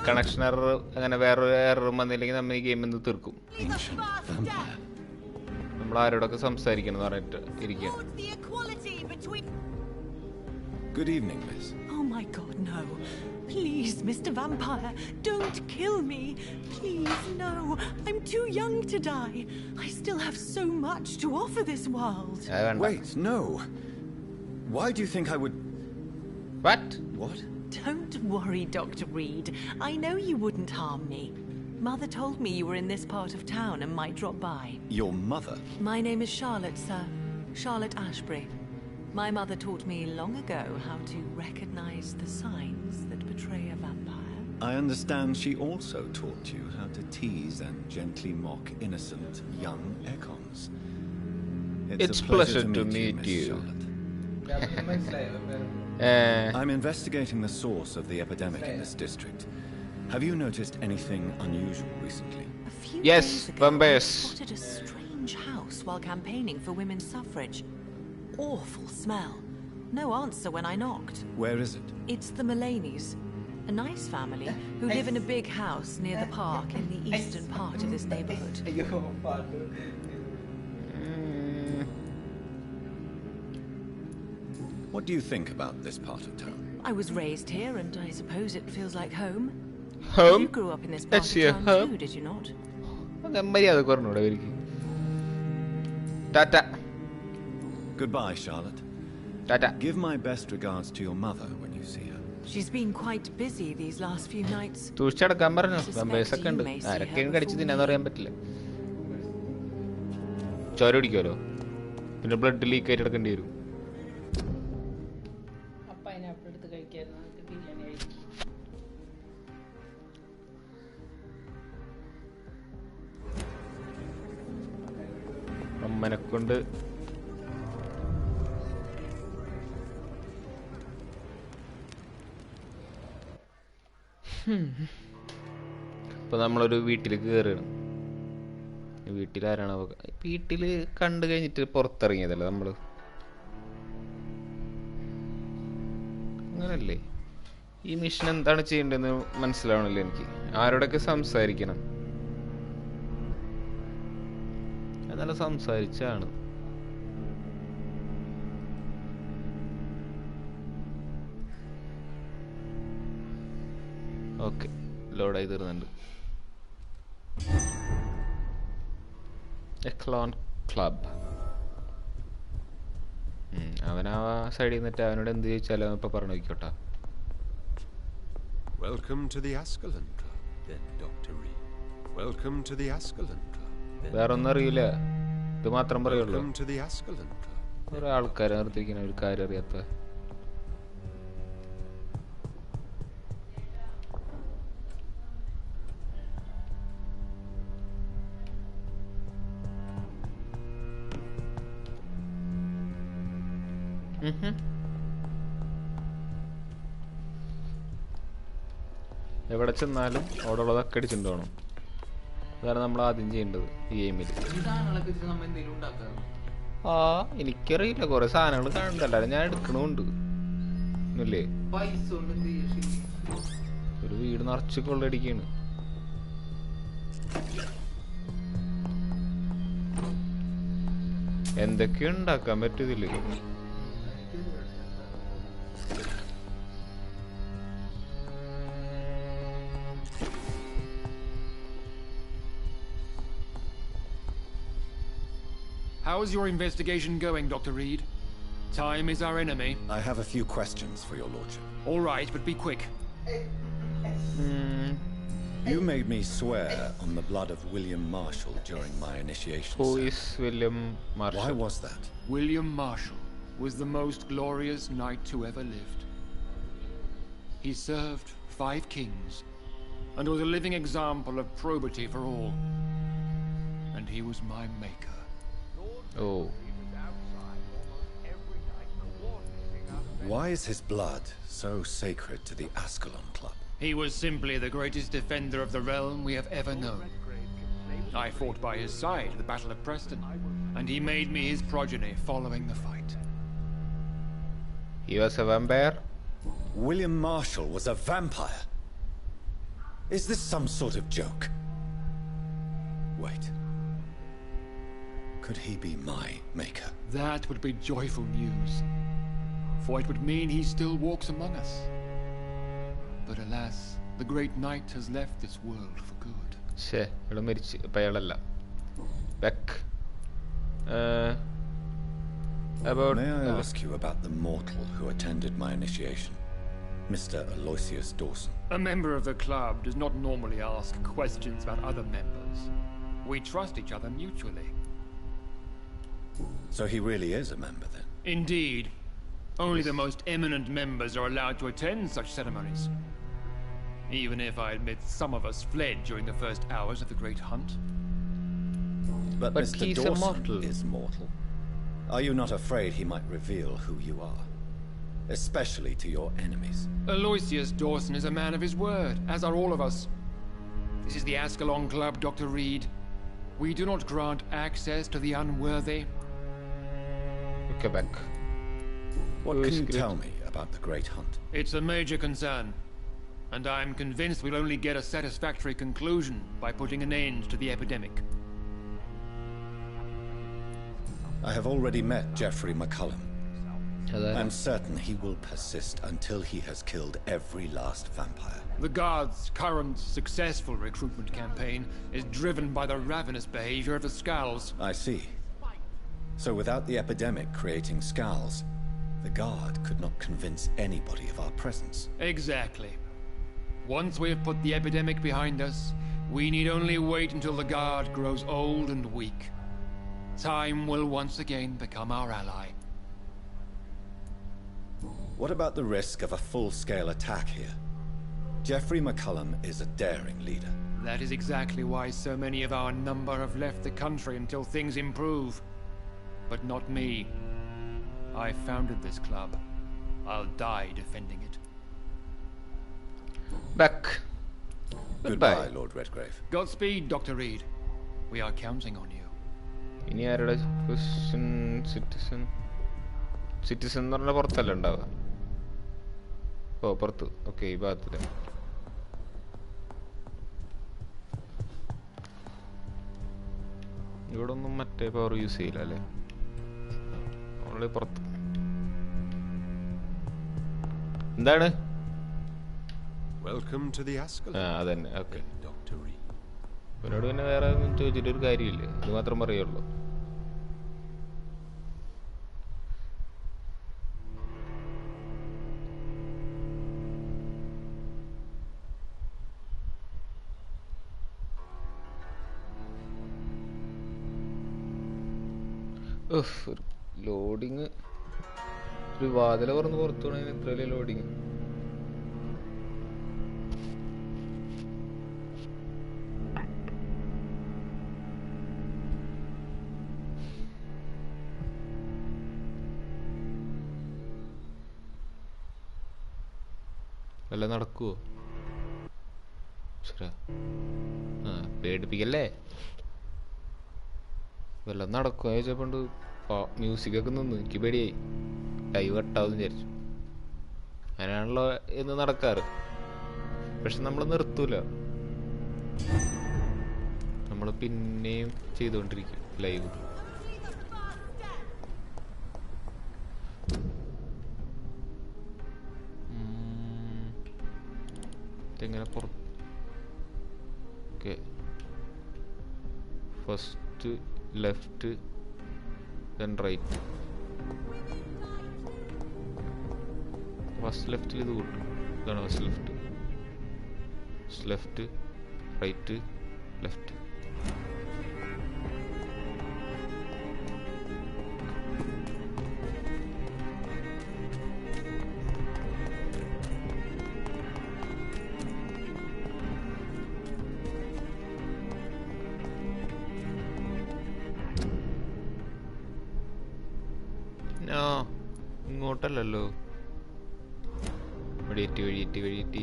connection error അങ്ങനെ വേറെ error വന്നില്ലെങ്കിൽ നമ്മൾ ഈ ഗെയിം ഒന്ന് തീർക്കും. നമ്മൾ ആരോടൊക്കെ സംസാരിക്കണം എന്ന് പറഞ്ഞിട്ട് ഇരിക്കുകയാണ്. Good evening, miss. Oh my God, no. Please, Mr. Vampire, don't kill me. Please, no. I'm too young to die. I still have so much to offer this world. Wait, no. Why do you think I would... What? What? Don't worry, Dr. Reed. I know you wouldn't harm me. Mother told me you were in this part of town and might drop by. Your mother? My name is Charlotte, sir. Charlotte Ashbury. My mother taught me long ago how to recognize the signs that betray a vampire. I understand she also taught you how to tease and gently mock innocent young Ekons. It's a pleasure to meet you, Charlotte. I'm investigating the source of the epidemic in this district. Have you noticed anything unusual recently? A few Yes, days ago, vampires. I spotted a strange house while campaigning for women's suffrage. Awful smell. No answer when I knocked. Where is it? It's the Malayalam, a nice family who live in a big house near the park in the eastern part of this neighborhood. What do you think about this part of town? I was raised here and I suppose it feels like home. Home? You grew up in this part That's of your town home? too, did you not? മര്യാദ പറഞ്ഞൂടെ അവർക്ക്? Tata. Goodbye, Charlotte. Tata. Give my best regards to your mother when you see her. She's been quite busy these last few nights. തൂച്ചടക്കാൻ പറഞ്ഞു. വെമ്പേഴ്സൊക്കെ ഉണ്ട്. ആരൊക്കെയും കടിച്ച് തിന്നാന്ന് പറയാൻ പറ്റില്ല. ചോര പിടിക്കുമല്ലോ. പിന്നെ ബ്ലഡ് ലീക്ക് ആയിട്ട് എടുക്കേണ്ടി വരും. അമ്മനെ കൊണ്ട് ഇപ്പൊ നമ്മളൊരു വീട്ടിലേക്ക് കയറുകയാണ്. വീട്ടിലാരാണ്? വീട്ടില് കണ്ടു കഴിഞ്ഞിട്ട് പുറത്തിറങ്ങിയതല്ലേ നമ്മള്? അങ്ങനല്ലേ? ഈ മിഷൻ എന്താണ് ചെയ്യേണ്ടതെന്ന് മനസ്സിലാവണല്ലോ എനിക്ക്. ആരോടൊക്കെ സംസാരിക്കണം? നല്ല സംസാരിച്ചാണ്. ഓക്കെ, ലോഡായി തീർന്നുണ്ട്. എക്ലോൺ ക്ലബ്. അവൻ ആ സൈഡിൽ നിന്നിട്ട് അവനോട് എന്ത് ചോദിച്ചാലോ ഇപ്പൊ പറഞ്ഞു നോക്കിക്കോട്ടാ. Welcome to the Ascalon Club, then, Dr. Reed. Welcome to the Ascalon Club. വേറെ ഒന്നും അറിയില്ല, ഇത് മാത്രം പറയുള്ളൂ. Welcome to the Ascalon Club. കുറെ ആൾക്കാരെ നിർത്തിയിരിക്കുന്ന ഒരു കാര്യം അറിയാത്ത. എവിടെ ചെന്നാലും അവിടെ ഉള്ളതൊക്കെ അടിച്ചിട്ടുണ്ടോണം. അതാണ് നമ്മൾ ആദ്യം ചെയ്യേണ്ടത് ഈ ഗെയിമിൽ. ആ എനിക്കറിയില്ല, കുറെ സാധനങ്ങൾ കാണണ്ടല്ലോ, ഞാൻ എടുക്കണുണ്ട് അല്ലേ. ഒരു വീട് നിറച്ച് കൊള്ളടിക്കാണ്. എന്തൊക്കെയോ ഉണ്ടാക്കാൻ പറ്റൂതില്ലേ. How is your investigation going, Dr. Reed? Time is our enemy. I have a few questions for your lordship. All right, but be quick. You made me swear on the blood of William Marshall during my initiation. Who is William Marshall? Why was that? William Marshall was the most glorious knight who ever lived. He served 5 kings and was a living example of probity for all. And he was my maker. Oh. Why is his blood so sacred to the Ascalon Club? He was simply the greatest defender of the realm we have ever known. I fought by his side at the Battle of Preston, and he made me his progeny following the fight. He was a vampire? William Marshall was a vampire? Is this some sort of joke? Wait. Could he be my maker? That would be joyful news, for it would mean he still walks among us. But alas, the great knight has left this world for good. She, ഇവിടെ മരിച്ച് ഇപ്പം അയാളല്ല. Back. May I ask you about the mortal who attended my initiation? Mr. Aloysius Dawson. A member of the club does not normally ask questions about other members. We trust each other mutually. So he really is a member, then? Indeed. Only the most eminent members are allowed to attend such ceremonies. Even if I admit some of us fled during the first hours of the Great Hunt. But Mr. he's Dawson immortal. is mortal. Are you not afraid he might reveal who you are? Especially to your enemies. Aloysius Dawson is a man of his word, as are all of us. This is the Ascalon Club, Dr. Reed. We do not grant access to the unworthy. Okay, back. What can you tell me about the Great Hunt? It's a major concern, and I'm convinced we'll only get a satisfactory conclusion by putting an end to the epidemic. I have already met Geoffrey McCullum. I'm certain he will persist until he has killed every last vampire. The Guard's current successful recruitment campaign is driven by the ravenous behavior of the Skulls. I see. So without the epidemic creating Skulls, the Guard could not convince anybody of our presence. Exactly. Once we have put the epidemic behind us, we need only wait until the Guard grows old and weak. Time will once again become our ally. What about the risk of a full-scale attack here? Geoffrey McCullum is a daring leader. That is exactly why so many of our number have left the country until things improve. But not me. I founded this club. I'll die defending it. Back. Goodbye, Lord Redgrave. Godspeed, Dr. Reed. We are counting on you. ഇനി ആരുടെ citizen എന്ന് പറഞ്ഞാൽ പുറത്തല്ല ഉണ്ടാവുക. ഓ പുറത്ത്. Okay, ഈ ഭാഗത്തില്ല. ഇവിടെ ഒന്നും മറ്റേ പവർ യൂസ് ചെയ്യില്ല അല്ലേ? ഓൺലി പുറത്ത്. എന്താണ്? Welcome to the Ascalon. അതന്നെ. ഓക്കെ. Dr. Reed. എന്നോട് പിന്നെ വേറെ ഒന്നും ചോദിച്ചിട്ട് ഒരു കാര്യമില്ല. ഇത് മാത്രം പറയുള്ളൂ. ലോഡിങ് ഒരു വാതില തുറന്ന് പുറത്തു പോകണമെങ്കിൽ എത്ര വലിയ ലോഡിങ്. വല്ല നടക്കുവോ? ശരി, പേടിപ്പിക്കല്ലേ. വല്ലതും നടക്കുമോ ചോദിച്ചപ്പോണ്ട് മ്യൂസിക്കൊക്കെ നിന്ന് എനിക്ക് പേടിയായി. ലൈവ് കട്ടാവെന്ന് വിചാരിച്ചു. അങ്ങനെയാണല്ലോ എന്ന് നടക്കാറ്. പക്ഷെ നമ്മൾ നിർത്തൂല, നമ്മൾ പിന്നെയും ചെയ്തുകൊണ്ടിരിക്കും ലൈവ്. ഇതെങ്ങനെ പുറത്ത്? Okay, first left then right. First ലെഫ്റ്റിൽ ഇത് കൂട്ടും. ഇതാണ് ഫസ്റ്റ് ലെഫ്റ്റ്, റൈറ്റ്, ലെഫ്റ്റ്. ഇങ്ങോട്ടല്ലോ. വഴിയേറ്റി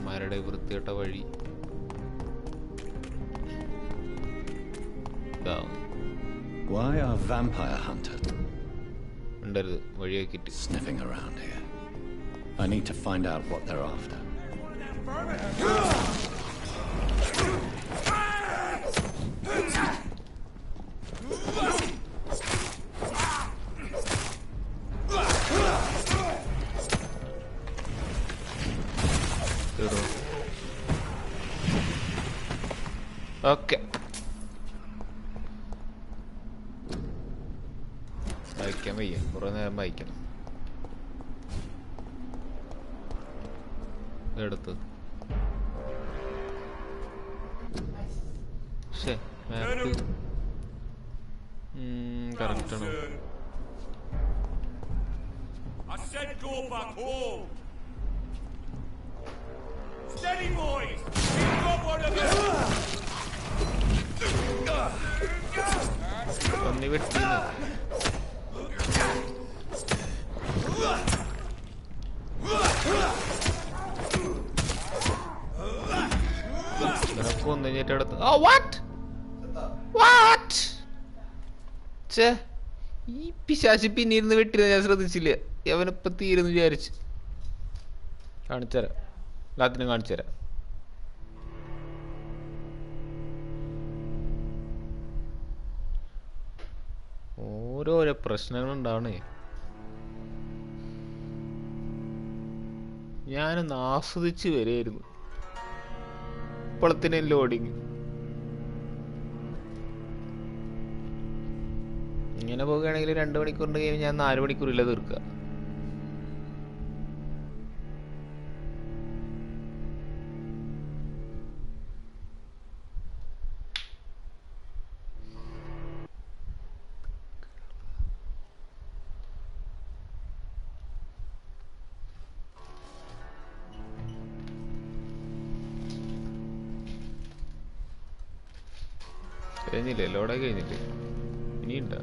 മരടെ വൃത്തികെട്ട വഴി. Why are vampire hunters ഉണ്ടരുത് വഴി ആക്കിയിട്ട് sniffing around here? I need to find out what they're after. Okay. വായിക്കാൻ വയ്യ, കുറെ നേരം വായിക്കണം. എടുത്ത് കറക്റ്റ് ആണ്. I said go back home. Steady, boys. You've got one of them. പന്നി വെട്ടിന്ന് കൊന്നു കഴിഞ്ഞിട്ട് അടുത്ത് ഈ പിശാചി പിന്നീരുന്ന് വെട്ടിയത് ഞാൻ ശ്രദ്ധിച്ചില്ല. അവനിപ്പ തീരുന്ന് വിചാരിച്ച്. കാണിച്ചുതരാം, എല്ലാത്തിനും കാണിച്ചുതരാം. ഓരോരോ പ്രശ്നങ്ങളുണ്ടാവണേ. ഞാനൊന്ന് ആസ്വദിച്ച് വരെയായിരുന്നു. ഇപ്പോഴത്തിന് ലോഡിങ് ഇങ്ങനെ പോകുകയാണെങ്കിൽ 2 മണിക്കൂറിന്റെ ഗെയിം ഞാൻ 4 മണിക്കൂറില്ല തീർക്കുക. കഴിഞ്ഞില്ലേ? ലോഡായി കഴിഞ്ഞില്ലേ? ഇനിയുണ്ടോ?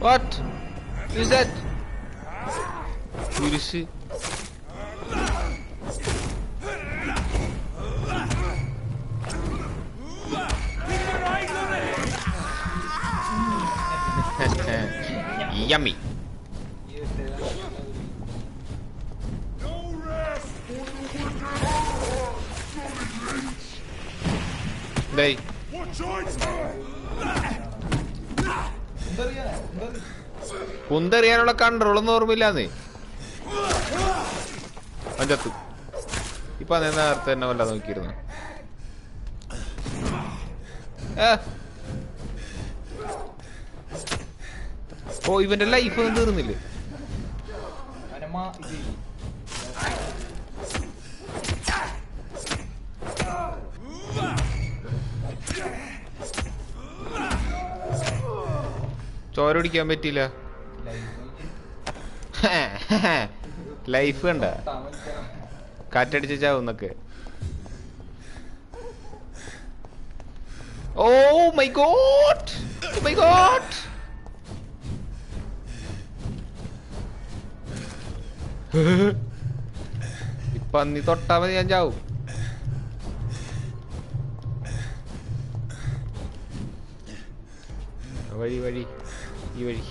What is that? കുരിശ്. Yummy. Hey. കുന്തറിയാനുള്ള കൺട്രോളൊന്നും ഓർമ്മയില്ലാന്നേ. അഞ്ചത്ത് ഇപ്പൊ നേരത്തെ തന്നെ വല്ല നോക്കിയിരുന്നു. ഓ ഇവന്റെ ലൈഫ് ഒന്നും തീർന്നില്ലേ? ചോര പിടിക്കാൻ പറ്റിയില്ല. ലൈഫ് കണ്ട കാറ്റടിച്ച് ചാവുന്നൊക്കെ. Oh my god, my god. ഇപ്പൊ നീ തൊട്ടാ മതി ഞാൻ ചാവും. വഴി വഴി ഈ വഴി.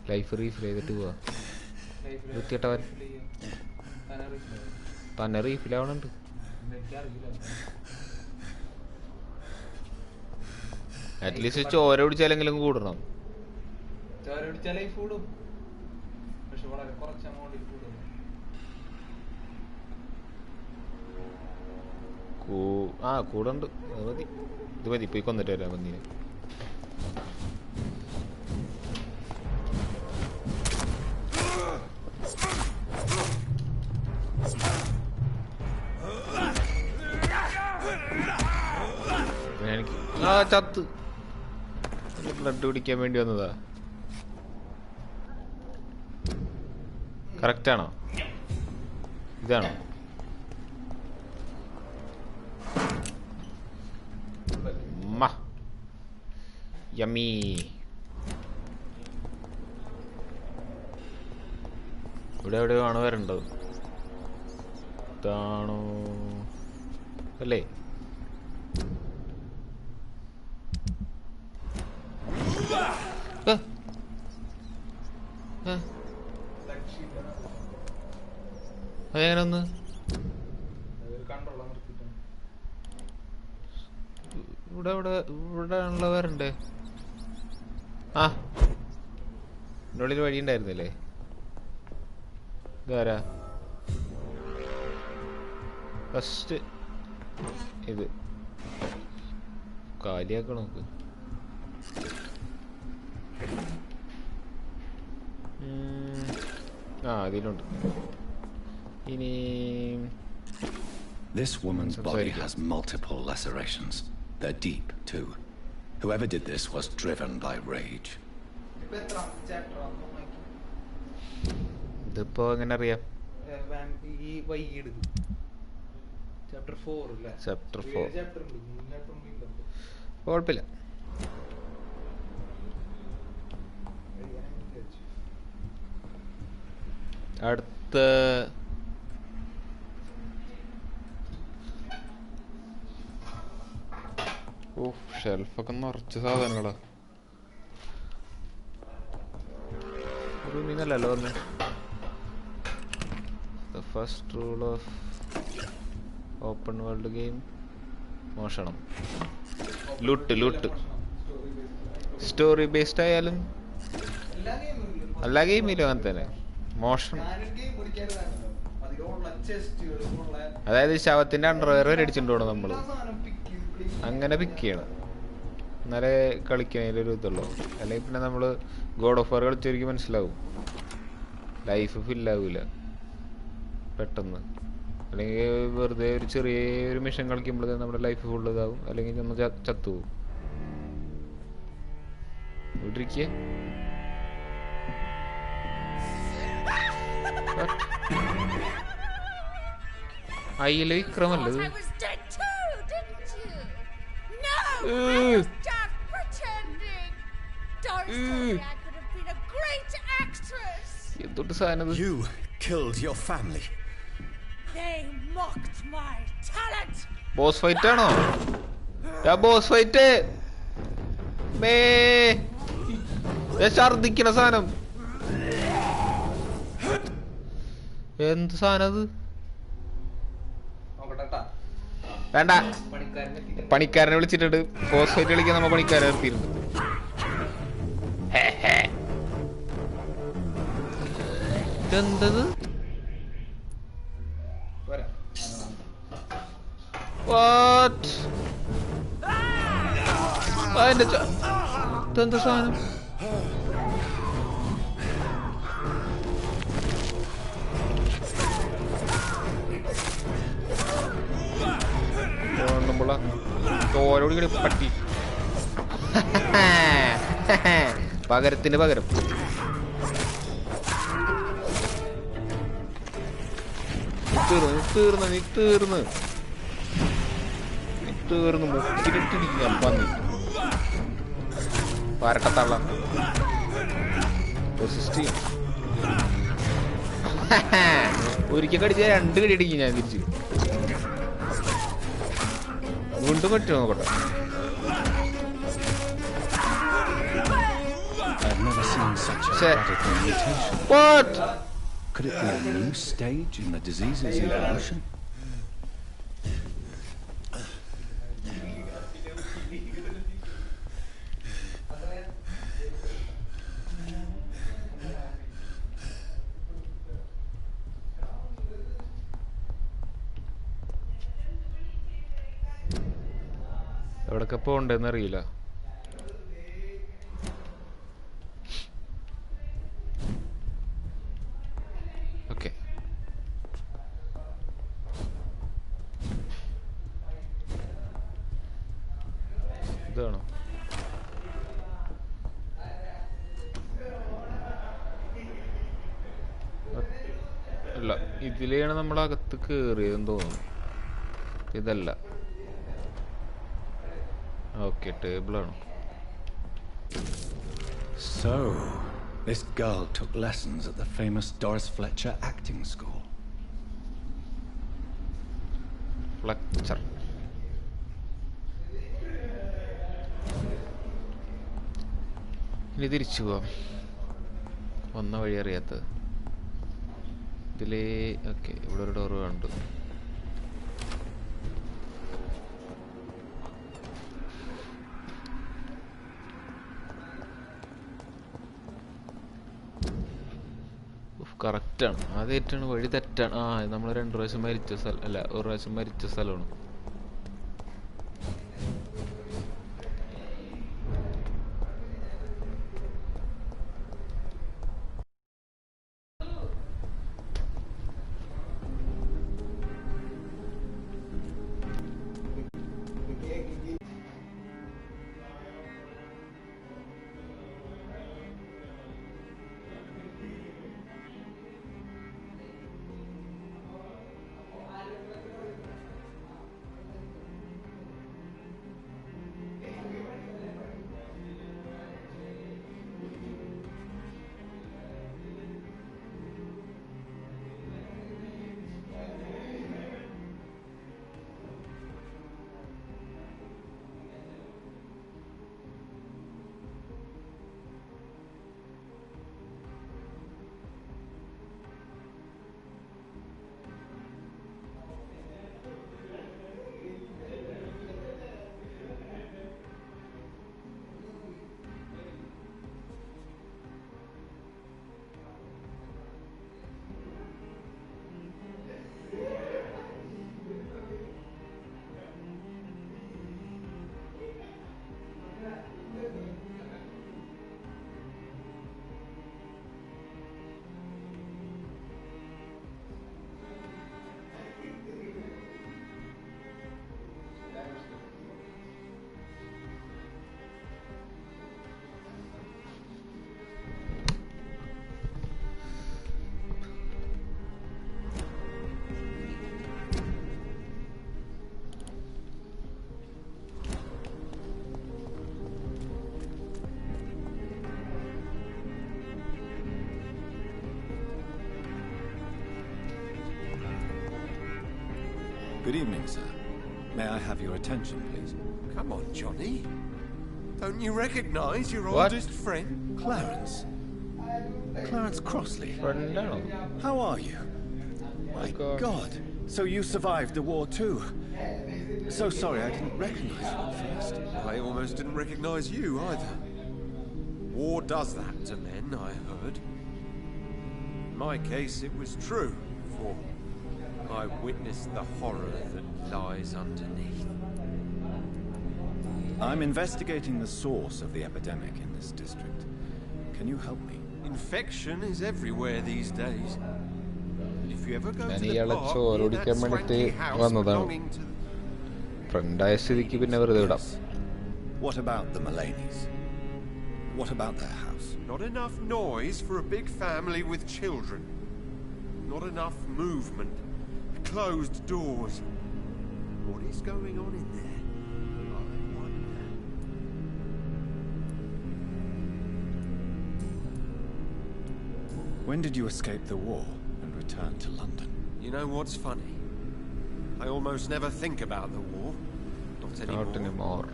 ലൈഫ് റീഫിൽ ചെയ്തിട്ട് പോവാ. വൃത്തിയിട്ടവൻ തന്നെ റീഫിലാവണുണ്ട്. അറ്റ്ലീസ്റ്റ് ചോര പിടിച്ചാലെങ്കിലും കൂടണം. കൂടണ്ട്. അത് മതി, ഇത് മതി. പോയി കൊന്നിട്ട് വരാം വന്നീന്. ചത്ത് ബ്ലഡ് കുടിക്കാൻ വേണ്ടി വന്നതാ. കറക്റ്റ് ആണോ? ഇതാണോ? യമ്മി. ഇവിടെ എവിടെയോ ആണ് വരണ്ടത്. ഇതാണോ അല്ലേ? അതെങ്ങനൊന്ന് ഇവിടെ ഇവിടെ ഇവിടെ ആണല്ലോ വരണ്ടേ? ആ ഉള്ളിൽ വഴി ഉണ്ടായിരുന്നില്ലേ? ഇതാരാ? ഫസ്റ്റ് ഇത് കാലിയാക്കണം നോക്ക്. ആ അതിലുണ്ട്. ഇനി This woman's body has multiple lacerations. They're deep too. Whoever did this was driven by rage. ഇതിപ്പോ എങ്ങനെ അറിയാം? ചാപ്റ്റർ 4 അല്ലേ? ചാപ്റ്റർ 4 കുഴപ്പമില്ല. അടുത്ത ഷെൽഫൊക്കെ നിറച്ച സാധനങ്ങളാ. റൂമിന്നല്ലോ വന്നേ. The first rule of open world game മോഷണം. Loot loot. സ്റ്റോറി ബേസ്ഡ് ആയാലും എല്ലാ ഗെയിമിലും അങ്ങനെ തന്നെ മോഷണം. അതായത് ശവത്തിന്റെ അണ്ടർവെയർ വരെ അടിച്ചിട്ട് പോകണം നമ്മള്. അങ്ങനെ പിക്ക് ചെയ്യണം എന്നാലേ കളിക്കുന്നതിലൊരു ഇതുള്ളൂ. അല്ലെങ്കിൽ പിന്നെ നമ്മള് ഗോഡ് ഓഫ് വാർ കളിച്ചവർക്ക് മനസ്സിലാവും ലൈഫ് ഫില്ലാവൂല പെട്ടെന്ന്. അല്ലെങ്കിൽ വെറുതെ ഒരു ചെറിയൊരു മിഷൻ കളിക്കുമ്പോഴേ നമ്മുടെ ലൈഫ് ഫുള്ള് ഇതാവും. അല്ലെങ്കിൽ നമ്മൾ ചത്തുപോകും. ഇവിടിരിക്കുക അയ്യല്ലേ വിക്രമല്ലത്. എന്തൊട്ട് സാധനം? You killed your family. They mocked my talent. Boss fight ആണോ? ബോസ് ഫൈറ്റ് ഛർദിക്കണ സാധനം. എന്ത് സാധനം അത്? വേണ്ട, പണിക്കാരനെ വിളിച്ചിട്ടുണ്ട്. ബോസ് ഫൈറ്റ് കളിക്കാൻ നമ്മ പണിക്കാരെ നിർത്തിയിട്ടുണ്ട്. ഇതെന്തത്? ഇതെന്താ സാധനം? തോരോട് പട്ടി. പകരത്തിന് പകരം. തീർന്ന് മുക്കിലിട്ടിരിക്കുക. പന്നി പരട്ടത്തള്ള ഒരിക്കൽ കടിച്ച 2 കടി അടിക്കും ഞാൻ തിരിച്ച്. വീണ്ടും പറ്റുമോ നോക്കട്ടെ. What? Could it be a new stage in the disease's evolution? എവിടൊക്കെ പോണ്ടെന്ന് അറിയില്ല. ഓക്കെ, ഇതാണോ? അല്ല, ഇതിലാണ് നമ്മളകത്ത് കയറിയതെന്ന് തോന്നുന്നു. ഇതല്ല. Okay, ടേബിളാണ്. So, this girl took lessons at the famous Doris Fletcher acting school. Fletcher. ഇനി തിരിച്ചു പോവാം. വന്ന വഴി അറിയാത്തത്. ഇതിലേ ഓക്കെ, ഇവിടെ ഒരു ഡോറ് കണ്ടു. കറക്റ്റാണ്. ആദ്യമായിട്ടാണ് വഴി തെറ്റാണ്. നമ്മൾ 2 പ്രാവശ്യം മരിച്ച സ്ഥലം അല്ല, 1 പ്രാവശ്യം മരിച്ച സ്ഥലമാണ്. Good evening, sir. May I have your attention, please? Come on, Johnny. Don't you recognize your What? oldest friend? Clarence. Clarence Crossley. ഫ്രണ്ടാണോ? How are you? My God. God. So you survived the war too. So sorry I didn't recognize you at first. I almost didn't recognize you either. War does that to men, I heard. In my case, it was true, for I witnessed the horror that lies underneath. I'm investigating the source of the epidemic in this district. Can you help me? Infection is everywhere these days. If you ever go to the ഇയാളെ park, ചോരൊടിക്കാൻ near that വേണ്ടിട്ട് swanky house വന്നതാണ്. belonging to ഫ്രണ്ടായ സ്ഥിതിക്ക് പിന്നെ വെറുതെ വിടാം. What about the Malayalis? What about their house? Not enough noise for a big family with children. Not enough movement. Closed doors. What is going on in there? I wonder. When did you escape the war and return to London? You know what's funny? I almost never think about the war. Not anymore. Not anymore.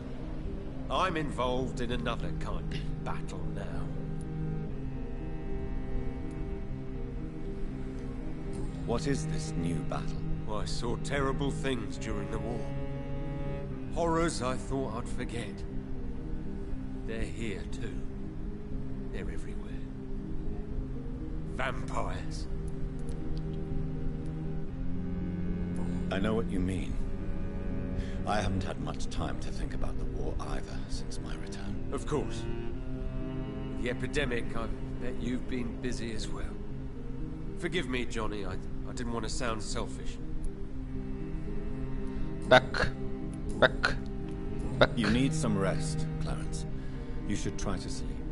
I'm involved in another kind of battle now. What is this new battle? I saw terrible things during the war. Horrors I thought I'd forget. They're here too. They're everywhere. Vampires. I know what you mean. I haven't had much time to think about the war either since my return. Of course. The epidemic, I bet you've been busy as well. Forgive me, Johnny, I didn't want to sound selfish. Back. You need some rest, Clarence. You should try to sleep.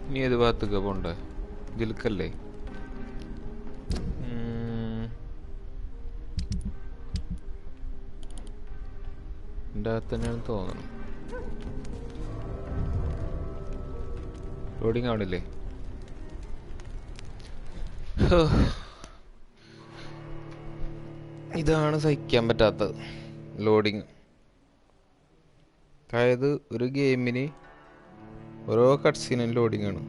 ഇനി ഏത് ഭാഗത്തൊക്കെ പോണ്ടേ? ഇതിൽക്കല്ലേ? എൻ്റെ അകത്ത് തന്നെയാണ് തോന്നുന്നു. Loading ആവണില്ലേ? ഇതാണ് സഹിക്കാൻ പറ്റാത്തത്, ലോഡിങ്. അതായത് ഒരു ഗെയിമിന് ഓരോ കട്ട്സീനും ലോഡിങ് ആണ്.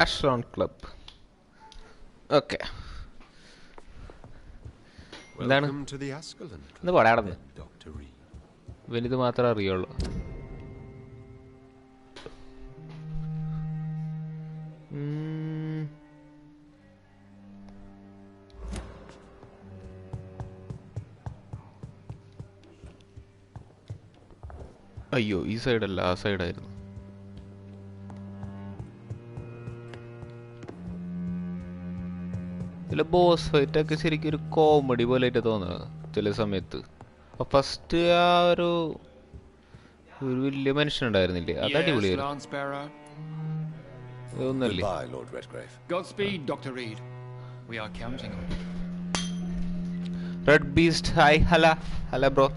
Ashron Club. Okay. Welcome to the Ascalon Club. What Dr. Reed. Venidu matra ariyollu. അയ്യോ, ഈ സൈഡല്ല, ആ സൈഡായിരുന്നു. ഇതിലെ ബോസ് ഫൈറ്റ് ഒക്കെ ശരിക്കും ഒരു കോമഡി പോലെ ആയിട്ട് തോന്നുന്നത് ചില സമയത്ത്. ഫസ്റ്റ് ആ ഒരു വലിയ മനുഷ്യനുണ്ടായിരുന്നില്ലേ, അത് അടിപൊളിയായിരുന്നു. Red beast, hi. Hala bro.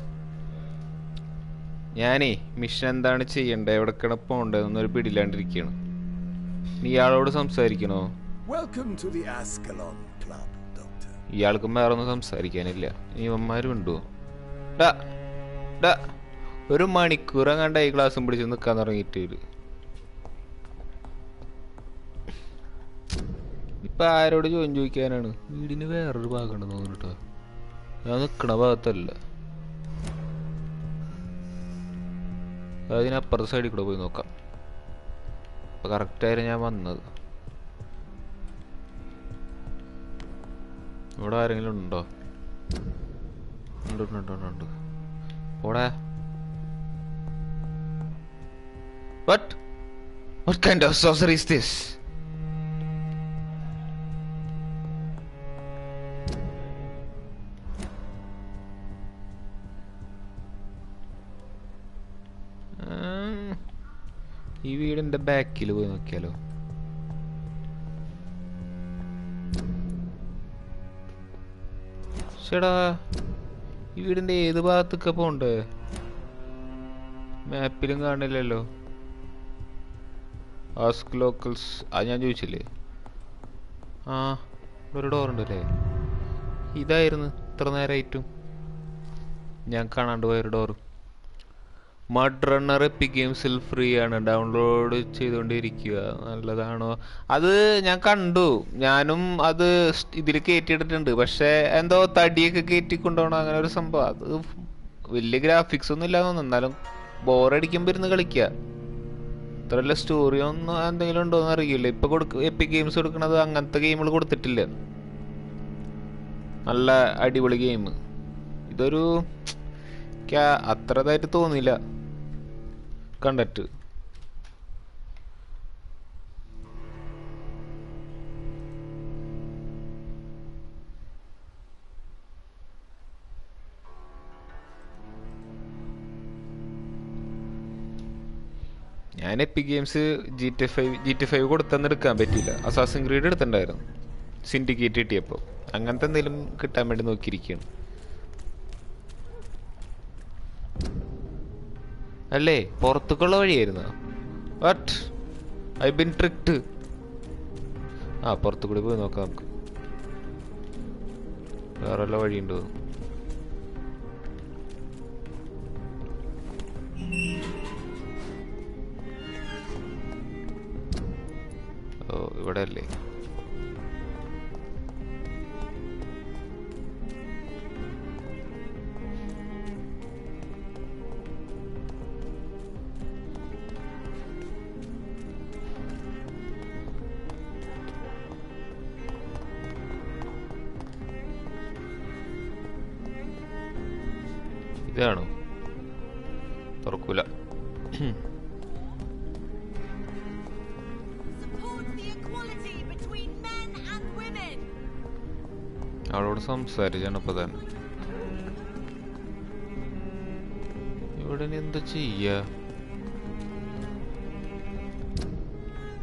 ഞാനേ മിഷൻ എന്താണ് ചെയ്യണ്ടേ, എവിടെക്കാണ് പോണ്ടതെന്നൊരു പിടിയിലാണ്ടിരിക്കുകയാണ്. നീ ഇയാളോട് സംസാരിക്കണോ? ഇയാൾക്കും വേറെ ഒന്നും സംസാരിക്കാനില്ല. ഇവന്മാരും ഉണ്ടോ? ഒരു മണിക്കൂർ അങ്ങാണ്ട് ഈ ക്ലാസ്സും പിടിച്ച് നിൽക്കാൻ തുടങ്ങിയിട്ട് ഇപ്പൊ ആരോട് ചോദിക്കാനാണ്? വീടിന് വേറൊരു ഭാഗമുണ്ടെന്ന് തോന്നുന്നു കേട്ടോ. ഞാൻ നിക്കണ ഭാഗത്തല്ല, അതിനപ്പുറത്തെ സൈഡിൽ കൂടെ പോയി നോക്കാം. അപ്പൊ കറക്റ്റായിരുന്നു ഞാൻ വന്നത്. ഇവിടെ ആരെങ്കിലും ഉണ്ടോ? ഉണ്ട്. പോടാ. What kind of sorcery is this? ഈ വീടിന്റെ ബാക്കിൽ പോയി നോക്കിയാലോ? ചേടാ, ഈ വീടിന്റെ ഏത് ഭാഗത്തൊക്കെ പോണ്ടേ? മാപ്പിലും കാണില്ലല്ലോ. ആസ്ക് ലോക്കൽസ്, അത് ഞാൻ ചോദിച്ചില്ലേ? ആ, ഒരു ഡോറുണ്ടല്ലേ. ഇതായിരുന്നു ഇത്ര നേരമായിട്ടും ഞാൻ കാണാണ്ട് പോയൊരു ഡോറ്. മഡ് റണ്ണർ എപ്പിക് ഗെയിംസിൽ ഫ്രീ ആണ്, ഡൗൺലോഡ് ചെയ്തുകൊണ്ടിരിക്കുക. നല്ലതാണോ? അത് ഞാൻ കണ്ടു, ഞാനും അത് ഇതിൽ കയറ്റിയിട്ടിട്ടുണ്ട്. പക്ഷെ എന്തോ തടിയൊക്കെ കയറ്റിക്കൊണ്ടുപോകണം, അങ്ങനെ ഒരു സംഭവം. അത് വലിയ ഗ്രാഫിക്സ് ഒന്നും ഇല്ലാന്ന് തോന്നുന്നു. എന്നാലും ബോറടിക്കുമ്പോൾ ഇരുന്ന് കളിക്കുക. ഇത്രല്ല സ്റ്റോറി ഒന്നും എന്തെങ്കിലും ഉണ്ടോന്ന് അറിയില്ല. ഇപ്പൊ എപ്പിക് ഗെയിംസ് കൊടുക്കണത് അങ്ങനത്തെ ഗെയിമുകൾ കൊടുത്തിട്ടില്ല. നല്ല അടിപൊളി ഗെയിം. ഇതൊരു അത്ര ഇതായിട്ട് തോന്നില്ല കണ്ടിട്ട്. ഞാൻ എപ്പിക് ഗെയിംസ് GTA 5 കൊടുത്തെന്ന് എടുക്കാൻ പറ്റിയില്ല. അസാസിൻ ക്രീഡ് എടുത്തിട്ടുണ്ടായിരുന്നു സിൻഡിക്കേറ്റ് കിട്ടിയപ്പോൾ. അങ്ങനത്തെ എന്തെങ്കിലും കിട്ടാൻ വേണ്ടി നോക്കിയിരിക്കുകയാണ്. അല്ലേ, പുറത്തേക്കുള്ള വഴിയായിരുന്നു. What, I been tricked. ആ, പുറത്തു കൂടി പോയി നോക്കാം നമുക്ക്. വേറെ വല്ല വഴിയുണ്ടോ? ഓ, ഇവിടെ അല്ലേ? ഇതാണോ? തുറക്കൂല. അവളോട് സംസാരിച്ചാണ് ഇപ്പൊ തന്നെ. ഇവിടെ ഇനി എന്താ ചെയ്യാ?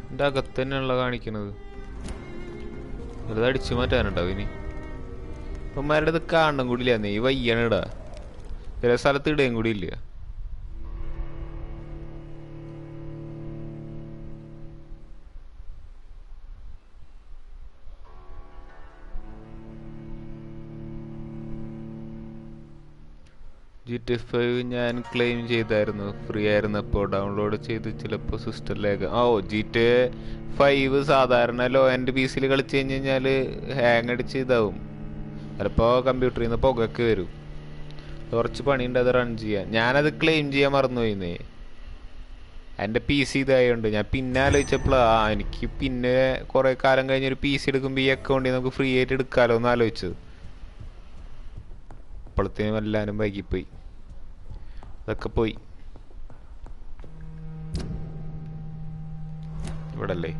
എന്റെ അകത്ത് തന്നെയുള്ള കാണിക്കണത്. വെറുതെ അടിച്ചു മാറ്റാനുണ്ടാവും ഇനി. ഇപ്പന്മാരുടെ ഇത് കാണണം കൂടിയില്ല. നീ വയ്യണിടാ. ചില സ്ഥലത്ത് ഇടുകയും കൂടി ഇല്ല. GTA 5 ഞാൻ ക്ലെയിം ചെയ്തായിരുന്നു. ഫ്രീ ആയിരുന്നപ്പോൾ ഡൗൺലോഡ് ചെയ്ത് ചിലപ്പോൾ സിസ്റ്ററിലേക്ക്. GTA 5 സാധാരണ ലോ എൻ്റെ PC യിൽ കളിച്ച് കഴിഞ്ഞ് കഴിഞ്ഞാൽ ഹാങ് അടിച്ച് ഇതാവും. ചിലപ്പോൾ കമ്പ്യൂട്ടറിൽ നിന്ന് പുകയൊക്കെ വരും. കുറച്ച് പണിയുണ്ട് അത് റൺ ചെയ്യാൻ. ഞാനത് ക്ലെയിം ചെയ്യാൻ മറന്നുപോയിന്നേ. എൻ്റെ PC ഇതായതുകൊണ്ട് ഞാൻ പിന്നെ ആലോചിച്ചപ്പോഴാണ് എനിക്ക് പിന്നെ കുറേ കാലം കഴിഞ്ഞൊരു PC എടുക്കുമ്പോൾ ഈ അക്കൗണ്ടിൽ നമുക്ക് ഫ്രീ ആയിട്ട് എടുക്കാമല്ലോ എന്ന് ആലോചിച്ചത്. അപ്പോഴത്തേനും എല്ലാവരും വൈകിപ്പോയി. അതൊക്കെ പോയി. ഇവിടെ അല്ലേ?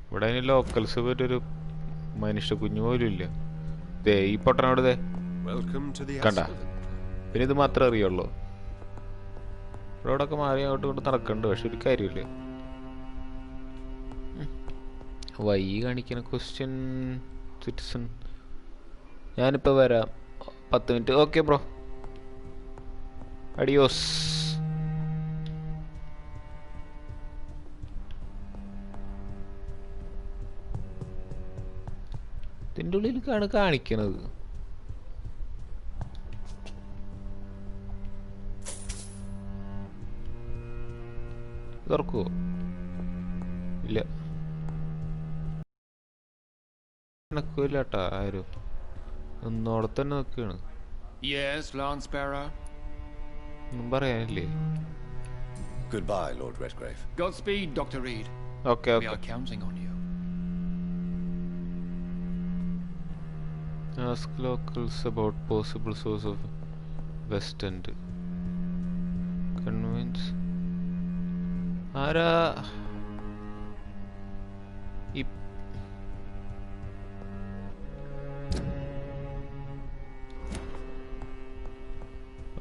ഇവിടെ അതിന് ലോക്കൽസ് പറ്റൊരു മനുഷ്യ കുഞ്ഞു പോലും ഇല്ല. ദേ ഈ പൊട്ടനോട് ദേ കണ്ട. പിന്നെ ഇത് മാത്രമേ അറിയുള്ളൂ. ഇവിടൊക്കെ മാറി അങ്ങോട്ട് കൊണ്ട് നടക്കണ്ട്. പക്ഷെ ഒരു കാര്യമില്ല. വൈ കാണിക്കുന്ന ക്വസ്റ്റ്യൻ സിറ്റിസൺ. ഞാനിപ്പോൾ വരാം 10 മിനിറ്റ്. Okay bro, adios. ഇതിൻ്റെ ഉള്ളിലേക്കാണ് കാണിക്കണത്. തുറക്കുവോ? ഇല്ല, നടക്കൂല കേട്ടാ. ആരും ഒന്നോടെ തന്നെ നിൽക്കുകയാണ്. ഒന്നും പറയാനില്ലേ? Goodbye, Lord Redgrave. Godspeed, Dr. Reed. Okay. We are counting on you. Ask locals about possible source of West End. Convince. ആരാ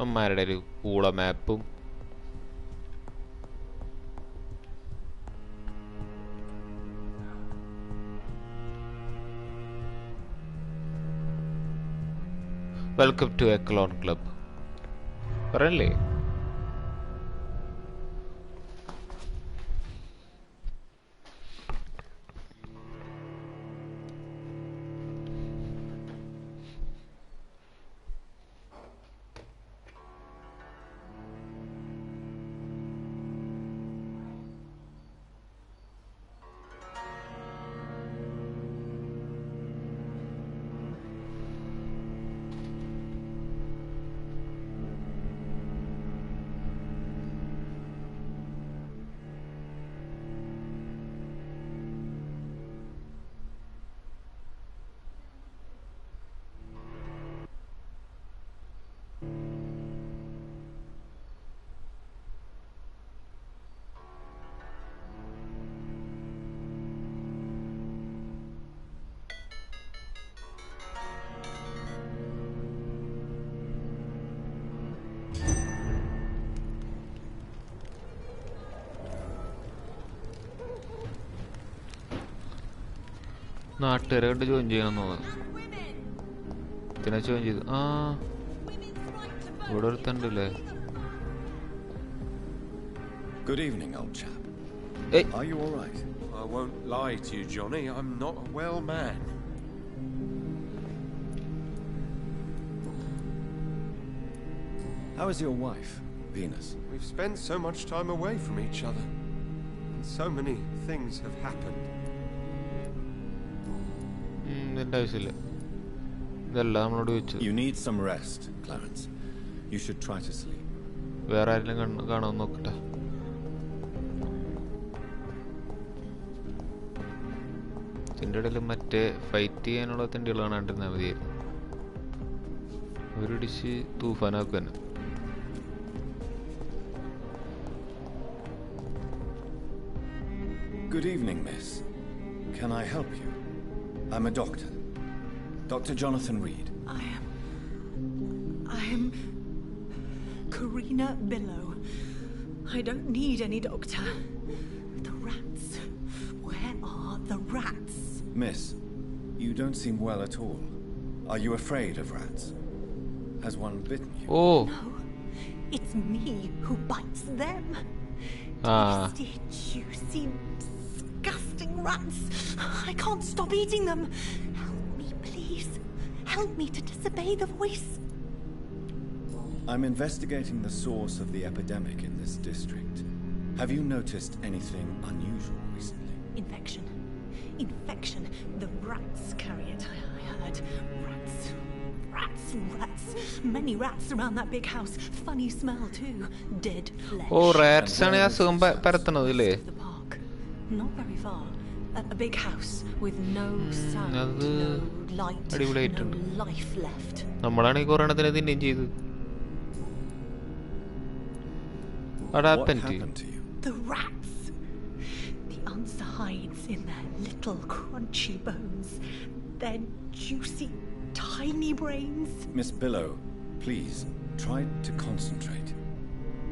അമ്മാരുടെ ഒരു പൂള മാപ്പും വെൽക്കം ടു എക്ലോൺ ക്ലബ് പറയല്ലേ? നാട്ടുകാരെ കണ്ട് ജോയിൻ ചെയ്യണം തോന്നുന്നു. ഇതിനെ ജോയിൻ ചെയ്തു. ഇവിടെ ഒരുത്തണ്ടല്ലേ? Good evening, old chap. Hey. Are you all right? I won't lie to you, Johnny. I'm not a well man. How is your wife, Venus? We've spent so much time away from each other, and so many things have happened. എൻ്റെ ആവശ്യമില്ല. ഇതെല്ലാം നമ്മളോട് ചോദിച്ചു. You need some rest, Clarence. You should try to sleep. വേറെ ആരെങ്കിലും കാണാൻ നോക്കട്ടെ. ഇതിൻ്റെ ഇടയിൽ മറ്റേ ഫൈറ്റ് ചെയ്യാനുള്ള തിണ്ടികൾ കാണാണ്ടിരുന്നാൽ മതിയായിരുന്നു. ഒരു ഡിഷ് തൂഫാനാക്കുക തന്നെ. Good evening, miss. Can I help you? I'm a doctor. Dr. Jonathan Reed. I am Karina Billow. I don't need any doctor. The rats. Where are the rats? Miss, you don't seem well at all. Are you afraid of rats? Has one bitten you? Oh. No, it's me who bites them. Tasty, juicy, disgusting rats. I can't stop eating them. Help me, please. Help me to disobey the voice. I'm investigating the source of the epidemic in this district. Have you noticed anything unusual recently? Infection. The rats carry it, I heard. Rats. Many rats around that big house. Funny smell too. Dead flesh. Oh, rats ആണ് അസുഖം പരത്തുന്നത് അല്ലേ? The park. Not very far. A big house with no sound, no light, no life left. നമ്മളാണ് ഈ കൊറോണത്തിനെ തിന്നുകയും ചെയ്തു. What happened to you? The rats. The answer hides in their little crunchy bones. Their juicy, tiny brains. Miss Billow, please, try to concentrate.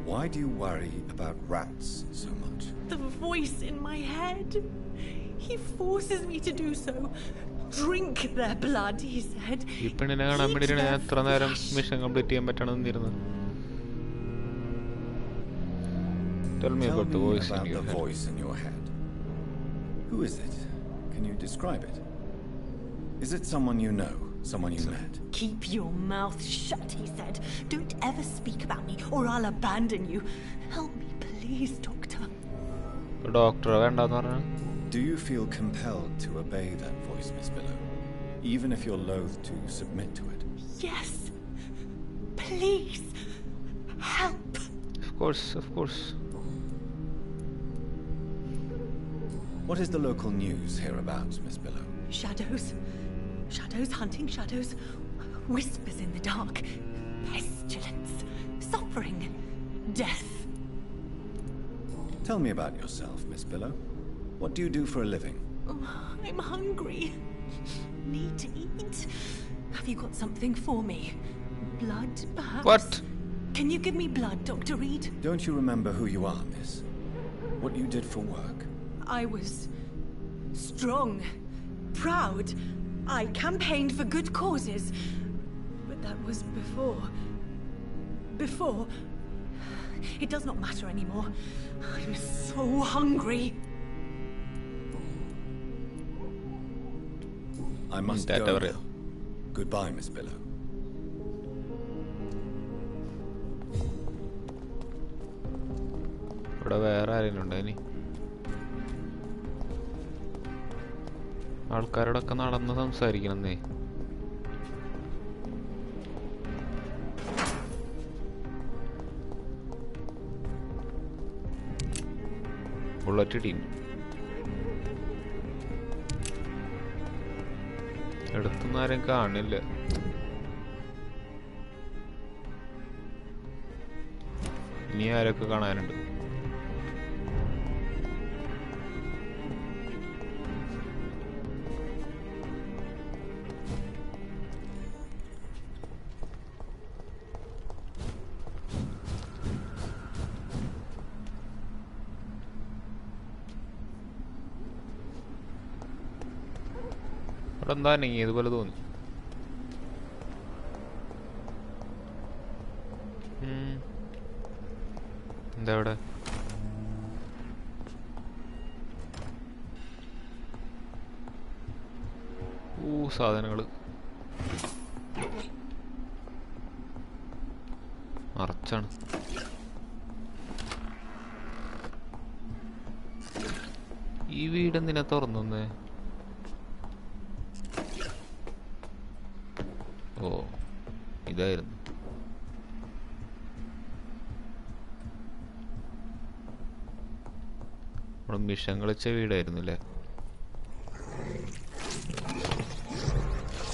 Why do you worry about rats so much? The voice in my head. He forces me to do so. Drink their blood, he said. ഈ പെണ്ണിനെ കാണാൻ വേണ്ടിയിട്ടാണ് ഞാൻ എത്ര നേരം mission complete ചെയ്യാൻ പറ്റണമെന്ന് ഇരുന്നത്. Tell me about the voice in your head. Who is it? Can you describe it? Is it someone you know? Someone you met? Keep your mouth shut, he said. Don't ever speak about me or I'll abandon you. Help me, please, doctor. Doctor, വേണ്ടാന്ന് പറഞ്ഞു. Do you feel compelled to obey that voice, Miss Billow? Even if you're loath to submit to it? Yes. Please. Help. Of course. What is the local news hereabouts, Miss Billow? Shadows. Shadows hunting shadows. Whispers in the dark. Pestilence. Suffering. Death. Tell me about yourself, Miss Billow. What do you do for a living? I'm hungry. Need to eat. Have you got something for me? Blood, perhaps? What? Can you give me blood, Dr. Reed? Don't you remember who you are, miss? What you did for work? I was strong, proud. I campaigned for good causes. But that was before. It does not matter anymore. I'm so hungry. I must go now. Goodbye, Miss Billow. ഇവിടെ വേറെ ആരെങ്കിലും ഉണ്ടോ ഇനി? ആൾക്കാരോടൊക്കെ നടന്ന് സംസാരിക്കണമെന്നേ. Bullet team എടുത്തൊന്നും ആരും കാണില്ല. ഇനി ആരൊക്കെ കാണാനുണ്ട്? എന്താ ഇതുപോലെ തോന്നി. എന്താ ഇവിടെ? സാധനങ്ങള് നിറച്ചാണ്. ഈ വീടെന്തിനാ തുറന്നേ? ഇതായിരുന്നു. നമ്മൾ മിഷൻ കളിച്ച വീടായിരുന്നു അല്ലേ?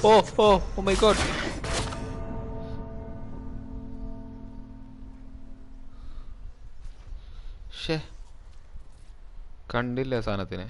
ഓ ഓ ഓ മൈ ഗോഡ്. ഷേ, കണ്ടില്ല സാധനത്തിനെ.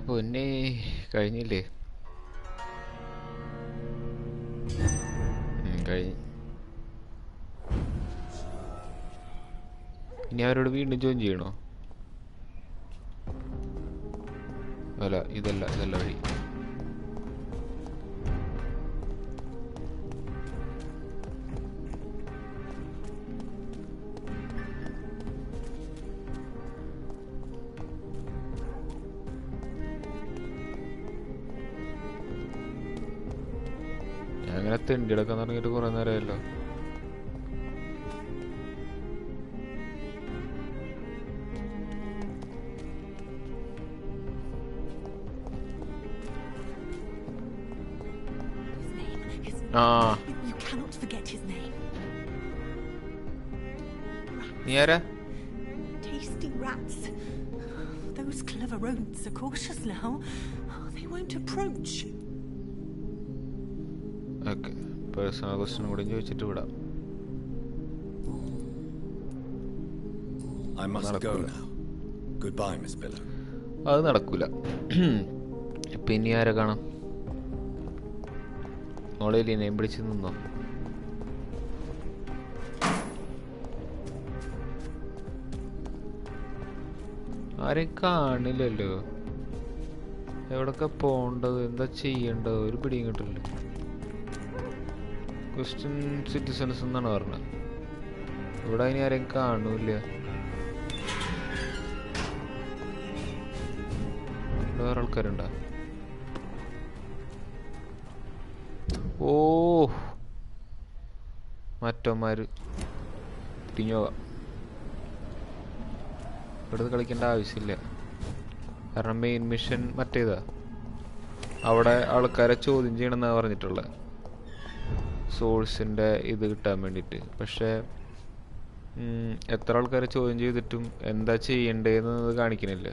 പൊന്നെ, കഴിഞ്ഞില്ലേ? കഴിഞ്ഞു. ഇനി അവരോട് വീണ്ടും ജോയിൻ ചെയ്യണോ? അല്ല, ഇതല്ല വഴി. അങ്ങനെ തെണ്ടിയെടുക്കാൻ തുടങ്ങിയിട്ട് കുറെ നേരമല്ലോ. നീ ആരാ? Tasty rats. Those clever rodents are cautious now. They won't approach. Okay, personal question കൂടി ചോദിച്ചിട്ട് വിടാം. അത് നടക്കൂല. പിന്നെ ആരെ കാണാം? മോളേലിനെയും പിടിച്ച് നിന്നോ? ആരെയും കാണില്ലല്ലോ. എവിടൊക്കെ പോണ്ടത്, എന്താ ചെയ്യേണ്ടത്, ഒരു പിടിയും കിട്ടില്ല. ക്വസ്റ്റ്യൻ സിറ്റിസൺസ് എന്നാണ് പറഞ്ഞത്. ഇവിടെ അതിന് ആരെയും കാണൂല. വേറെ ആൾക്കാരുണ്ടോ? ഓ, മറ്റന്മാര് തിരിഞ്ഞോക. ഇവിടുന്ന് കളിക്കേണ്ട ആവശ്യമില്ല. കാരണം മെയിൻ മിഷൻ മറ്റേതാ. അവിടെ ആൾക്കാരെ ചോദ്യം ചെയ്യണമെന്നാണ് പറഞ്ഞിട്ടുള്ളത്, സോഴ്സിൻ്റെ ഇത് കിട്ടാൻ വേണ്ടിയിട്ട്. പക്ഷേ എത്ര ആൾക്കാരെ ചോദ്യം ചെയ്തിട്ടും എന്താ ചെയ്യണ്ടേന്ന് കാണിക്കണില്ല.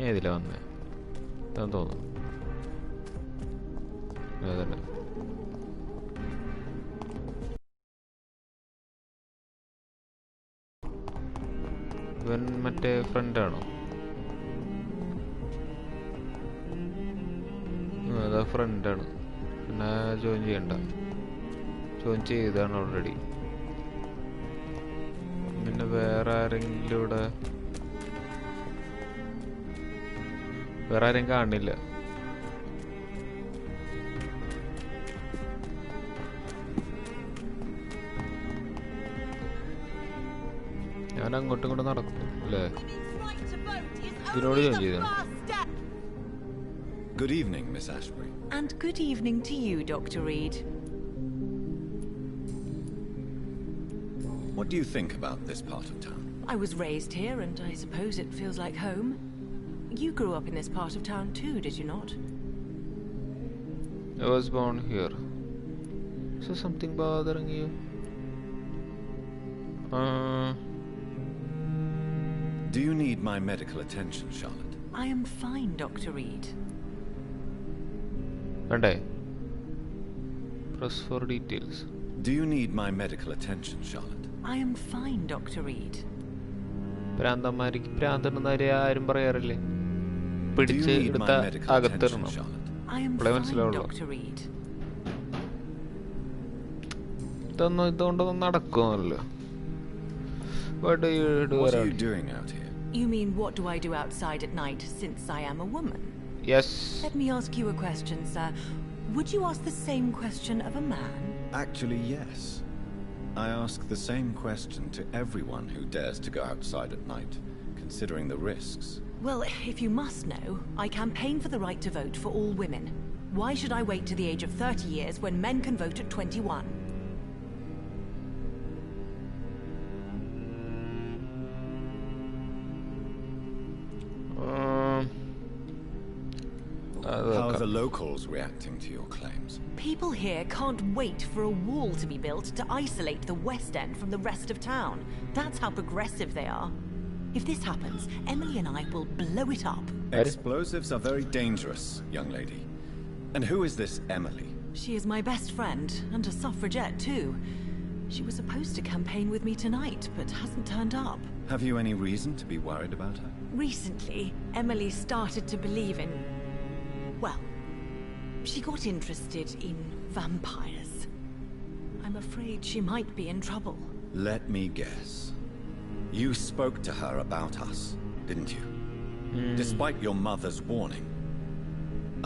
ഏതിലാ വന്നേ? തോന്നുന്നു അതന്നെ. ഇവൻ മറ്റേ ഫ്രണ്ടാണോ? അതാ ഫ്രണ്ടാണ്. പിന്നെ ജോയിൻ ചെയ്യണ്ട, ജോയിൻ ചെയ്താണ് ഓൾറെഡി. പിന്നെ വേറെ ആരെങ്കിലും ഇവിടെ? വേറെ ആരെയും കാണില്ല. ഞാൻ അങ്ങോട്ടും ഇങ്ങോട്ടും നടക്കും അല്ലേ? ഇതിനോട് ജോയിൻ ചെയ്തു. Good evening, Miss Ashbury. And good evening to you, Dr. Reed. What do you think about this part of town? I was raised here, and I suppose it feels like home. You grew up in this part of town too, did you not? I was born here. So something bothering you? Do you need my medical attention, Charlotte? I am fine, Dr. Reed. Monday. Press for details. Do you need my medical attention, Charlotte? I am fine, Dr. Reed. പ്രാന്തന്മാർക്ക് പ്രാന്തണ്ടെന്ന് ആരും പറയാറില്ലേ. പിടിച്ച് എടുത്ത അകത്തിടണം. ഇവിടെ മനസ്സിലാവുള്ളൂ. ഇതുകൊണ്ടൊന്നും നടക്കുമല്ലോ. What do you do? What are you doing out here? You mean what do I do outside at night since I am a woman? Yes. Let me ask you a question, sir. Would you ask the same question of a man? Actually, yes. I ask the same question to everyone who dares to go outside at night, considering the risks. Well, if you must know, I campaign for the right to vote for all women. Why should I wait to the age of 30 years when men can vote at 21? How are the locals reacting to your claims? People here can't wait for a wall to be built to isolate the West End from the rest of town. That's how progressive they are. If this happens, Emily and I will blow it up. Explosives are very dangerous, young lady. And who is this Emily? She is my best friend, and a suffragette too. She was supposed to campaign with me tonight, but hasn't turned up. Have you any reason to be worried about her? Recently, Emily started to believe in... well, she got interested in vampires. I'm afraid she might be in trouble. Let me guess. You spoke to her about us, didn't you? Despite your mother's warning.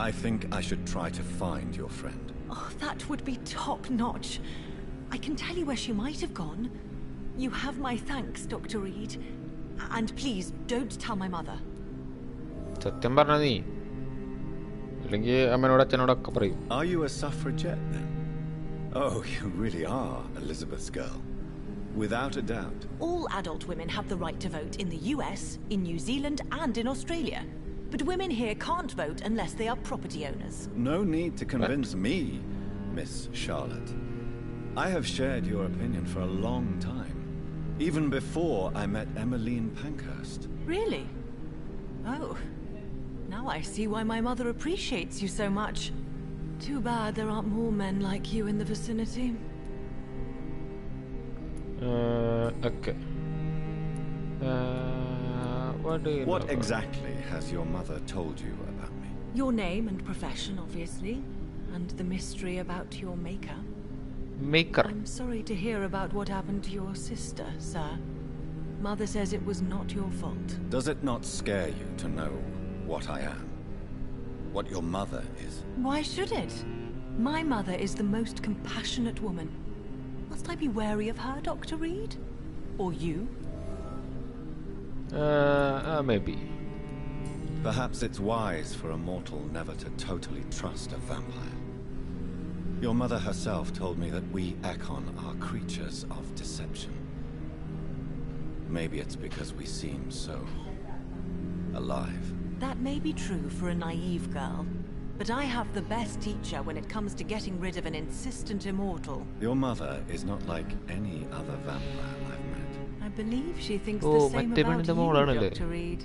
I think I should try to find your friend. Oh, that would be top-notch. I can tell you where she might have gone. You have my thanks, Dr. Reed. And please, don't tell my mother. സത്യം പറഞ്ഞ നീ അല്ലെങ്കിൽ അമ്മനോട് അച്ഛനോടൊക്കെ പറയും. Are you a suffragette then? Oh, you really are Elizabeth's girl. Without a doubt. All adult women have the right to vote in the US, in New Zealand, and in Australia. But women here can't vote unless they are property owners. No need to convince me, Miss Charlotte. I have shared your opinion for a long time. Even before I met Emmeline Pankhurst. Really? Oh. Now I see why my mother appreciates you so much. Too bad there aren't more men like you in the vicinity. Okay. What exactly has your mother told you about me? Your name and profession, obviously. And the mystery about your maker. Maker. I'm sorry to hear about what happened to your sister, sir. Mother says it was not your fault. Does it not scare you to know what I am? What your mother is? Why should it? My mother is the most compassionate woman. Must I be wary of her, Dr. Reed? Or you? Maybe. Perhaps it's wise for a mortal never to totally trust a vampire. Your mother herself told me that we Ekon are creatures of deception. Maybe it's because we seem so alive. That may be true for a naive girl, but I have the best teacher when it comes to getting rid of an insistent immortal. Your mother is not like any other vampire I've met. I believe she thinks the same about you, Dr. Reed.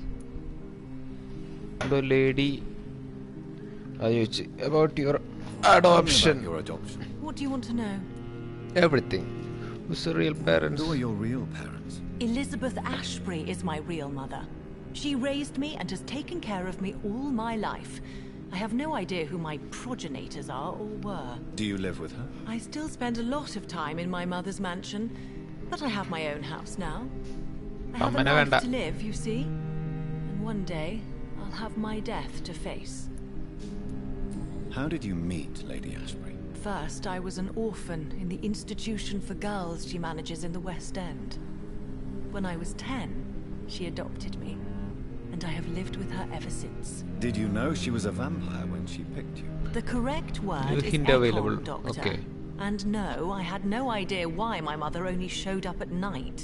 The lady about your adoption. Your adoption. What do you want to know? Everything. Who's the real parents? Who are your real parents? Elizabeth Ashbury is my real mother. She raised me and has taken care of me all my life. I have no idea who my progenitors are or were. Do you live with her? I still spend a lot of time in my mother's mansion, but I have my own house now. I have a life to live, you see. And one day, I'll have my death to face. How did you meet Lady Ashbury? First, I was an orphan in the institution for girls she manages in the West End. When I was 10, she adopted me, and I have lived with her ever since. Did you know she was a vampire when she picked you? The correct word is Ekon, Doctor. Okay. And no, I had no idea why my mother only showed up at night.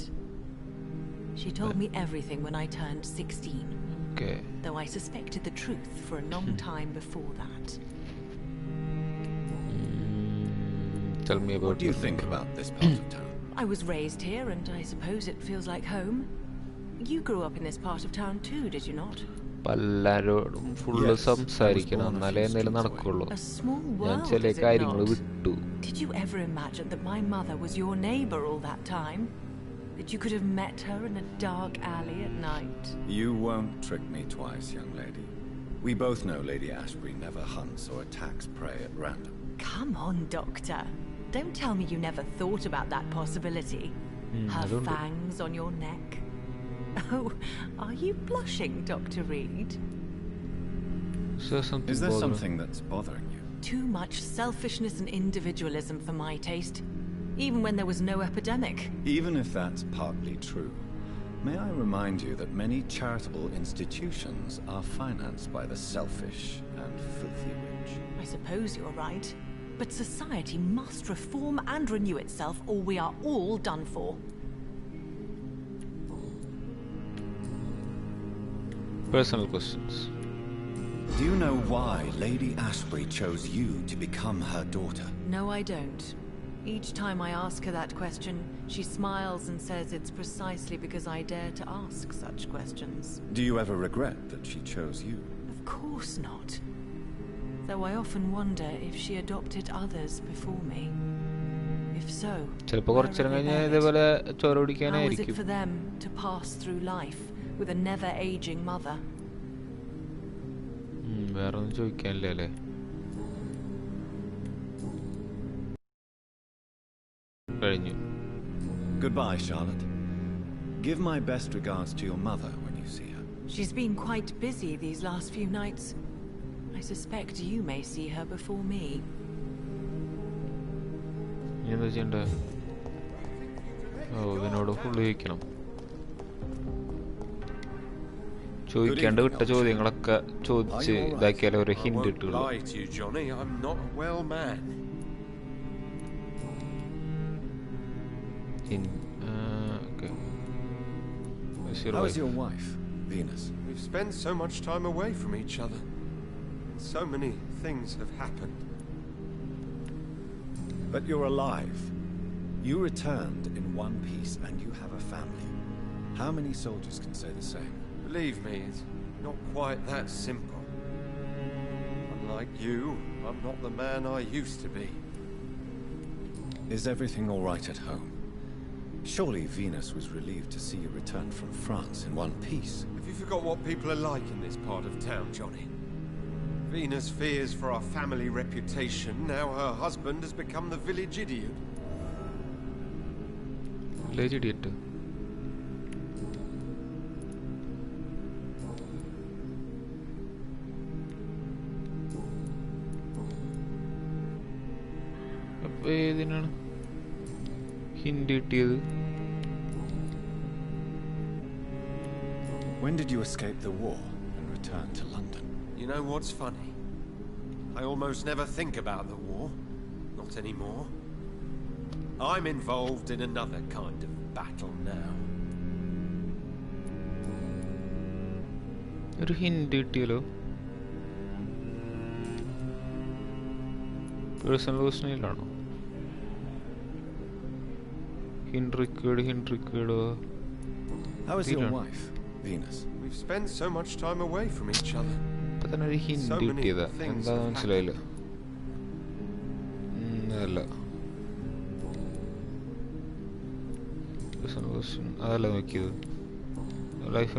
She told me everything when I turned 16. Okay. Though I suspected the truth for a long time before that. Tell me about what do you think about this part of town? I was raised here, and I suppose it feels like home. You grew up in this part of town too, did you not? പലരോടും full സംസാരിക്കണം എന്നാലേ എന്തെങ്കിലും നടക്കുള്ളൂ. ഞാൻ ചില കാര്യങ്ങൾ വിട്ടു. Did you ever imagine that my mother was your neighbor all that time? That you could have met her in a dark alley at night? You won't trick me twice, young lady. We both know Lady Ashbury never hunts or attacks prey at random. Come on, Doctor. Don't tell me you never thought about that possibility. Her fangs on your neck. Oh, are you blushing, Dr. Reed? Is there something that's bothering you? Too much selfishness and individualism for my taste. Even when there was no epidemic. Even if that's partly true, may I remind you that many charitable institutions are financed by the selfish and filthy rich? I suppose you're right. But society must reform and renew itself, or we are all done for. Personal questions. Do you know why Lady Ashbury chose you to become her daughter? No, I don't. Each time I ask her that question, she smiles and says it's precisely because I dare to ask such questions. Do you ever regret that she chose you? Of course not. Though I often wonder if she adopted others before me. If so, how is it for them to pass through life with a never-aging mother? Goodbye, Charlotte. Give my best regards to your mother when you see her. She's been quite busy these last few nights. I suspect you may see her before me. ചോദിക്കാണ്ട് വിട്ട ചോദ്യങ്ങളൊക്കെ ചോദിച്ച് ഇതാക്കിയാലേ ഒരു hint കിട്ടുള്ളൂ. Lie to you, Johnny. I'm not a well man. How is your wife, Venus? We've spent so much time away from each other. So many things have happened. But you're alive. You returned in one piece and you have a family. How many soldiers can say the same? Believe me, it's not quite that simple. Unlike you, I'm not the man I used to be. Is everything all right at home? Surely Venus was relieved to see you return from France in one piece. Have you forgot what people are like in this part of town, Johnny? Venus fears for our family reputation. Now her husband has become the village idiot. Village idiot? When did you escape the war and return to London? You know what's funny? I almost never think about the war. Not anymore. I'm involved in another kind of battle now. ഒരു hint കിട്ടിയല്ലോ. Personal ക്വസ്റ്റനിലാണോ? How is your wife, Venus? We've spent so much time away from each other. ഇപ്പൊ തന്നെ ഒരു hint കിട്ടിയതാ. എന്താ മനസ്സിലായില്ല. അല്ല അതല്ല നോക്കിയത്. ലൈഫ്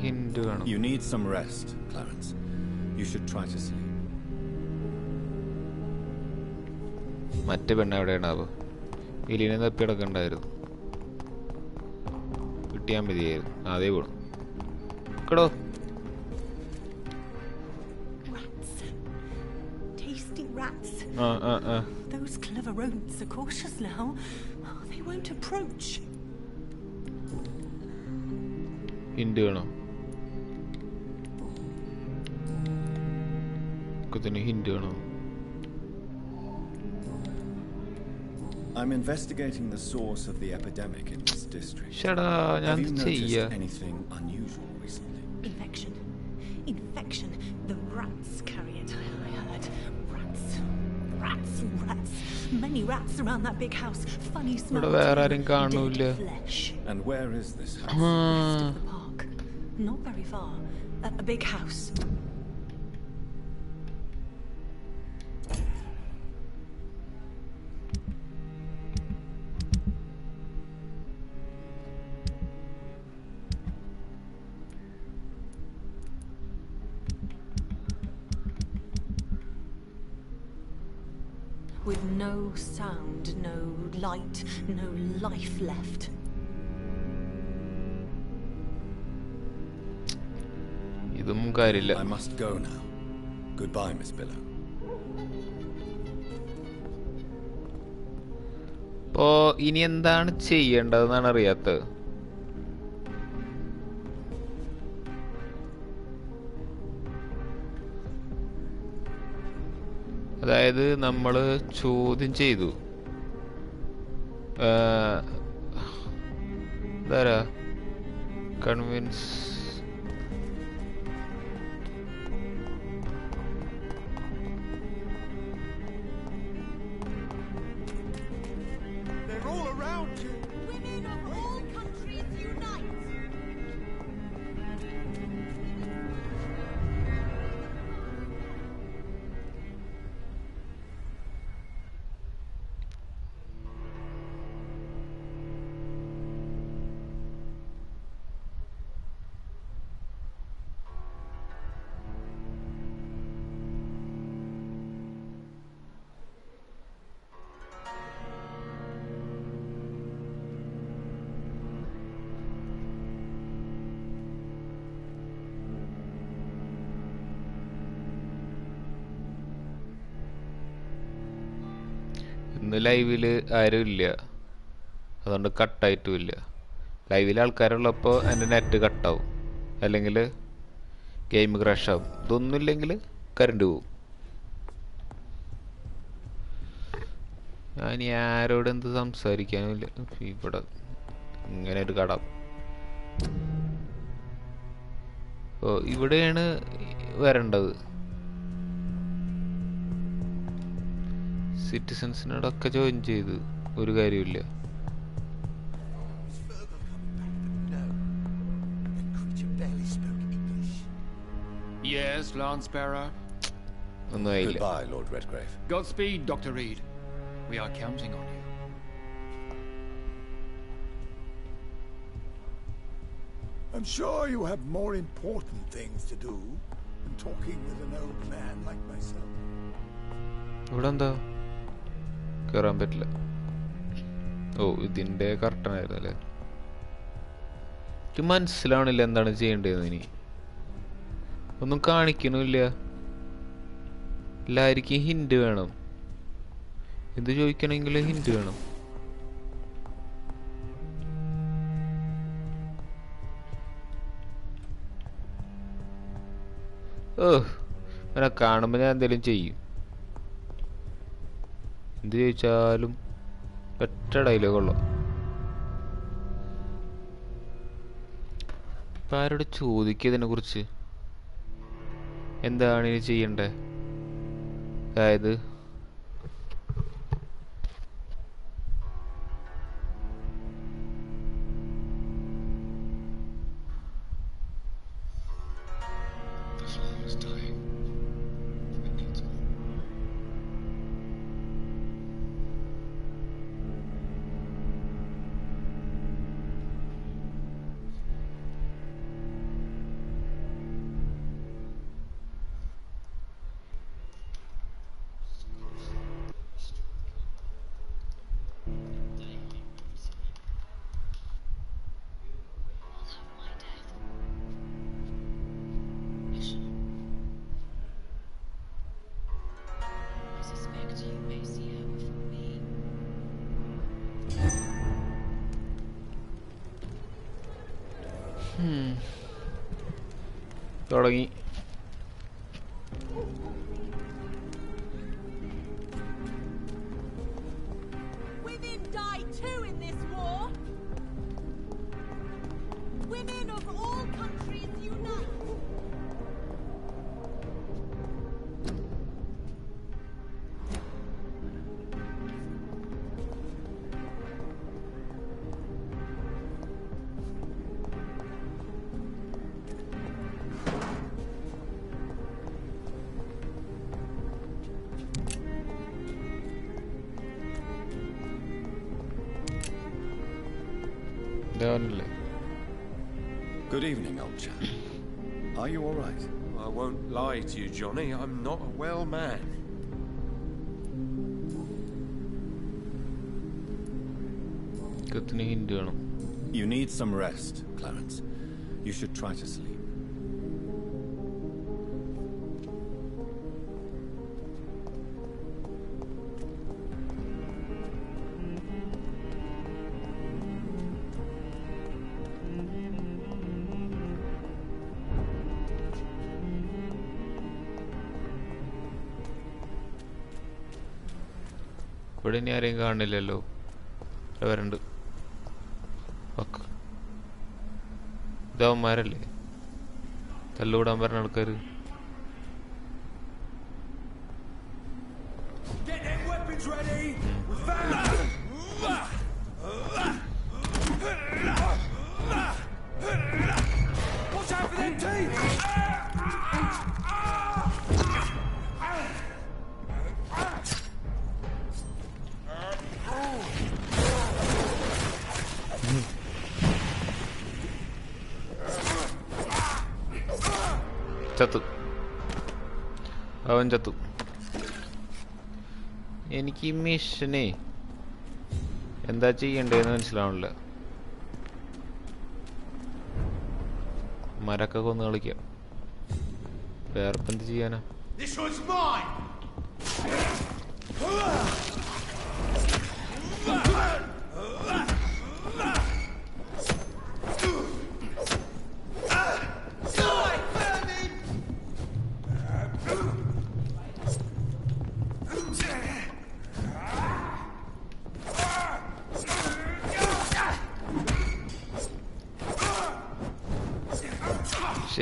ഹിന്റ് വേണം. You need some rest, Clarence. You should try to sleep. മറ്റേ പെണ്ണ എവിടെയാണാവോ? എലീനെ തപ്പി കിടക്കണ്ടായിരുന്നു. കിട്ടിയാൻ മതിയായിരുന്നു. അതേ പോണം. കേടോ. Rats. Tasty rats. Those clever rodents are cautious now. They won't approach. Hint വേണം. ഹിന്റ് വേണം. I'm investigating the source of the epidemic in this district. Have you noticed anything unusual recently? Infection. Infection. The rats carry it, I heard. Rats. Rats. Rats. Many rats around that big house. Funny smell. Dead flesh. And where is this house? West of the park. Not very far. A big house. with no sound, no light, no life left. ഇതും കാര്യമില്ല. I must go now. Goodbye, Miss Billow. ഇപ്പോ ഇനി എന്താണ് ചെയ്യേണ്ടതെന്നാണ് അറിയാത്തത്. അതായത് നമ്മള് ചോദ്യം ചെയ്തു. ഇതാരാ കൺവിൻസ് ഇന്ന് ലൈവില് ആരും ഇല്ല, അതുകൊണ്ട് കട്ടായിട്ടും ഇല്ല. ലൈവിൽ ആൾക്കാരുള്ളപ്പോൾ എൻ്റെ നെറ്റ് കട്ടാവും, അല്ലെങ്കിൽ ഗെയിം ക്രാഷ് ആവും. ഇതൊന്നും ഇല്ലെങ്കിൽ കറണ്ട് പോവും. ഞാൻ ആരോട് എന്ത് സംസാരിക്കാനും ഇല്ല. ഇവിടെ ഇങ്ങനെ ഒരു കട. ഓ, ഇവിടെയാണ് വരേണ്ടത്. സിറ്റിസൺസിനോടൊക്കെ ജോയിൻ ചെയ്ത് ഒരു കാര്യമില്ല. Yes, Lance-Bearer. ഒന്നും ആയില്ല. Goodbye, Lord Redgrave. Godspeed, Dr. Reed. We are counting on you. I'm sure you have more important things to do than talking with an old man like myself. ഇവിടെ എന്താ കയറാൻ പറ്റില്ല. ഓ, ഇതിന്റെ കർട്ടനായിരുന്നു അല്ലേ. എനിക്ക് മനസ്സിലാവണില്ല എന്താണ് ചെയ്യേണ്ടതെന്ന്. ഇനി ഒന്നും കാണിക്കണില്ല. എല്ലാവർക്കും ഹിന്റ് വേണം. എന്ത് ചോദിക്കണമെങ്കിൽ ഹിന്റ് വേണം. അവനെ കാണുമ്പോൾ ഞാൻ എന്തെങ്കിലും ചെയ്യും. എന്ത് ചോദിച്ചാലും ഒറ്റ ഡയലോഗുള്ളൂ. ഇപ്പം ആരോട് ചോദിക്കുക ഇതിനെ കുറിച്ച്? എന്താണ് ഇനി ചെയ്യണ്ടേ? അതായത് തുടങ്ങി. Women die too in this war. Women of all countries unite. Good evening, old chap. Are you all right? I won't lie to you, Johnny. I'm not a well man. You need some rest, Clarence. You should try to sleep. ഇവിടെ ഇനി ആരെയും കാണില്ലല്ലോ. വരണ്ട്. ഇതവന്മാരല്ലേ തല്ലുകൂടാൻ പറഞ്ഞ ആൾക്കാർ? ചത്തു. അവൻ ചത്തു. എനിക്ക് ഈ മിഷനെ എന്താ ചെയ്യണ്ടേന്ന് മനസ്സിലാവണില്ല. മരൊക്കെ കൊന്ന് കളിക്കാം. വേറെപ്പം എന്ത് ചെയ്യാനാ?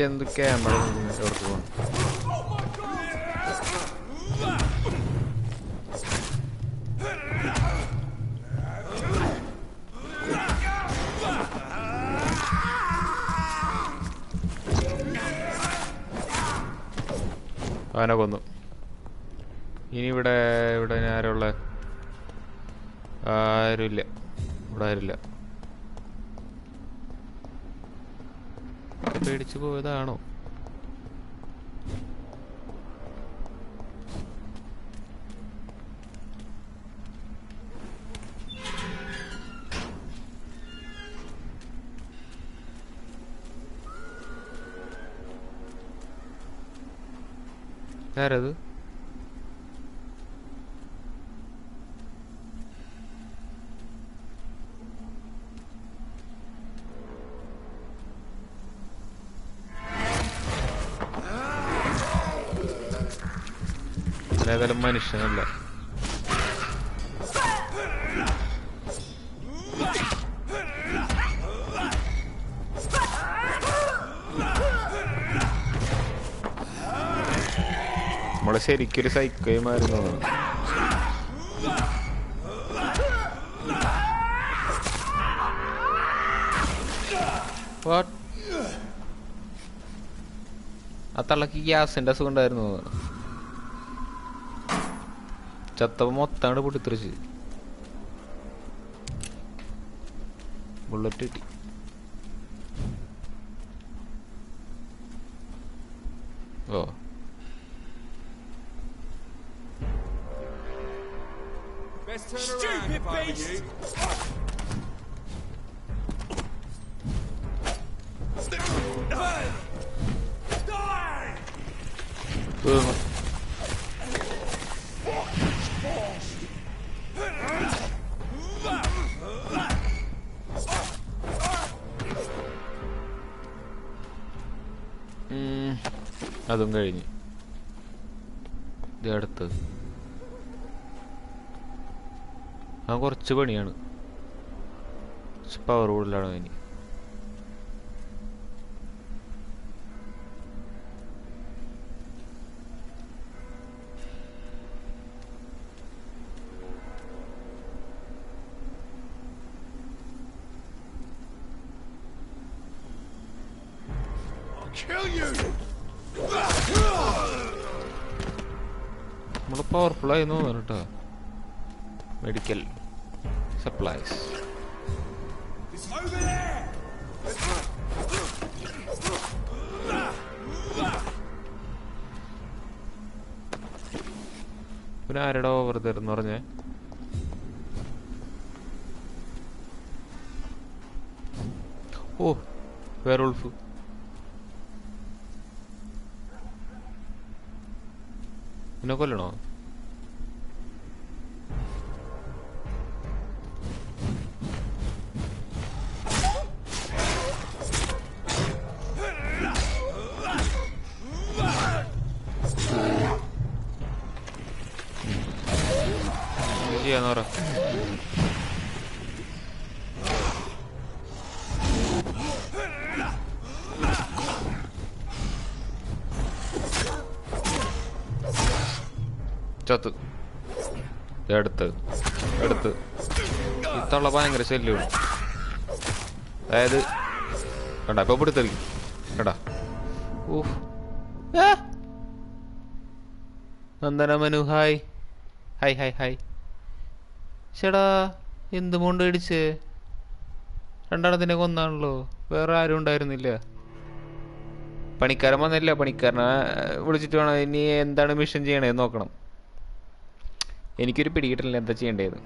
എന്തൊക്കെയാ നമ്മളെ ഓർത്ത് പോകണം. അവനെ കൊന്നു. ഇനി ഇവിടെ ആരുള്ള? ആരുമില്ല. ഇവിടെ ആരുമില്ല. പേടിച്ചു പോയതാണോ? ആരത്? ഏതായാലും മനുഷ്യനല്ല. നമ്മളെ ശരിക്കൊരു സൈക്കോമായിരുന്നു. ആ തള്ളക്ക് ഗ്യാസിന്റെ അസുഖം ഉണ്ടായിരുന്നു. ചത്തപ്പ മൊത്താണ്ട് പൊട്ടിത്തെറിച്ച് ബുള്ളറ്റ് കിട്ടി. ഓ അതും കഴിഞ്ഞ് ഇത് അടുത്തത്. ആ കുറച്ച് പണിയാണ്. പവർ കൂടുതലാണ് അതിന്. നമ്മള് പവർഫുൾ ആയി തോന്നുന്നു കേട്ടോ. Medical supplies. പിന്നെ ആരുടെ ഓവർ തരുന്ന് പറഞ്ഞേ? വേറൊൾഫ്. എന്നെ കൊല്ലണോ? ചെയ്യാന്ന് പറ. ചത്ത് എടുത്ത് ഇത്തുള്ള ഭയങ്കര ശല്യമാണ്. അതായത് കണ്ട ഇപ്പൊ പിടുത്തലിക്കും കേട്ടാ. നന്ദനമനു ഹായ് ഹായ് ഹായ് ഹായ്. ചേടാ എന്ത് മോണ്ട് അടിച്ച് രണ്ടെണ്ണത്തിനെ കൊന്നാണല്ലോ. വേറെ ആരും ഉണ്ടായിരുന്നില്ല. പണിക്കാരൻ വന്നില്ല. പണിക്കാരനെ വിളിച്ചിട്ട് വേണം ഇനി എന്താണ് മിഷൻ ചെയ്യണേന്ന് നോക്കണം. എനിക്കൊരു പിടികിട്ടില്ല എന്താ ചെയ്യേണ്ടത്.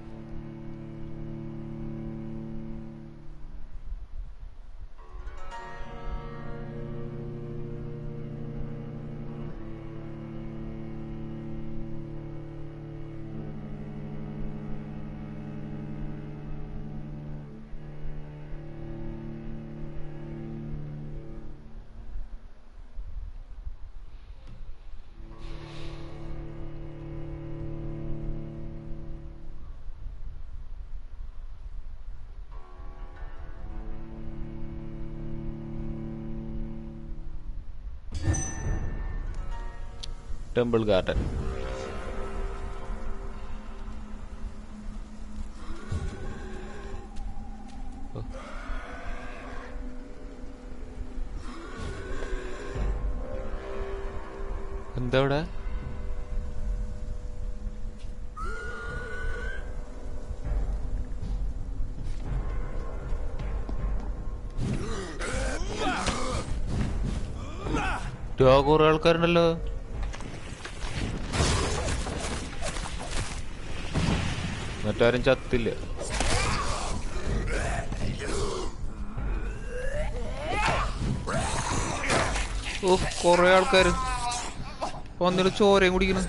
Temple garden. എന്താ ഇവിടെ? കുറെ ആൾക്കാരുണ്ടല്ലോ. മറ്റാരും ചത്തില്ല. കൊറേ ആൾക്കാര് വന്നിട്ട് ചോരയും കുടിക്കണം.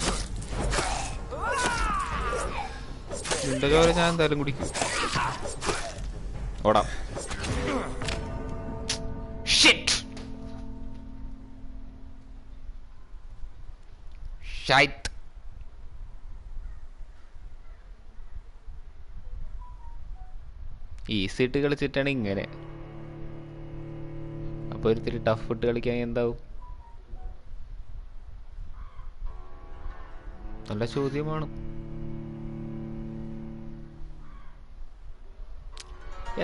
നിന്റെ ചോര ഞാൻ എന്തായാലും കുടിക്കും. ഓടാം. ഈസി ഇട്ട് കളിച്ചിട്ടാണ് ഇങ്ങനെ. അപ്പൊ ഒരിത്തിരി ടഫ് ഇട്ട് കളിക്കാൻ എന്താവും? നല്ല ചോദ്യമാണ്.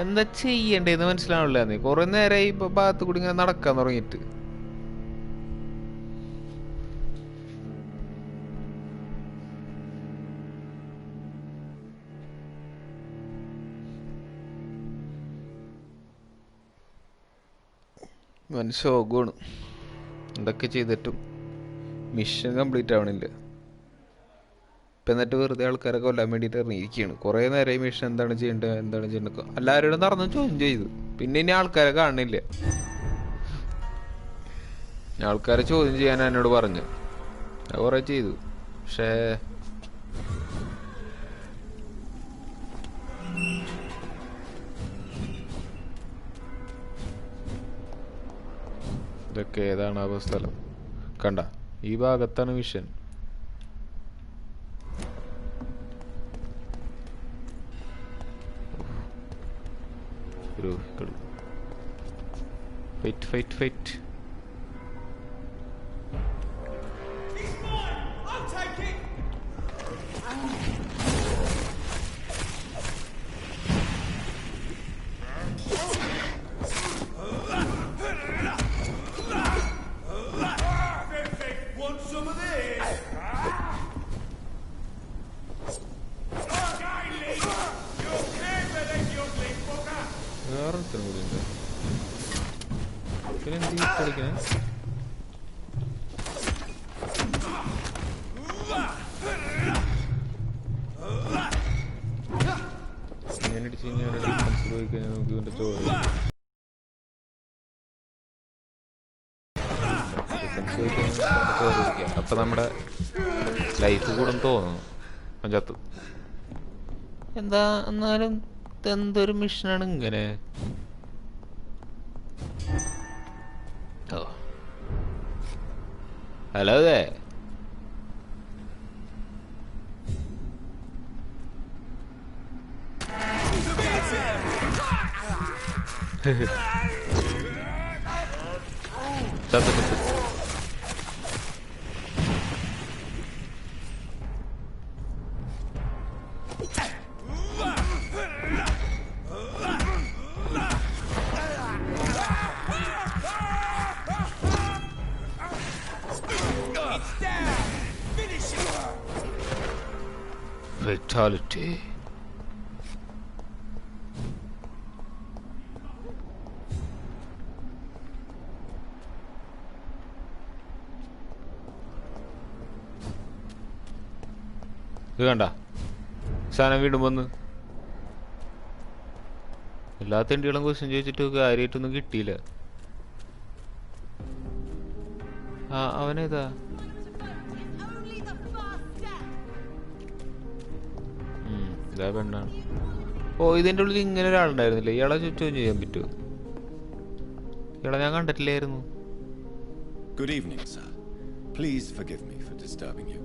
എന്താ ചെയ്യണ്ടേന്ന് മനസ്സിലാവണില്ല. നീ കുറെ നേരമായി ഇപ്പൊ ഭാഗത്ത് കൂടി ഇങ്ങനെ നടക്കാൻ തുടങ്ങിയിട്ട്. മനസ്സോഗമാണ്. എന്തൊക്കെ ചെയ്തിട്ടും മിഷൻ കംപ്ലീറ്റ് ആവണില്ല. ഇപ്പം എന്നിട്ട് വെറുതെ ആൾക്കാരെ കൊല്ലാൻ വേണ്ടിയിട്ട് ഇറങ്ങിയിരിക്കുകയാണ്. കുറേ നേരമായി മിഷൻ എന്താണ് ചെയ്യേണ്ടത് എല്ലാവരോടും നടന്ന് ചോദ്യം ചെയ്തു. പിന്നെ ഇനി ആൾക്കാരെ കാണുന്നില്ല. ആൾക്കാരെ ചോദ്യം ചെയ്യാൻ എന്നോട് പറഞ്ഞു. കുറേ ചെയ്തു. പക്ഷേ ഇതൊക്കെ ഏതാണ് ആ സ്ഥലം? കണ്ട ഈ ഭാഗത്താണ് മിഷൻ. ഫൈറ്റ്. വേറൊരുത്തരും കൂടി ഉണ്ട്. പിന്നെ എന്ത് കളിക്കണേ? ഇങ്ങനെ അടിച്ച് കഴിഞ്ഞാൽ ഡിഫൻസിൽ പോയി കഴിഞ്ഞാൽ നമുക്ക് ഇവൻ്റെ ചോര ലൈസൻസ് കയറിയിരിക്കുക. അപ്പം നമ്മുടെ ലൈഫ് കൂടും തോന്നുന്നു പഞ്ചായത്ത്. എന്താ എന്നാലും എന്തൊരു മിഷനാണ് ഇങ്ങനെ. ഓ ഹലോ അതെ. Fatality. ഇത് കണ്ട സാധനം വീണ്ടും വന്ന്. എല്ലാ തെണ്ടികളും ക്വസ്റ്റ്യൻ ചോദിച്ചിട്ട് കാര്യമായിട്ടൊന്നും കിട്ടിയില്ല. ആ അവനേതാ? ഇതാ പെണ്ണാണ്. ഓ ഇതിൻ്റെ ഉള്ളിൽ ഇങ്ങനെ ഒരാളുണ്ടായിരുന്നില്ല. ഇയാളെ ചോദ്യം ചെയ്യാൻ പറ്റുമോ? ഇയാളെ ഞാൻ കണ്ടിട്ടില്ലായിരുന്നു. Good evening, sir. Please forgive me for disturbing you.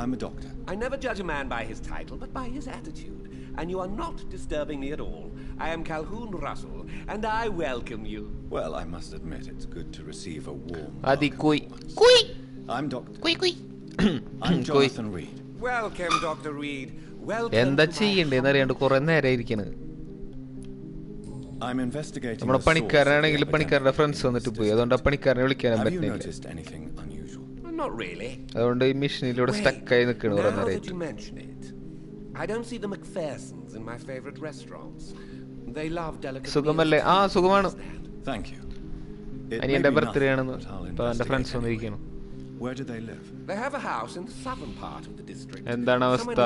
I'm a doctor. I never judge a man by his title, but by his attitude. And you are not disturbing me at all. I am Calhoun Russell, and I welcome you. Well, I must admit it's good to receive a warm Adi welcome koi. once. Koi. I'm Doctor. Koi koi. I'm Jonathan Reed. Welcome, Dr. Reed. Welcome. എന്താ ചെയ്യണ്ടേന്ന് അറിയാണ്ട് കുറെ നേരം ഇരിക്കണത്. I'm investigating. നമ്മുടെ പണിക്കാരനാണെങ്കിൽ പണിക്കാരുടെ friends വന്നിട്ട് പോയി. അതുകൊണ്ട് ആ പണിക്കാരനെ വിളിക്കാനും Have you പറ്റില്ല. noticed anything unusual? Not really. അതുകൊണ്ട് ഈ മെഷീനിലൂടെ സ്റ്റക്കായി നിൽക്കണ കുറെ Now that നേരമായിട്ട്. you mention it, I don't see the McPhersons in my favorite restaurants. They love delicate സുഖമല്ലേ? ആ സുഖമാണ്. Thank you. It Ani may എന്റെ be ബർത്ത്ഡേ nothing, ആണെന്ന് but I'll ഇപ്പൊ എന്റെ friends investigate വന്നിരിക്കണം. anyway. Where do they live? They have a house in the southern part of the district. എന്താണ് അവസ്ഥ?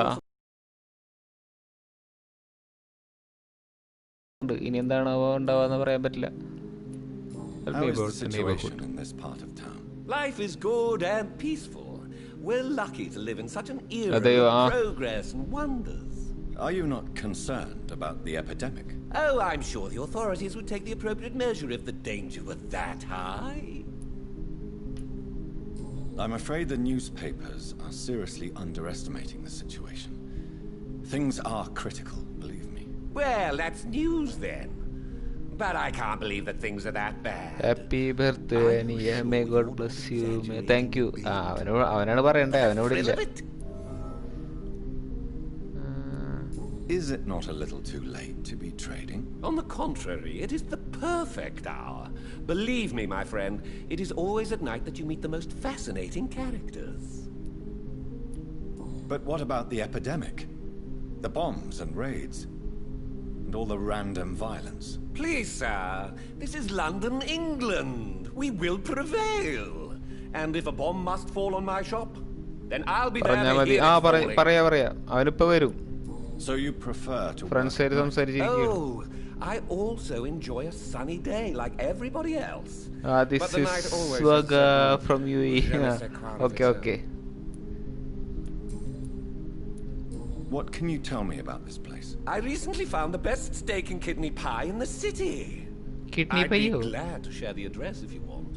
ഇനി എന്താണ് ഉണ്ടാവാന്ന് പറയാൻ പറ്റില്ല. How is the situation in this part of town? Life is good and peaceful. We're lucky to live in such an era of progress and wonders. Are you not concerned about the epidemic? Oh, I'm sure the authorities would take the appropriate measure if the danger were that high. I'm afraid the newspapers are seriously underestimating the situation. Things are critical, believe me. Well, that's news then. But I can't believe that things are that bad. Happy birthday, Ania. May God bless you. Thank you. അവനാണ് പറയണ്ടേ, അവനോട് ഇല്ല. Is it not a little too late to be trading? On the contrary, it is the perfect hour. Believe me, my friend, it is always at night that you meet the most fascinating characters. But what about the epidemic? The bombs and raids? And all the random violence? Please, sir, this is London, England. We will prevail. And if a bomb must fall on my shop, then I'll be there to hear it falling. പറയാ അവനിപ്പോ വരും. So you prefer to Friends ആയിട്ട് സംസാരിച്ചിരിക്കുന്നു. Oh, I also enjoy a sunny day like everybody else. This but the is night always Swaga from UAE. Okay. What can you tell me about this place? I recently found the best steak and kidney pie in the city. Kidney pie? I'd be glad to share the address if you want.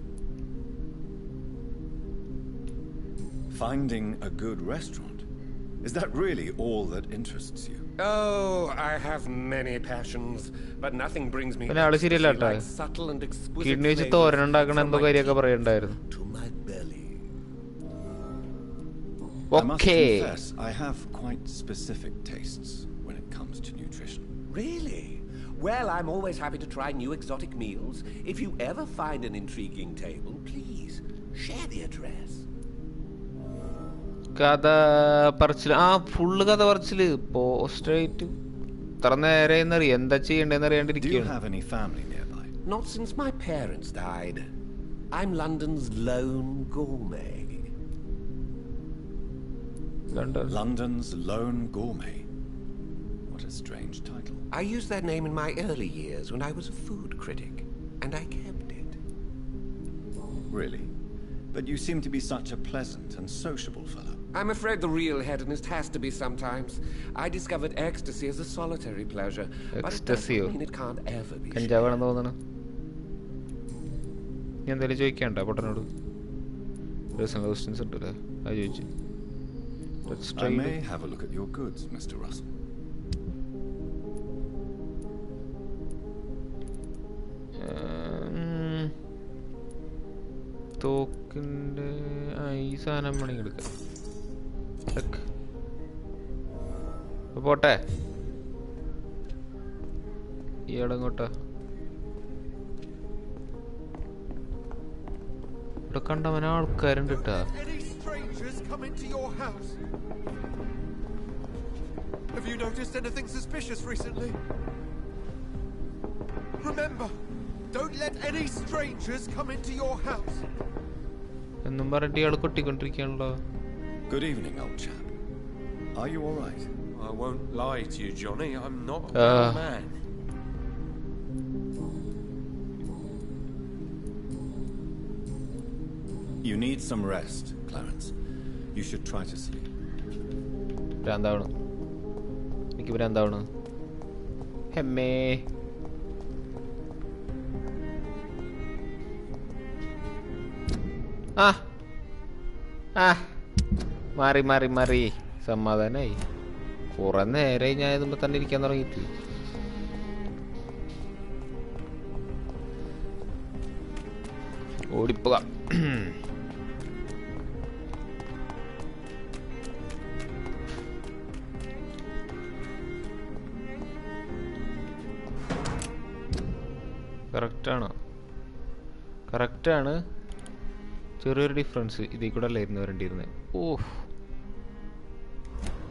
Finding a good restaurant? Is that really all that interests you? Oh, I have many passions, but nothing brings me like subtle and exquisite flavors to my belly. I must confess, I have quite specific tastes when it comes to nutrition. Really? Well, I'm always happy to try new exotic meals. If you ever find an intriguing table, please share the address. കഥ പറച്ചില് full കഥ പറച്ചില് പോസ്റ്റായിട്ട് ഇത്ര നേരം എന്താ ചെയ്യണ്ടെന്ന് അറിയാണ്ടിരിക്കുകയാണ്. Not since my parents died. I'm London's lone gourmet. London's lone gourmet. What a strange title. I used that name in my early years when I was a food critic, and I kept it. Really? But you seem to be such a pleasant and sociable fellow. I'm afraid the real hedonist has to be sometimes. I discovered ecstasy as a solitary pleasure, but it doesn't mean it can't ever be shared. I may have a look at your goods, Mr. Russell. പോട്ടെ ഇയാളെങ്ങോട്ടാ ഇവിടെ കണ്ടവന ആൾക്കാരുണ്ട് ട്ടാ. Have you noticed anything suspicious recently? Remember, don't let any strangers come into your house. എന്നും പറഞ്ഞിട്ട് ഇയാൾ കൊട്ടിക്കൊണ്ടിരിക്കുകയാണല്ലോ. Good evening, old chap. Are you all right? I won't lie to you, Johnny. I'm not a bad man. You need some rest, Clarence. You should try to sleep. ഭ്രാന്താവണം. എനിക്ക് ഭ്രാന്താവണം. ഹെമ്മേ. മാറി മാറി മാറി സമാധാനായി. കുറെ നേരെ ഞാൻ ഇതുമ്പോ തന്നെ ഇരിക്കാൻ തുടങ്ങിയിട്ട്. ഓടിപ്പോകാം. കറക്റ്റാണ്. ചെറിയൊരു ഡിഫറൻസ്. ഇതിൽ കൂടെ അല്ലായിരുന്നു വരണ്ടിരുന്നത്. ഓഹ്,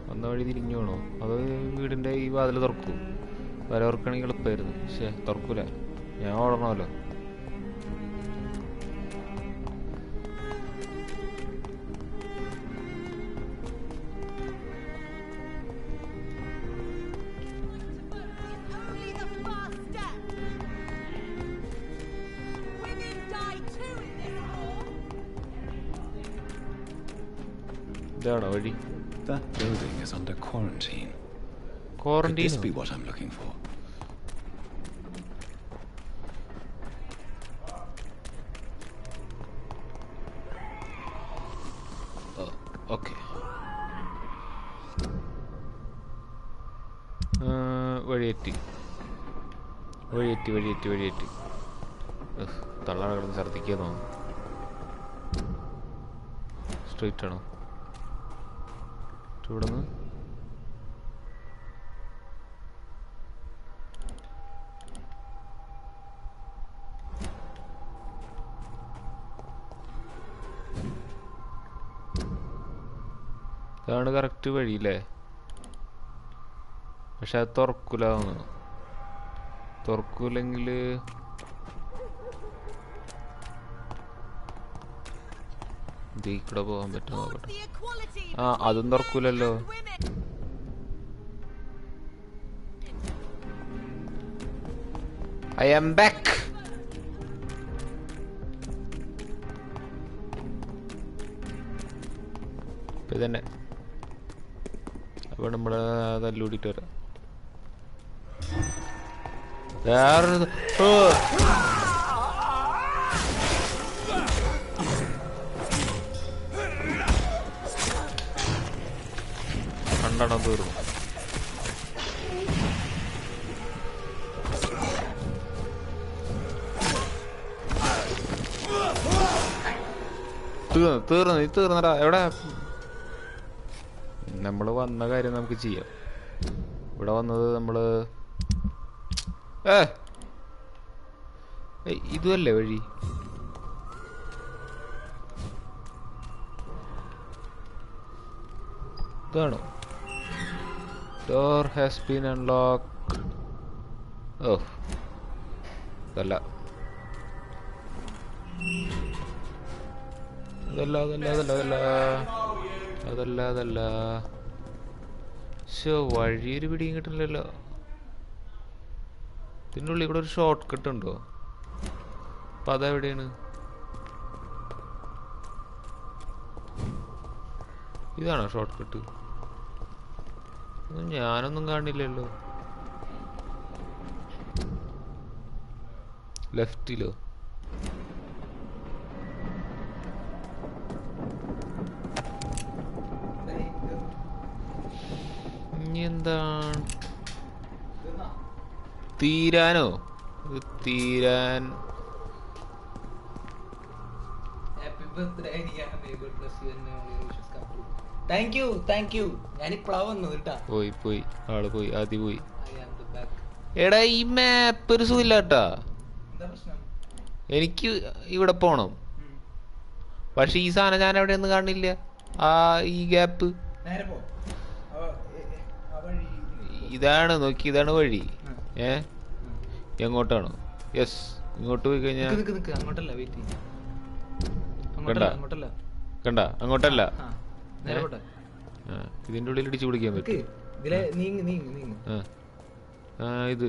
വന്ന വഴി തിരിഞ്ഞു വേണോ? അത് വീടിൻ്റെ ഈ വാതിൽ തുറക്കും. വരവർക്കാണെങ്കിൽ എളുപ്പമായിരുന്നു. പക്ഷേ തുറക്കൂല. ഞാൻ ഓടണമല്ലോ. ഇതാണോ വഴി? That building is under quarantine. Quarantine? Could this be what I'm looking for? Okay. വഴിയെത്തി. തള്ളാണ് കിടന്ന് ഛർദ്ദിക്കുന്നു. സ്ട്രെയിറ്റ് ആണോ? ഇവിടെ നിന്ന് ഇതാണ് കറക്റ്റ് വഴിയില്ലേ? പക്ഷെ അത് തുറക്കൂലെങ്കിൽ ഇതിൽ പോകാൻ പറ്റുമോ നോക്കട്ടെ. അതും തുറക്കൂലല്ലോ. I am back. ഇതന്നെ. അപ്പൊ നമ്മള് തല്ലൂടിട്ട് വരാം. കണ്ടണം തീർന്നു. തീർന്നടാ. എവിടെ നമ്മള് വന്ന കാര്യം നമുക്ക് ചെയ്യാം. ഇവിടെ വന്നത് നമ്മള് ഇതുമല്ലേ വഴി? ഇതാണോ? Door has been unlocked. Oh, അതല്ല. വഴിയൊരു പിടിയും കിട്ടില്ലല്ലോ. ഇതിൻ്റെ ഉള്ളിൽ കൂടെ ഒരു ഷോർട്ട് കട്ട് ഉണ്ടോ? അപ്പൊ അതെവിടെയാണ്? ഇതാണോ ഷോർട്ട് കട്ട്? ഞാനൊന്നും കാണില്ലല്ലോ. ലെഫ്റ്റിലോ? ഇനി എന്താണ് തീരാനോ? തീരാൻ പോയി ആള് പോയി, ആദ്യം പോയി. എടാ ഈ മാപ്പ് ഒരു സുഖമില്ലാട്ടാ. എനിക്ക് ഇവിടെ പോണം, പക്ഷെ ഈ സാധനം ഞാൻ എവിടെ ഒന്നും കാണില്ല. ഈ ഗ്യാപ്പ് ഇതാണ്, നോക്കി ഇതാണ് വഴി. എങ്ങോട്ടാണോ? യെസ്, ഇങ്ങോട്ട് പോയി കഴിഞ്ഞാൽ കണ്ട അങ്ങോട്ടല്ല, ഇതിന്റെ ഉള്ളിൽ ഇടിച്ചു പിടിക്കാൻ പറ്റും. ഇത്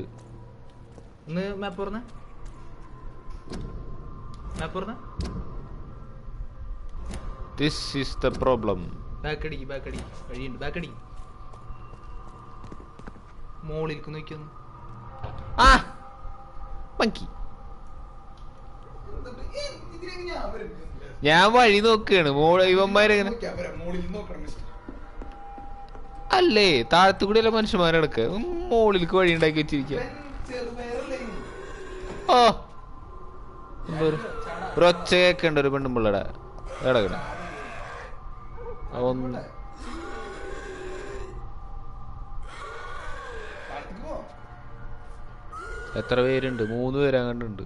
this is the problem. ബാക്കടി വഴിയുണ്ട്. ബാക്കടി മോളിലേക്ക് നോക്കിയൊന്ന്. ഞാൻ വഴി നോക്കുകയാണ്. ഇവന്മാരെങ്ങനെ അല്ലേ താഴത്തു കൂടിയല്ല മനുഷ്യന്മാരെ എടുക്ക മോളിലേക്ക് വഴി ഉണ്ടാക്കി വെച്ചിരിക്ക. ഒരൊച്ച കേക്കണ്ട ഒരു പെണ്ണുമ്പിള്ളടെ എടകട. എത്ര പേരുണ്ട്? 3 പേര് അങ്ങോട്ടുണ്ട്.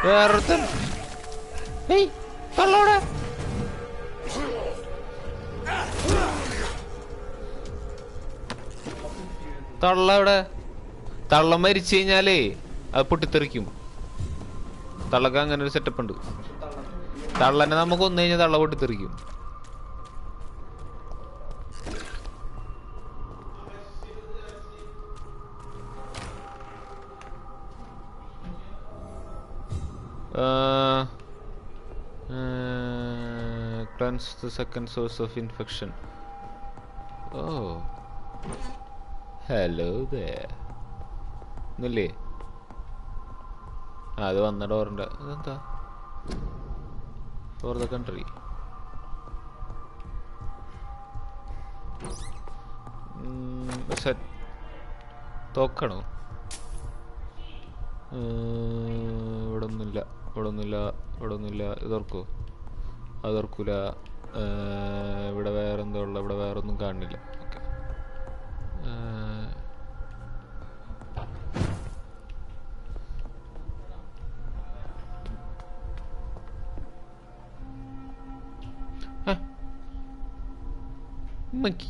വേറൊരുത്തൻ തള്ളോടെ തള്ള എവിടെ? തള്ള മരിച്ചു കഴിഞ്ഞാലേ അത് പൊട്ടിത്തെറിക്കും. തള്ളക്ക് അങ്ങനെ ഒരു സെറ്റപ്പ് ഉണ്ട്. തള്ളനെ നമുക്ക് ഒന്നു കഴിഞ്ഞാൽ തള്ള പൊട്ടിത്തെറിക്കും. Cleanse the second source of infection. Oh, hello there. ഇല്ലേ അത് വന്ന ഡോറിൻ്റെ അതെന്താ? For the country. സെറ്റ് തോക്കണോ? ഇവിടെ ഒന്നുമില്ല. ഇതോർക്കോ? അതോർക്കൂല. ഇവിടെ വേറെന്തോ ഉള്ള? ഇവിടെ വേറൊന്നും കാണില്ല. ഓക്കെ, മക്കി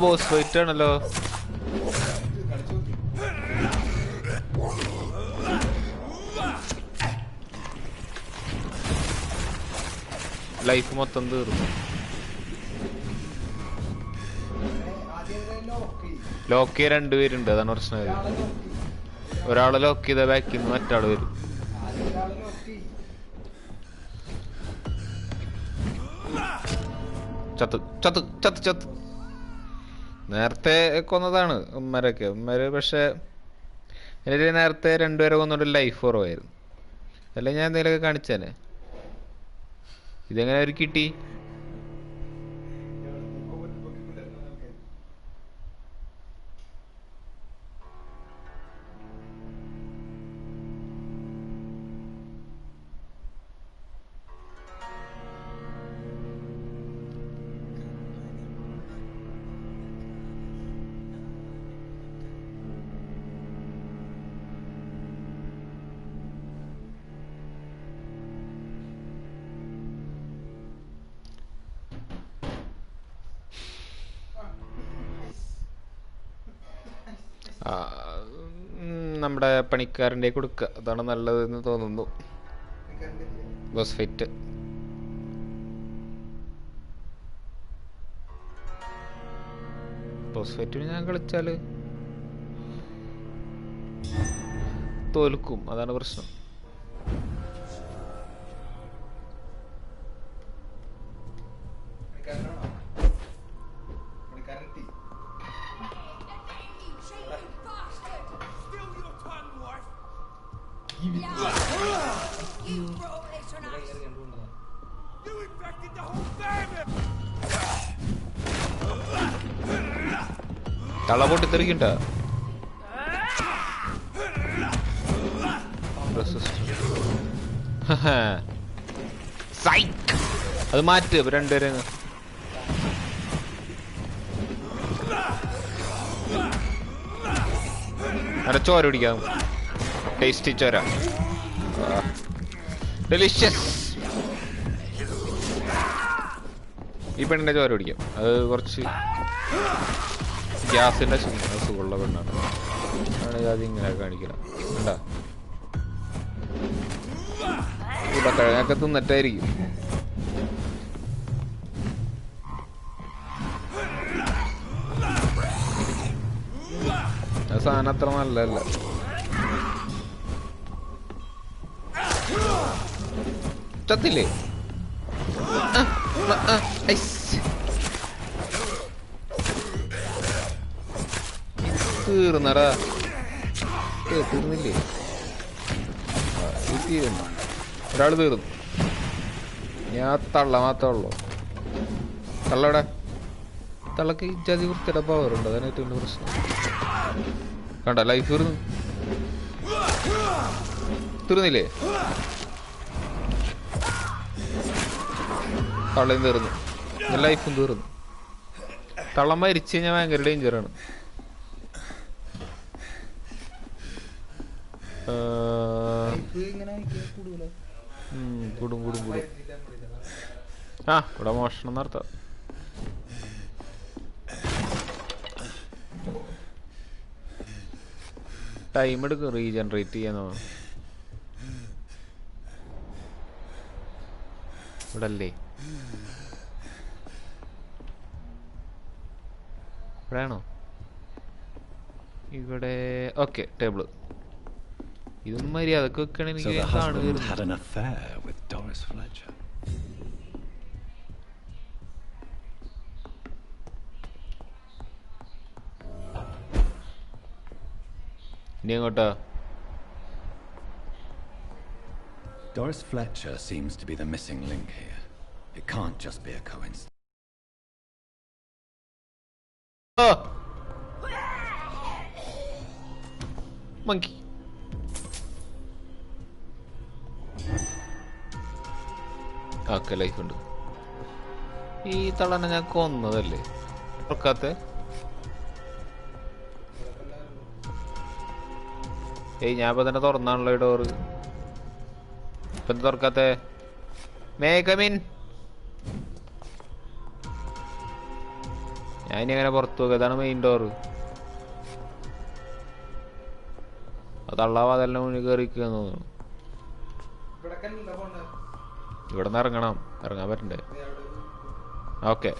ബോസ് ഫൈറ്റ് ആണല്ലോ. ലൈഫ് മൊത്തം തീർന്നു. ലോക്ക് ചെയ്യാൻ 2 പേരുണ്ട്, അതാണ് പ്രശ്നം. ഒരാളെ ലോക്ക് ചെയ്ത ബാക്കിൽ നിന്ന് മറ്റാള് വരും. ചത്ത് നേരത്തെ കൊന്നതാണ് ഉമ്മരൊക്കെ. പക്ഷെ എൻ്റെ നേരത്തെ 2 പേരെ കൊന്നോണ്ട് ലൈഫ് കുറവായിരുന്നു. അല്ലെങ്കിൽ ഞാൻ എന്തെങ്കിലുമൊക്കെ കാണിച്ചേനെ. ഇതെങ്ങനെ ഒരു കിട്ടി? നമ്മുടെ പണിക്കാരൻ്റെ കൊടുക്കുക, അതാണ് നല്ലതെന്ന് തോന്നുന്നു. Boss fight. ബോസ് ഫൈറ്റിന് ഞാൻ കളിച്ചാല് തോൽക്കും, അതാണ് പ്രശ്നം. തള പൊട്ടിത്തെറിക്കണ്ട. അത് മാറ്റ് രണ്ടുപേരെ. ചോര പിടിക്കാം. ടേസ്റ്റി ചോര. ഡെലിഷ്യസ്. ഈ പെണ്ണിന്റെ ചോര പിടിക്കാം. അത് കുറച്ച് ഗ്യാസിന്റെ സുഖമുള്ള പെണ്ണാണ്. അത് ഇങ്ങനെ കാണിക്കണം. എന്താ ഉടക്കിഴങ്ങൊക്കെ തിന്നിട്ടായിരിക്കും. ആ സാധനം അത്ര നല്ലതല്ല. ചത്തില്ലേ? തീർന്നടാ. തീർന്നില്ലേ? തീർന്നു. ഒരാൾ തീർന്നു. ഞാൻ തള്ള മാത്രമേ ഉള്ളൂ. തള്ളവിടെ തള്ളക്ക് ഇജാതി വൃത്തിയുടെ പവറുണ്ട്. അതാണ് ഏറ്റവും വലിയ പ്രശ്നം. കണ്ട ലൈഫ് തീർന്നു. തീർന്നില്ലേ? തള്ളയും തീർന്നു. ലൈഫും തീർന്നു. തള്ളം മരിച്ചു കഴിഞ്ഞാൽ ഭയങ്കര ഡേഞ്ചറാണ്. കൂടും കൂടും കൂടും. ആ ഇവിടെ മോഷണം നടത്താം. ടൈം എടുക്കും റീജനറേറ്റ് ചെയ്യാന്നോ. ഇവിടെ അല്ലേ? ഇവിടെയാണോ? ഇവിടെ ഓക്കെ. ടേബിള് ഇതൊന്നും മര്യാദക്ക് വെക്കണെങ്കിൽ ഇനി എങ്ങോട്ടാ? Doris Fletcher seems to be the missing link here. It can't just be a coincidence. Monkey. Okay life ഉണ്ട്. ഈ തളനെ ഞാൻ കൊന്നതല്ലേ? തുറക്കാത്ത ഞാൻ ഇപ്പൊ തന്നെ തുറന്നാണല്ലോ ഈ ഡോറ്. ഇപ്പൊ തുറക്കാത്ത മേക്കമിൻ. ഞാനിനി അങ്ങനെ പുറത്തു പോകുക. ഇതാണ് മെയിൻ ഡോറ്. തള്ളാവാതെല്ലാം മുന്നിൽ കയറിക്കാന്ന് തോന്നുന്നു. ഇവിടെ നിന്ന് ഇറങ്ങണം. ഇറങ്ങാൻ പറ്റണ്ടേ? ഓക്കെ.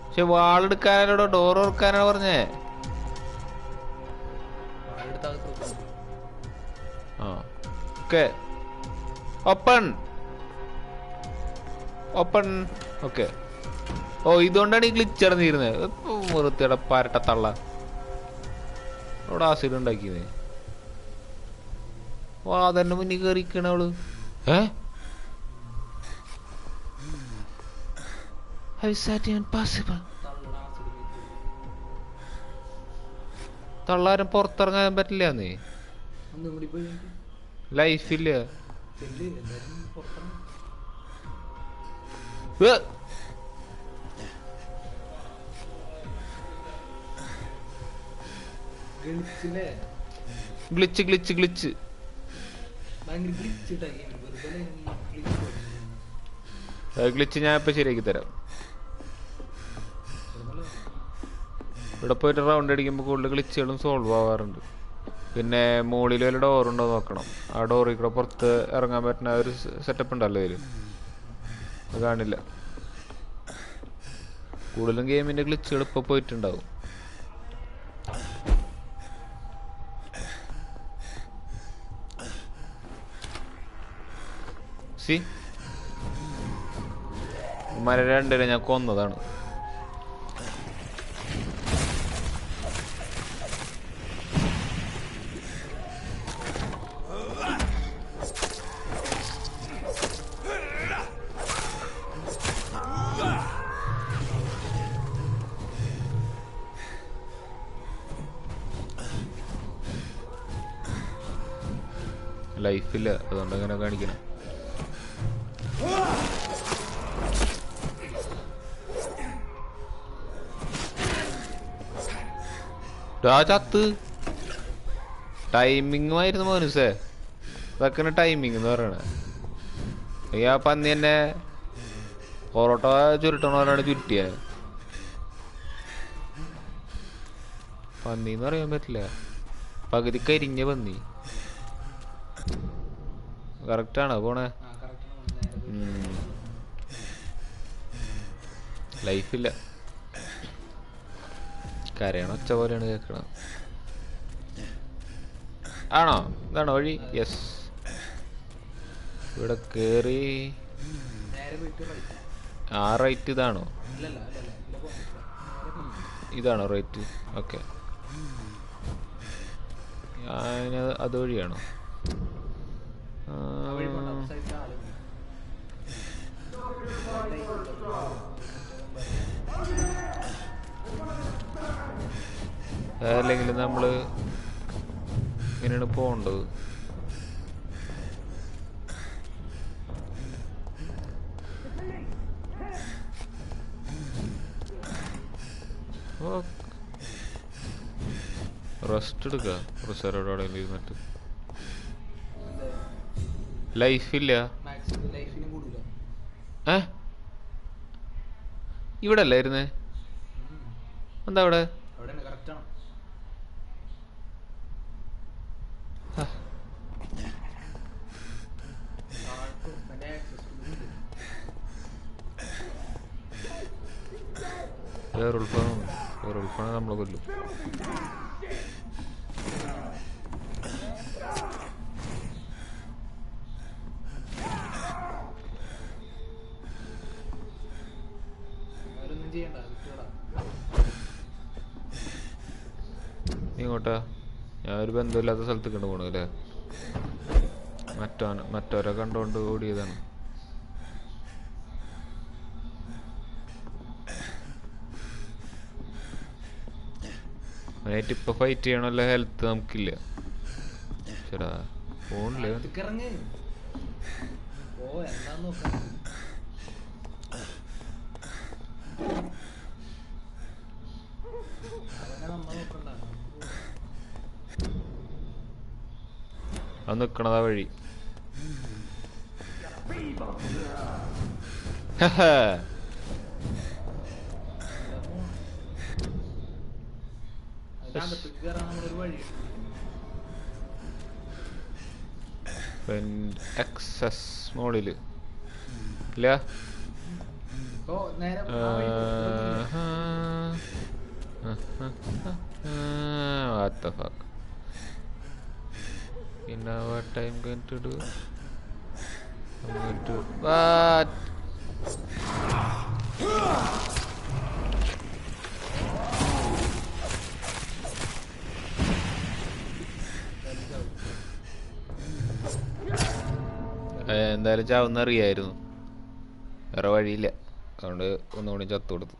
പക്ഷെ വാളെടുക്കാനോ ഡോർ തുറക്കാനാണ് പറഞ്ഞേ. ആ ഓക്കെ. Open open. ഓക്കെ. ഓ ഇതുകൊണ്ടാണ് ഈ ഗ്ലിച്ച് ഇറങ്ങിയിരുന്നത്. വൃത്തിയുടെ പാരട്ട തള്ള. അവിടെ ആസിഡ് ഉണ്ടാക്കിയത്. വാ തന്നെ മുന്നിൽ കയറിക്കണ അവള്. തള്ളാരും പുറത്തിറങ്ങാൻ പറ്റില്ലാന്നേ. ലൈഫില്ല. Glitch glitch glitch. ഗ്ലിച്ച് ഞാൻ ഇപ്പൊ ശരിയാക്കി തരാം. ഇവിടെ പോയിട്ട് റൗണ്ട് അടിക്കുമ്പോൾ കൂടുതൽ ഗ്ലിച്ചുകളും സോൾവ് ആവാറുണ്ട്. പിന്നെ മുകളിൽ വല്ല ഡോറുണ്ടോ നോക്കണം. ആ ഡോറിൽ കൂടെ പുറത്ത് ഇറങ്ങാൻ പറ്റുന്ന ഒരു സെറ്റപ്പ് ഉണ്ടല്ലോ ഇതിൽ. അത് കാണില്ല. കൂടുതലും ഗെയിമിൻ്റെ ഗ്ലിച്ചുകൾ ഇപ്പോൾ പോയിട്ടുണ്ടാവും. സി മര രണ്ടിനെ ഞാൻ കൊന്നതാണ്. ലൈഫില്ല, അതുകൊണ്ട് അങ്ങനെ കാണിക്കണം. ചത്ത് ടൈമിങ്ങുമായിരുന്നു മോനുസേ. അതൊക്കെ ടൈമിങ് എന്ന് പറയണേ. ഈ ആ പന്നി തന്നെ പൊറോട്ട ചുരുട്ടണവരാണ് ചുരുട്ടിയ പന്നി എന്ന് പറയാൻ പറ്റില്ല. പകുതി കരിഞ്ഞ പന്നി. കറക്റ്റാണോ പോണേ? ലൈഫില്ല. കരയണ ഒച്ച പോലെയാണ് കേൾക്കണം. ആണോ? ഇതാണോ വഴി? യെസ്. ഇവിടെ കേറി ആ റൈറ്റ് ഇതാണോ? ഇതാണോ റൈറ്റ്? ഓക്കെ. അത് വഴിയാണോ? അല്ലെങ്കിൽ നമ്മള് ഇങ്ങനെയാണ് പോണ്ടത്. റെസ്റ്റ് എടുക്കുക റിസർവോടെ ഇരുന്നിട്ട്. ലൈഫില്ല. ഇവിടെ അല്ലായിരുന്നേ? എന്താ അവിടെ? വേറെ നമ്മളെ കൊല്ലും. ഇങ്ങോട്ടാ? ഞാനൊരു ബന്ധമില്ലാത്ത സ്ഥലത്തേക്ക് കൊണ്ട് പോണു അല്ലേ? മറ്റവരെ കണ്ടോണ്ട് ഓടിയതാണ്. അതിനായിട്ട് ഇപ്പൊ ഫൈറ്റ് ചെയ്യണമല്ലോ. ഹെൽത്ത് നമുക്കില്ല. ചേടാ ഫോണില് അത് നിക്കണതാ വഴി. എക്സസ് മോഡില് ഇല്ല. What the fuck? You know what I'm going to do? I'm going to what? എന്തായാലും ചാവുന്നറിയായിരുന്നു. വേറെ വഴിയില്ല. അതുകൊണ്ട് ഒന്നുകൂടി ചത്തു കൊടുത്തു.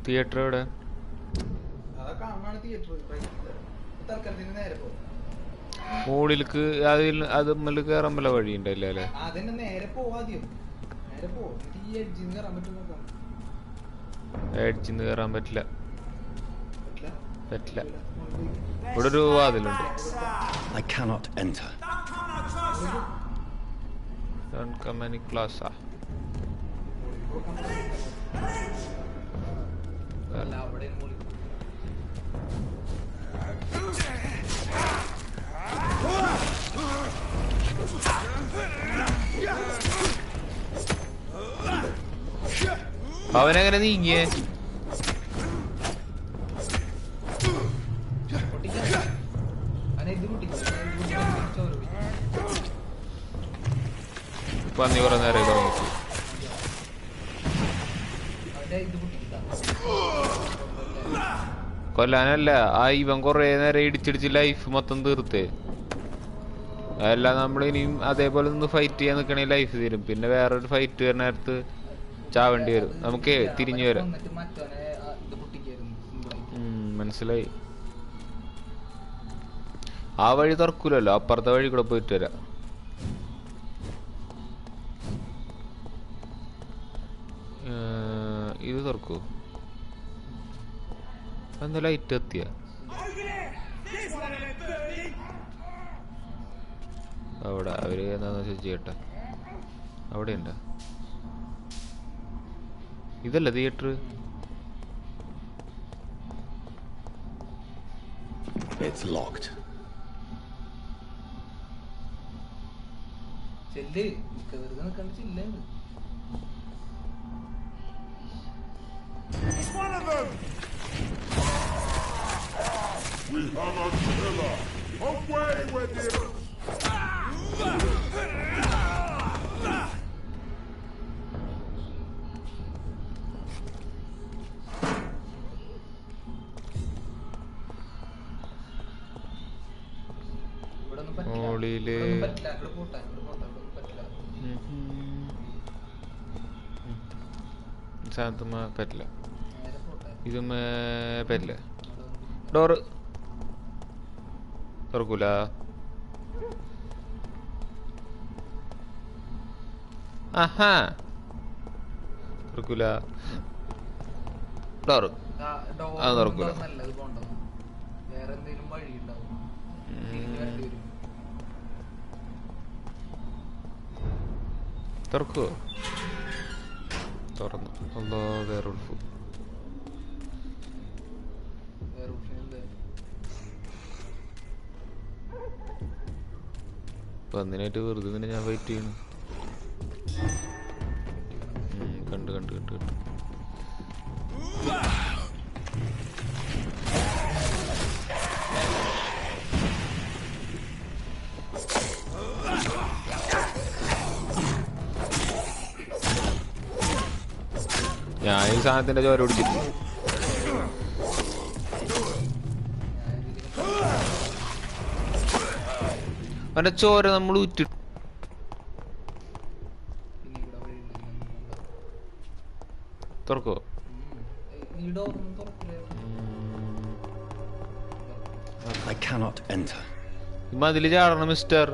തിയേറ്റർ എവിടെ? മുകളിലേക്ക് അത് മുകളിൽ കയറാൻ പല വഴിയുണ്ടല്ലേ അല്ലേ? എഡ്ജിന്ന് കയറാൻ പറ്റില്ല. ഇവിടെ ഒരു വാതിലുണ്ട്. I cannot enter. Don't come any closer. അവനെങ്ങനെ നീങ്ങിയേ? പന്നി കുറെ നേരം പറഞ്ഞു. കൊല്ലാനല്ല, ഇവൻ കൊറേ നേരം ഇടിച്ചിടിച്ച് ലൈഫ് മൊത്തം തീർത്തേ. അതല്ല നമ്മളിനിയും അതേപോലെ നിന്ന് ഫൈറ്റ് ചെയ്യാൻ നിൽക്കണേ ലൈഫ് തീരും. പിന്നെ വേറൊരു ഫൈറ്റ് വരുന്ന നേരത്ത് ചാവേണ്ടി വരും. നമുക്ക് തിരിഞ്ഞു വരാം. മനസ്സിലായി. ആ വഴി തുറക്കൂലല്ലോ, അപ്പുറത്തെ വഴി കൂടെ പോയിട്ട് വരാം. ഇത് തുറക്കൂ. എന്താ ലൈറ്റ് എത്തിയ? അവിടെ അവര് എന്താന്ന് വെച്ചാൽ ചെയ്യട്ടെ. അവിടെ ഉണ്ട്. ഇതല്ല theatre. It's locked. It's one of them! We have a killer! Away with you! പറ്റില്ല. ഇതും പറ്റില്ല. ഡോറ് തുറക്കൂല. ആഹാ തുറക്കൂല. ഡോറ് അത് തുറക്കൂല. തുറക്കുവോ? തുറന്നു. അല്ലോ വേറെ ഉൾഫ്. പന്നിനായിട്ട് വെറുതെ തന്നെ ഞാൻ വെയിറ്റ് ചെയ്യണം. കണ്ടു കണ്ടു കണ്ടു കണ്ടു. ഞാൻ ഈ സാധനത്തിന്റെ ചോര പിടിച്ചിട്ട് അവന്റെ ചോര നമ്മൾ ഉറ്റി. തുറക്കോ? മതില് ചാടണം മിസ്റ്റർ.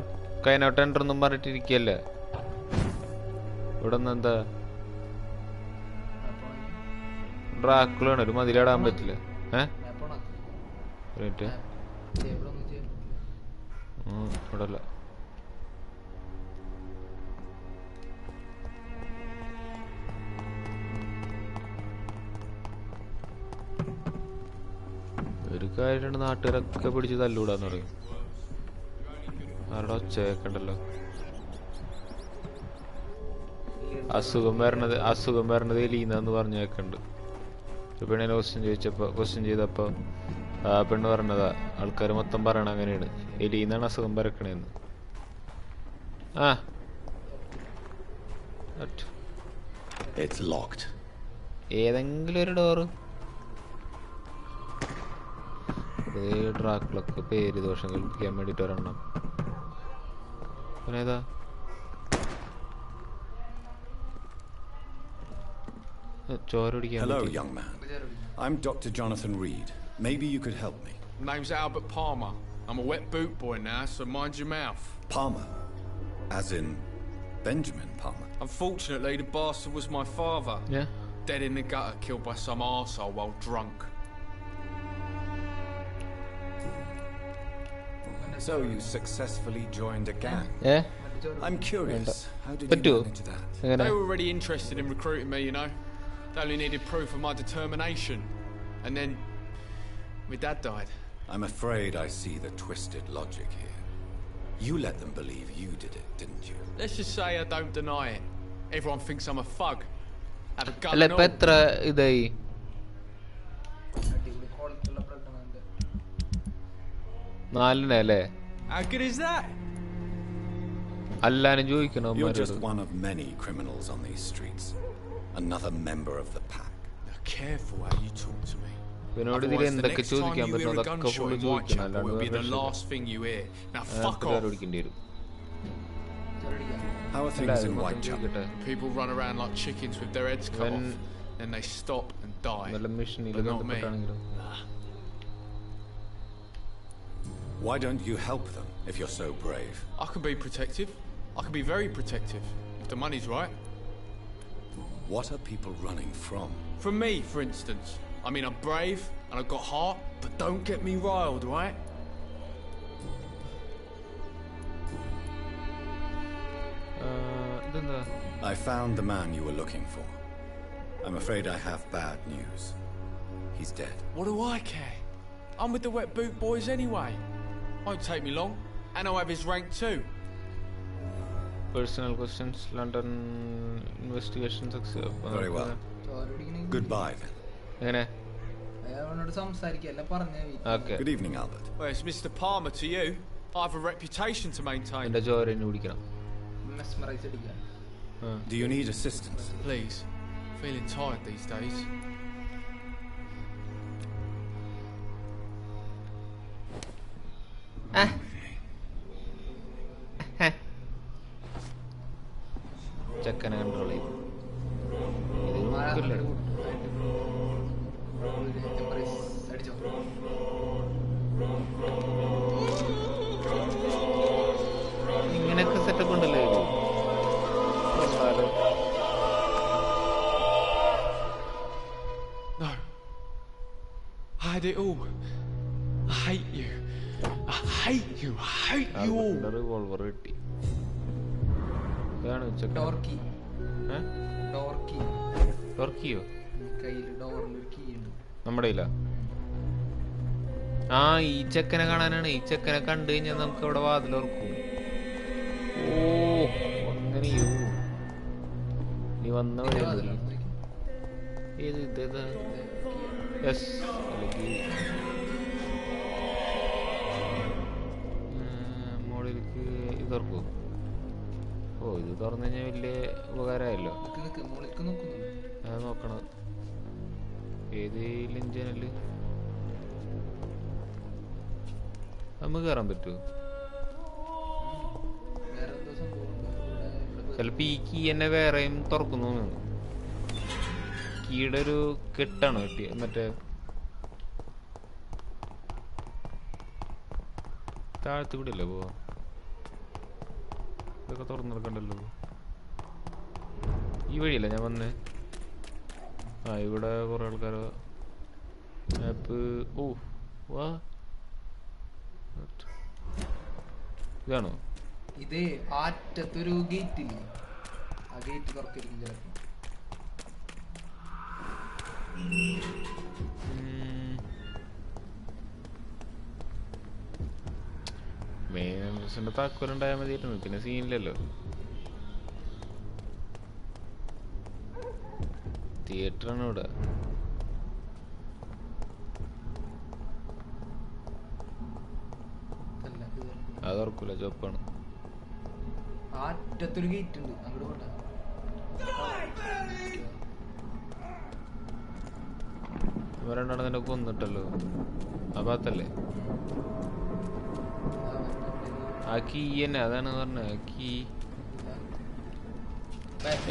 കൈനോട്ട് എൻ്റർ ഒന്നും പറഞ്ഞിട്ടിരിക്കല്ലേ ഇവിടെ നിന്ന്. എന്താ ഡ്രാക്കുളാണ്, ഒരു മതിലിടാൻ പറ്റില്ല. ഇവിടെ അല്ല. ഒരു കാര്യമാണ്, നാട്ടുകാരൊക്കെ പിടിച്ച് തല്ലൂടാന്ന് പറയും. ആരുടെ ഒച്ചയൊക്കെണ്ടല്ലോ. അസുഖം വരണത് എലീന്നാന്ന് പറഞ്ഞു കേൾക്കുന്നുണ്ട്. പെണ്ണിനെ ക്വസ്റ്റ്യൻ ചെയ്തപ്പോ പെണ്ണ് പറഞ്ഞതാ, ആൾക്കാർ മൊത്തം പറയണ അങ്ങനെയാണ്, എലീന്നാണ് അസുഖം പരക്കണേന്ന്. ഏതെങ്കിലും ഒരു ഡോറ്. ഡ്രാക്കുളൊക്കെ പേര് ദോഷം കൽപ്പിക്കാൻ വേണ്ടിട്ട് ഒരെണ്ണം. പിന്നേതാ Hello, young man. I'm Dr. Jonathan Reed. Maybe you could help me. Name's Albert Palmer. I'm a wet boot boy now, so mind your mouth. Palmer? As in Benjamin Palmer? Unfortunately, the bastard was my father. Yeah. Dead in the gutter, killed by some arsehole while drunk. So you successfully joined a gang? Yeah. I'm curious. How did you manage that? They were already interested in recruiting me, you know. They only needed proof of my determination. And then my dad died. I'm afraid I see the twisted logic here. You let them believe you did it, didn't you? Let's just say I don't deny it. Everyone thinks I'm a thug. Have a gun അല്ല and ഇപ്പൊ all. എത്ര ഇതായി? 4 അല്ലേ? How good is that? അല്ലാനും ചോദിക്കണം. You're just one of many criminals on these streets. Another member of the pack. Now careful how you talk to me. ഇവനോട് ഇതിൽ എന്തൊക്കെ ചോദിക്കാൻ പറ്റും അതൊക്കെ ഫുള്ള് ചോദിക്കണം. Will be the last thing you hear. Now fuck off. How are things in Whitechapel? People run around like chickens with their heads cut off. Then they stop and die. But not me. Why don't you help them if you're so brave? I can be protective. I can be very protective if the money's right. What are people running from? From me, for instance. I mean, I'm brave and I've got heart, but don't get me riled, right? I found the man you were looking for. I'm afraid I have bad news. He's dead. What do I care? I'm with the wet boot boys anyway. Won't take me long, and I'll have his rank too. Personal questions, London investigation success. Very well. Goodbye then. എങ്ങനെ? Okay. Good evening, Albert. Well, it's Mr. Palmer to you. I have a reputation to maintain. എന്റെ ചോരനെ കുടിക്കണം. Do you need assistance? Please. Feeling tired these days. ചെക്കനെ control ചെയ്തു. ഇങ്ങനെയൊക്കെ setup ഉണ്ടല്ലോ ഇത്. No. I had it all. I hate you. I hate you. I hate you all. Revolver കിട്ടി. ഇതാണ് ടോർക്കി. ടോർക്കിയോ? കയ്യിൽ ഡോറിൽ ഒരു കീ ഉണ്ട്. നമ്മുടെ ഇല്ല. ആ ഈ ചെക്കനെ കാണാനാണ്. ഈ ചെക്കനെ കണ്ടു കഴിഞ്ഞാൽ നമുക്ക് അവിടെ വാതിലോർക്കും. ഓ അങ്ങനെയോ? നീ വന്ന വഴിയല്ലേ? ഏത് ഇതേതാ? യെസ്. മോളിലേക്ക് ഇതോർക്കൂ. ഓ ഇത് തുറന്നു കഴിഞ്ഞാൽ വലിയ ഉപകാരമായല്ലോ. അത് നോക്കണം. ഏത് ഇഞ്ചനല് നമുക്ക് കയറാൻ പറ്റുമോ? ചിലപ്പോ ഈ കീ എന്നെ വേറെയും തുറക്കുന്നു. കീയുടെ ഒരു കെട്ടാണ് കിട്ടിയ മറ്റേ താഴത്ത് കൂടെ അല്ലേ പോവാ? ഇതൊക്കെ തുറന്നെടുക്കണ്ടല്ലോ. ഈ വഴിയല്ല ഞാൻ വന്നേ. ആ ഇവിടെ കുറെ ആൾക്കാർ മാപ്പ്. ഓ വാ ഇതാണോ? ഇത് ആറ്റത്തൊരു ഗേറ്റ് ഇല്ലേ? ആ ഗേറ്റ് തുറക്കിരിക്കും ചിലപ്പോ. മെയിൻ താക്കോലുണ്ടായാൽ മതിയായിരുന്നു. പിന്നെ സീനില്ലല്ലോ. തിയേറ്ററാണ് ഇവിടെ. അത് ഉറക്കൂല. ചോപ്പാണ്. ആറ്റത്തൊരു ഗേറ്റ് ഉണ്ട്. അങ്ങോട്ട് പോട്ടെ. ഇവരെണ്ണ നിന്നെ കൊന്നിട്ടല്ലോ. ആ ഭാഗത്തല്ലേ? ആ കീ തന്നെ. അതാണ് പറഞ്ഞത്. Key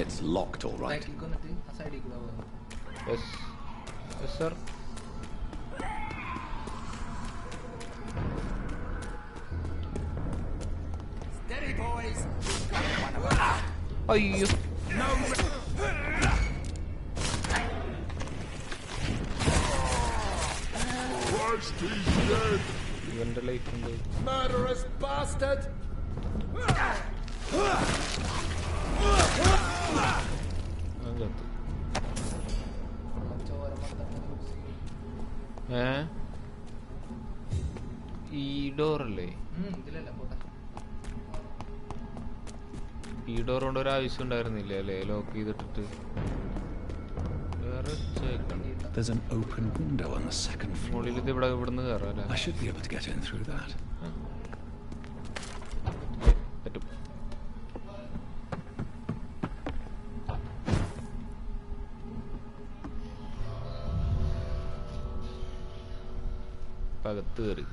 It's locked, all right. Yes. Yes, sir. Steady, boys. അയ്യോ ഇവന്റെ ലൈഫ് ഉണ്ട്. Murderous bastard. ഈ ഡോറല്ലേ? ഈ ഡോർ കൊണ്ട് ഒരു ആവശ്യം ഉണ്ടായിരുന്നില്ല അല്ലേ lock ചെയ്തിട്ടിട്ട്? There's an open window on the second floor. മുകളിൽ ഇത് ഇവിടുന്ന് കയറാം. I should be able to get in through that. പറ്റും. പകത്ത് കയറി.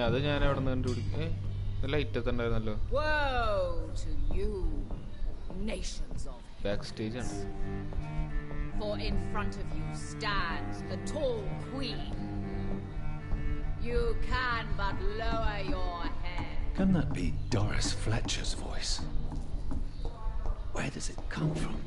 അത് ഞാൻ അവിടെ നിന്ന് കണ്ടുപിടിക്കും. ലൈറ്റ് എത്തണ്ടായിരുന്നല്ലോ. ബാക്ക് സ്റ്റേജ് ആണ്. For in front of you stands the tall queen. You can but lower your head. Can that be Doris Fletcher's voice? Where does it come from?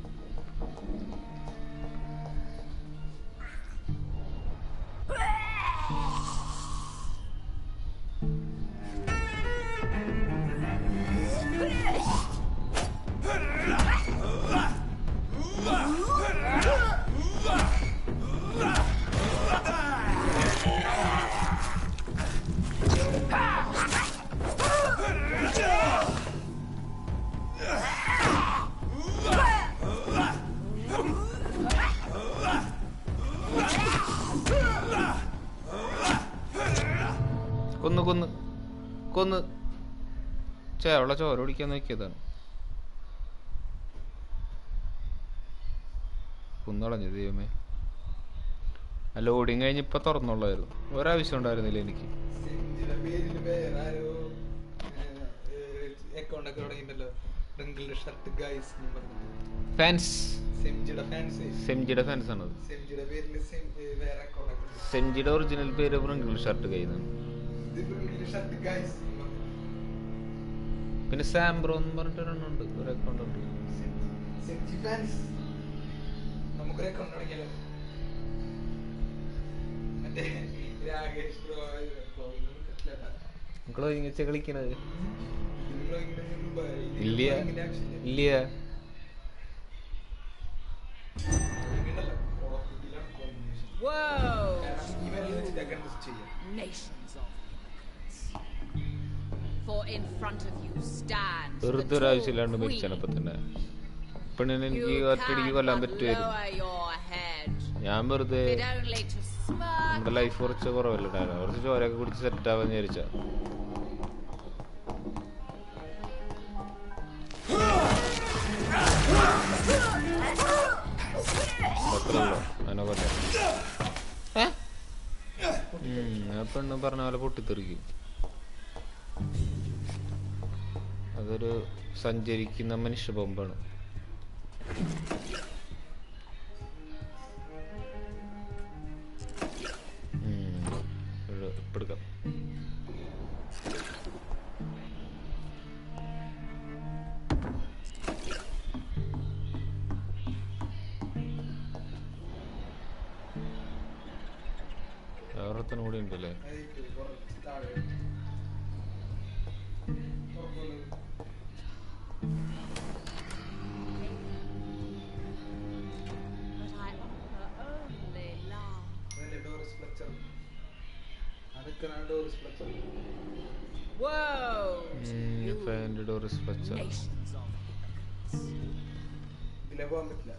കൊന്ന് അവളെ ചോര പിടിക്കാൻ നോക്കിയതാണ്. കുന്നളഞ്ഞു ദൈവമേ. ആ ലോഡിങ് കഴിഞ്ഞ് ഇപ്പൊ തുറന്നുള്ളായിരുന്നു. ഒരാവശ്യം ഉണ്ടായിരുന്നില്ല എനിക്ക്. ഫാൻസ് സെംജിയുടെ ഫാൻസ് ആണത്. സെംജിയുടെ ഒറിജിനൽ പേര് റിങ്കിൾ ഷർട്ട് കൈന്നാണ്. പിന്നെ സാംബ്രോ എന്ന് പറഞ്ഞിട്ട് ഒരെണ്ണുണ്ട്, ഒരു അക്കൗണ്ട് ഉണ്ട്. കളിക്കണത് ഇല്ല ഇല്ല. വെറുതെ ഒരാവശ്യമില്ലാണ്ട് മരിച്ചപ്പോ തന്നെ പെണ്ണിനെ എനിക്ക് ഒറ്റടിക്ക് കൊല്ലാൻ പറ്റുമായിരുന്നു. ഞാൻ വെറുതെ നമ്മുടെ ലൈഫ് കുറച്ച് കുറവല്ലുണ്ടായിരുന്നു. കുറച്ച് ചോരൊക്കെ കുടിച്ച് സെറ്റ് ആവാന്ന് വിചാരിച്ചാ. അങ്ങനെ കൊല്ല ആ പെണ്ണ് പറഞ്ഞ പോലെ പൊട്ടിത്തെറിക്കും. അതൊരു സഞ്ചരിക്കുന്ന മനുഷ്യ ബോംബാണ്. എടുക്കാം. വേറെത്തനും കൂടി ഉണ്ടല്ലേ. Whoa!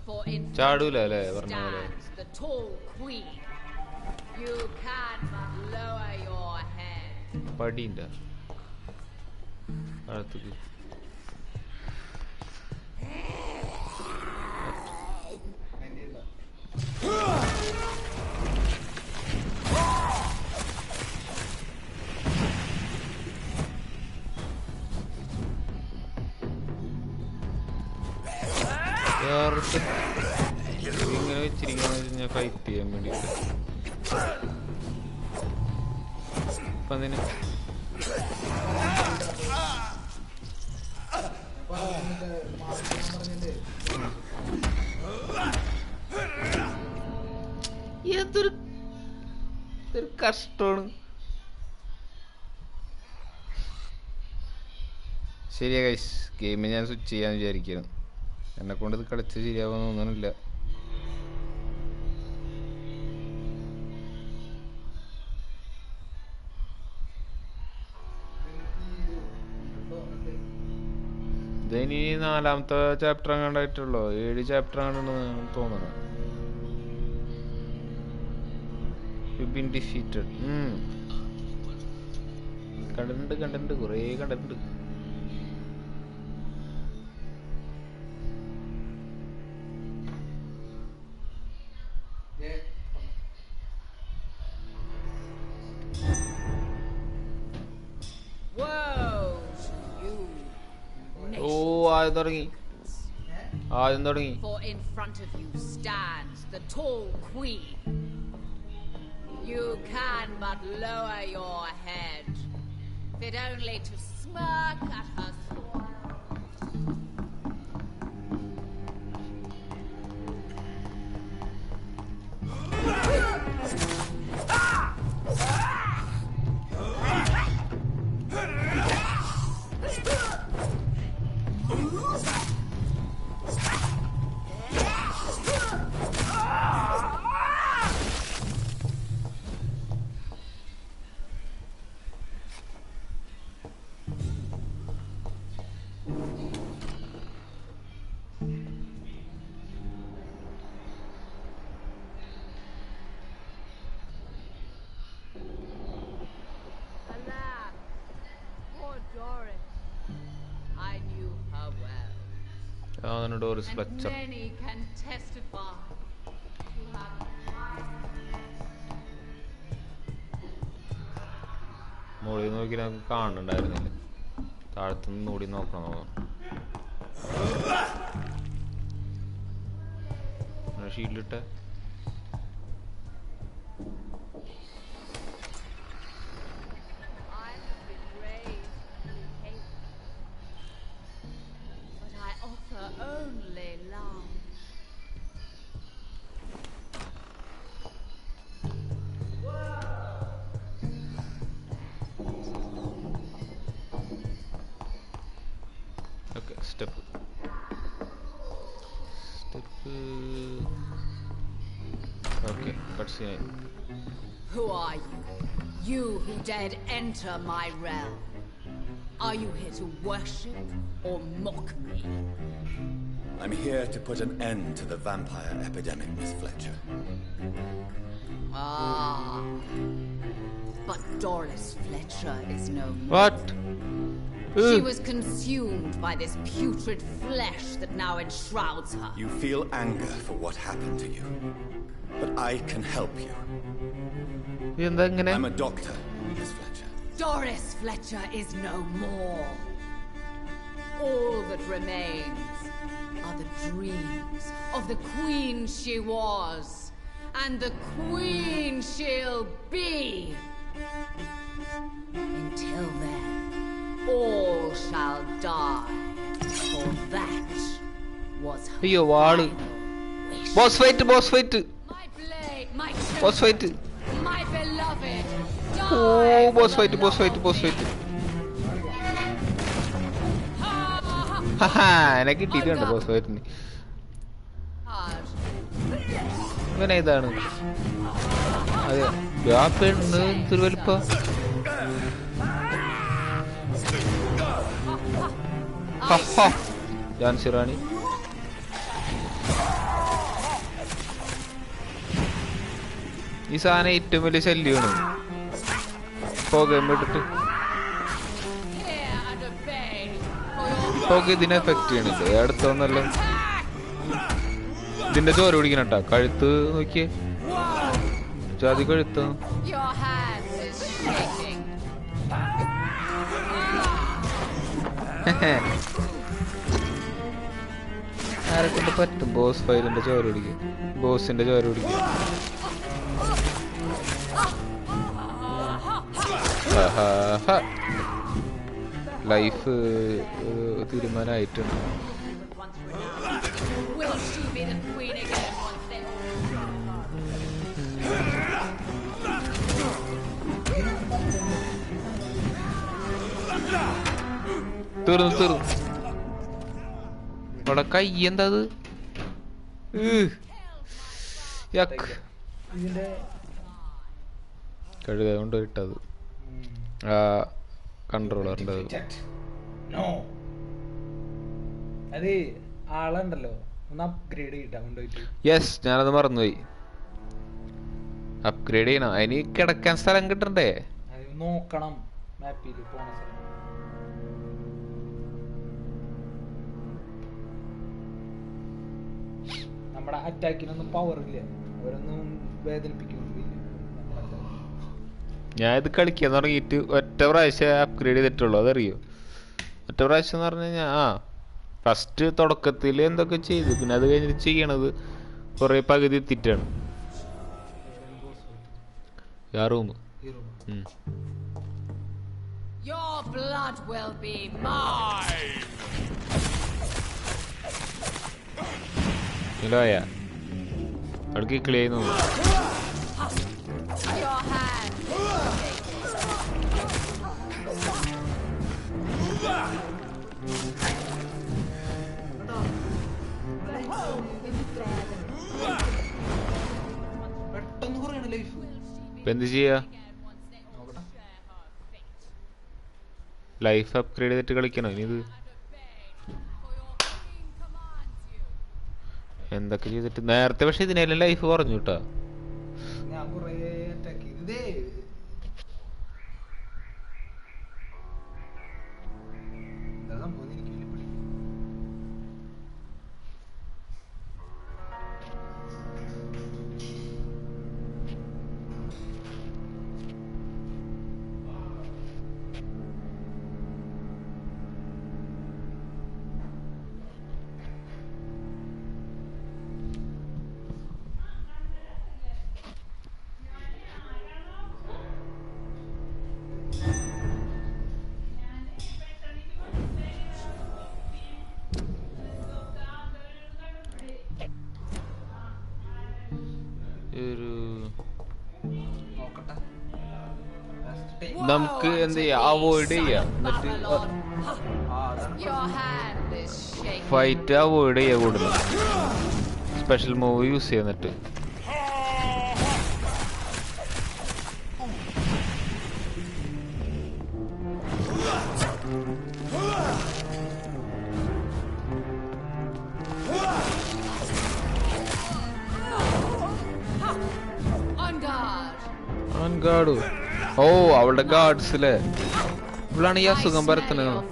For in front of you stands the tall queen. You can but lower your head. Padinda. Arthur. ഇങ്ങനെ വെച്ചിരിക്കുന്ന ഫൈറ്റ് ചെയ്യാൻ വേണ്ടിട്ട് അപ്പൊ അതിന് എന്തൊരു കഷ്ടമാണ്. ശരിയാ ഗൈസ്, ഗെയിം ഞാൻ സ്വിച്ച് ചെയ്യാന്ന് വിചാരിക്കുന്നു. എന്നെ കൊണ്ട് ഇത് കളിച്ച് ശരിയാവാന്ന് തോന്നുന്നില്ല. ഇതിനി 4ാമത്തെ ചാപ്റ്റർ അങ്ങാണ്ടായിട്ടുള്ളൂ. 7 ചാപ്റ്റർ അങ്ങാണ്ടെന്ന് തോന്നുന്നു. കണ്ടിട്ടുണ്ട് കുറേ കണ്ടിട്ടുണ്ട്. For in front of you stands the tall queen. You can but lower your head, fit only to smirk at her swan. Doris Fletcher. Many can testify to her. മോളിൽ നോക്കി നമുക്ക് കാണുന്നുണ്ടായിരുന്നില്ല. താഴത്തുനിന്ന് ഓടി നോക്കണം. ഷീൽഡിട്ട് Who are you? You who dared enter my realm. Are you here to worship or mock me? I'm here to put an end to the vampire epidemic, Miss Fletcher. Ah. But Doris Fletcher is no more. What? She was consumed by this putrid flesh that now enshrouds her. You feel anger for what happened to you. But I can help you. I'm a doctor, Miss Fletcher. Doris Fletcher is no more. All that remains are the dreams of the queen she was, and the queen she'll be. Until then, all shall die, for that was her final wish. Boss fight. My blade, my boss fight. My beloved, die. Oh, boss fight. Haha, എന്നെ കിട്ടിയിട്ടുണ്ട് boss ഫൈറ്റിന്. ഇവനെ ഇതാണ് അതെ ആ പെണ്ണ് എന്തൊരു വലിപ്പ. ജാൻസി റാണി. ഈ സാധനം ഏറ്റവും വലിയ ശല്യമാണ്. പുകയിട്ടിട്ട് പുക ഇതിനെ എഫക്ട് ചെയ്യണില്ല. അടുത്തൊന്നല്ല ഇതിന്റെ ചോര പിടിക്കണട്ടാ. കഴുത്ത് നോക്കിയേ, ജാതി കഴുത്ത. ആരെ കൊണ്ട് പറ്റും ബോസ് ഫൈലിന്റെ ചോര പിടിക്കുക, ബോസിന്റെ ചോര പിടിക്കുക. ലൈഫ് തീരുമാനമായിട്ടുണ്ട്. തീർന്നു. അവിടെ കൈ എന്താ അത്? കഴുക കൊണ്ട് ഇട്ടത് ആ കൺട്രോളറിൻ്റെ. അത് ആളുണ്ടല്ലോ, ഒന്ന് അപ്ഗ്രേഡ് ചെയ്തിട്ടാ കൊണ്ടുപോയിട്ട്. യെസ്, ഞാനത് മറന്നുപോയി. അപ്ഗ്രേഡ് ചെയ്യണം. അതിന് കിടക്കാൻ സ്ഥലം കിട്ടണ്ടേ? നോക്കണം മാപ്പിൽ പോണ സ്ഥലം. നമ്മുടെ അറ്റാക്കിനൊന്നും പവർ ഇല്ല, അവരൊന്നും വേദനിപ്പിക്കുന്നൊന്നുമില്ല. ഞാൻ ഇത് കളിക്കാൻ തുടങ്ങിയിട്ട് ഒറ്റ പ്രാവശ്യം അപ്ഗ്രേഡ് ചെയ്തിട്ടുള്ളൂ. അതറിയോ? ഒറ്റ പ്രാവശ്യം എന്ന് പറഞ്ഞു കഴിഞ്ഞാൽ ഫസ്റ്റ് തുടക്കത്തിൽ എന്തൊക്കെ ചെയ്തു, പിന്നെ അത് കഴിഞ്ഞിട്ട് ചെയ്യണത് കുറെ പകുതി എത്തിയിട്ടാണ്. ആ room Your blood will be mine. ഇല്ലയാ അടുക്കി ക്ലീൻ Your hand. പെട്ടെന്ന് കുറയാണ് ലൈഫ്. എന്ത് ചെയ്യാ? ലൈഫ് അപ്ഗ്രേഡ് ചെയ്തിട്ട് കളിക്കണോ ഇനി? ഇത് എന്തൊക്കെ ചെയ്തിട്ട് നേരത്തെ, പക്ഷെ ഇതിനെല്ലാം ലൈഫ് കുറഞ്ഞു കേട്ടാ. ഞാൻ കുറേ അറ്റാക്ക് ചെയ്തേ. എന്താ സംഭവം എനിക്ക് വലിയ പിടി. നമുക്ക് എന്ത് ചെയ്യാം? അവോയ്ഡ് ചെയ്യാം. എന്നിട്ട് ഫൈറ്റ് അവോയ്ഡ് ചെയ്യാൻ കൂടുതൽ സ്പെഷ്യൽ മൂവ് യൂസ് ചെയ്യുന്നിട്ട്. ഓ അവളുടെ ഗാർഡ്സിലെ ഇവളാണ് ഈ അസുഖം പരത്തുന്നത്.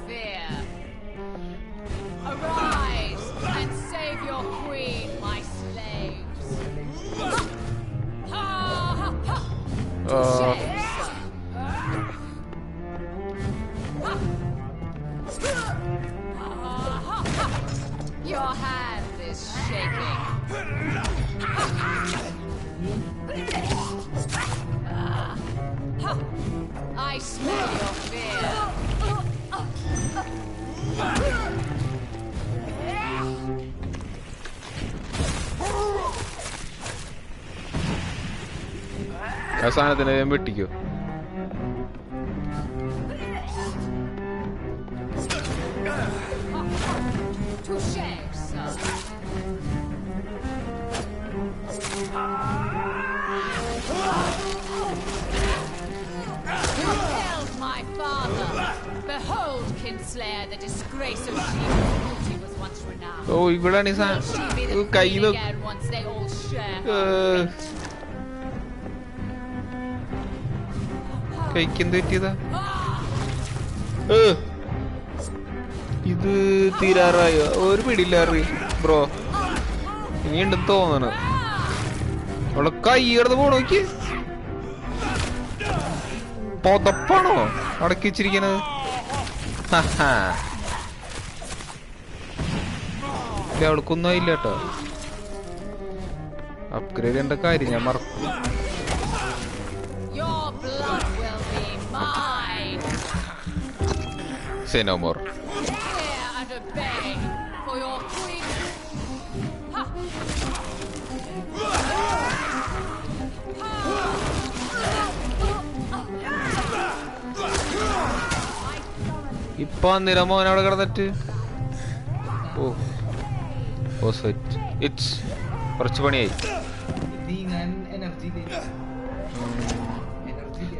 Your hand is shaking. I smell your fear. ആ സാധനത്തിന് വെട്ടിക്കോ. Behold, Kinslayer, the disgrace of she was once renowned. Oh, ഇവിടാണ് ഈ കൈ Again, once they all share her fate. കൈക്കെന്ത് പറ്റിയതാ? ഇത് തീരാറായോ? ഒരു പിടിയില്ലാറ് ബ്രോ. ഇനിയുണ്ടെന്ന് തോന്നണ്. അവളെ കൈ കിടന്ന് പോണോക്ക്. പൊതപ്പാണോ അടക്കി വെച്ചിരിക്കണത്? അവൾക്കൊന്നും ആയില്ല കേട്ടോ. അപ്ഗ്രേഡ് ചെയ്യേണ്ട കാര്യം ഞാൻ മറക്കും. Say no more. ഇപ്പൊ നിരമോൻ അവിടെ കിടന്നിട്ട് കുറച്ച് പണിയായി.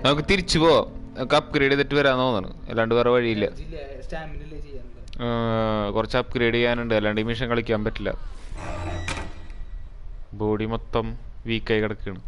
നമുക്ക് തിരിച്ചു പോവാം. നമുക്ക് അപ്ഗ്രേഡ് ചെയ്തിട്ട് വരാൻ തോന്നുന്നു. അല്ലാണ്ട് വേറെ വഴിയില്ല. കുറച്ച് അപ്ഗ്രേഡ് ചെയ്യാനുണ്ട്. അല്ലാണ്ട് ഈ മിഷൻ കളിക്കാൻ പറ്റില്ല. ബോഡി മൊത്തം വീക്കായി കിടക്കാണ്.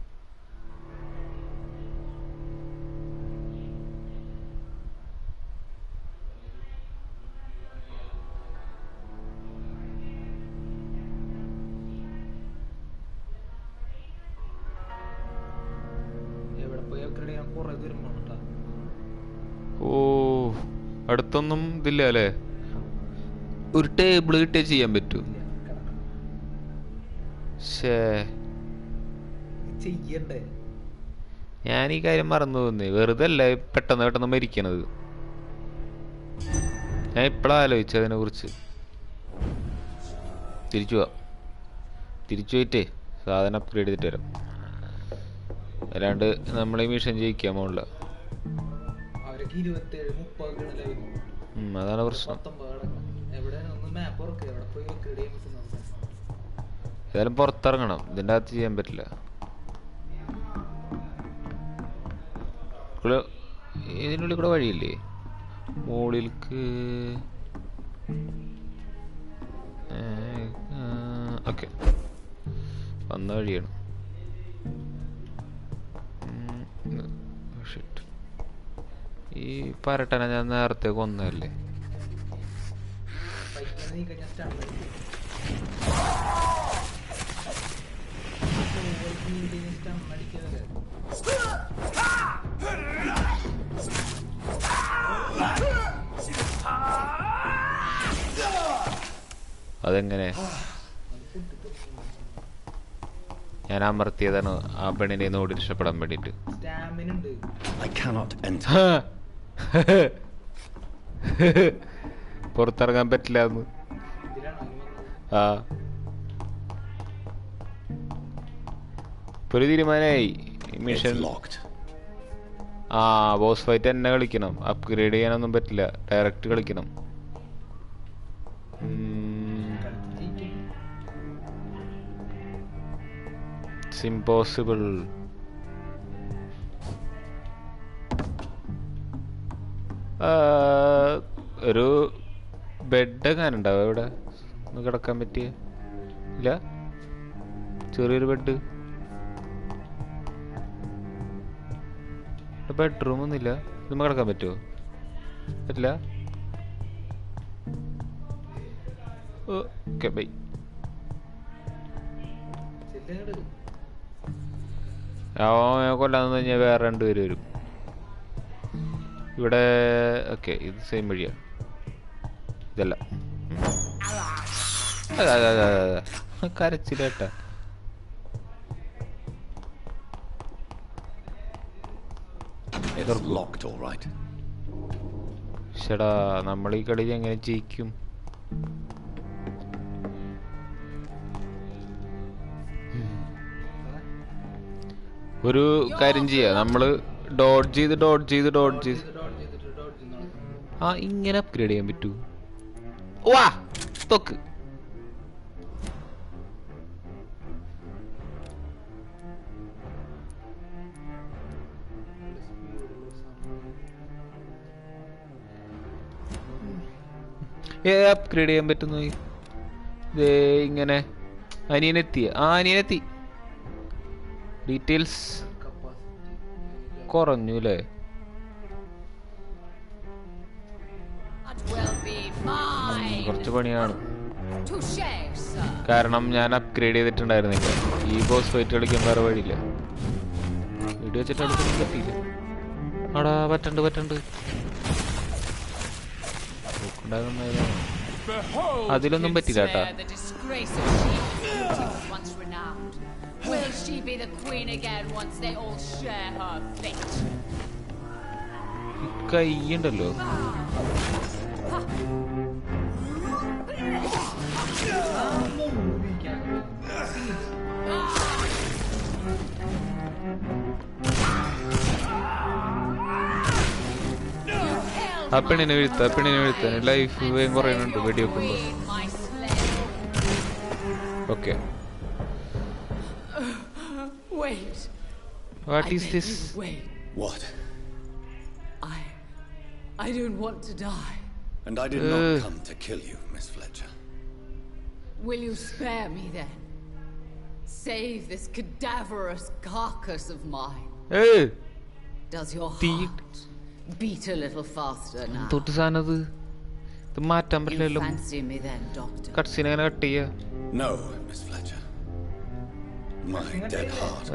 ഓ, അടുത്തൊന്നും ഇതില്ല അല്ലേ? ഒരു ടേബിൾ കിട്ടേ ചെയ്യാൻ പറ്റൂ. ഞാൻ ഈ കാര്യം മറന്നു തോന്നി. വെറുതെ അല്ലേ പെട്ടെന്ന് പെട്ടെന്ന് മരിക്കണത്. ഞാൻ ഇപ്പഴാ ആലോചിച്ചു അതിനെ കുറിച്ച്. തിരിച്ചു പോവാം. തിരിച്ചു പോയിട്ടേ സാധനം അപ്ഗ്രേഡ് ചെയ്തിട്ട് വരാം. അല്ലാണ്ട് നമ്മളീ മിഷൻ ജയിക്കാൻ പോണില്ല. അതാണ് പ്രശ്നം. ഏതായാലും പുറത്തിറങ്ങണം. ഇതിൻ്റെ അകത്ത് ചെയ്യാൻ പറ്റില്ല. ഇതിനുള്ളിൽ കൂടെ വഴിയില്ലേ മുകളിലേക്ക്? ഓക്കെ, വന്ന വഴിയാണ്. ഈ പരട്ടനെ ഞാൻ നേരത്തെ കൊന്നല്ലേ? അതെങ്ങനെ? ഞാൻ അമർത്തിയതാണ് ആ പെണ്ണിനെ ഓടി രക്ഷപ്പെടാൻ വേണ്ടിട്ട്. പുറത്തിറങ്ങാൻ പറ്റില്ല എന്ന്. ഒരു തീരുമാനമായി. മിഷൻ ബോസ് ഫൈറ്റ് തന്നെ കളിക്കണം. അപ്ഗ്രേഡ് ചെയ്യാനൊന്നും പറ്റില്ല. ഡയറക്റ്റ് കളിക്കണം. ഇംപോസിബിൾ. ഒരു ബെഡ് എങ്ങാനും ഉണ്ടാവും ഇവിടെ ഒന്ന് കിടക്കാൻ പറ്റിയ? ഇല്ല, ചെറിയൊരു ബെഡ്. ബെഡ്റൂം ഒന്നുമില്ല. ഇതുമ്മ കിടക്കാൻ പറ്റുമോ? പറ്റില്ല. Okay, by. കൊല്ലാന്ന് കഴിഞ്ഞാൽ വേറെ 2 പേര് വരും ഇവിടെ. ഓക്കെ, ഇത് സെയിം വഴിയാ. ഇതല്ല, കരച്ചിലേട്ടാ. ചേടാ, നമ്മൾ ഈ കളി എങ്ങനെ ജയിക്കും? ഒരു കാര്യം ചെയ്യാ, നമ്മള് ഡോഡ്ജ് ചെയ്ത് ഇങ്ങനെ അപ്ഗ്രേഡ് ചെയ്യാൻ പറ്റൂ. വാ തൊക്ക്. അപ്ഗ്രേഡ് ചെയ്യാൻ പറ്റുന്നു ഇങ്ങനെ. അനിയനെത്തി. ഡീറ്റെയിൽസ് കുറഞ്ഞു അല്ലേ? കുറച്ച് പണിയാണ്, കാരണം ഞാൻ അപ്ഗ്രേഡ് ചെയ്തിട്ടുണ്ടായിരുന്നില്ല. ഈ ബോസ് ഫൈറ്റ് കളിക്കാൻ വേറെ വഴിയില്ല. വീഡിയോ വെച്ചിട്ട് അടുത്തൊന്നും പറ്റിയില്ല. ആടാ പറ്റണ്ട്. അതിലൊന്നും പറ്റില്ല കേട്ടാ. കൈയുണ്ടല്ലോ. ആ പെണ്ണിനെ വീഴ്ത്താൻ ലൈഫ് വേഗം കുറയുന്നുണ്ട് വെടിവെക്കുമ്പോ. Okay, what is this? What? I don't want to die. And I did not come to kill you, Miss Fletcher. Will you spare me then? Save this cadaverous carcass of mine. Does your heart beat a little faster now? You fancy me then, Doctor? No, Miss Fletcher. My dead heart.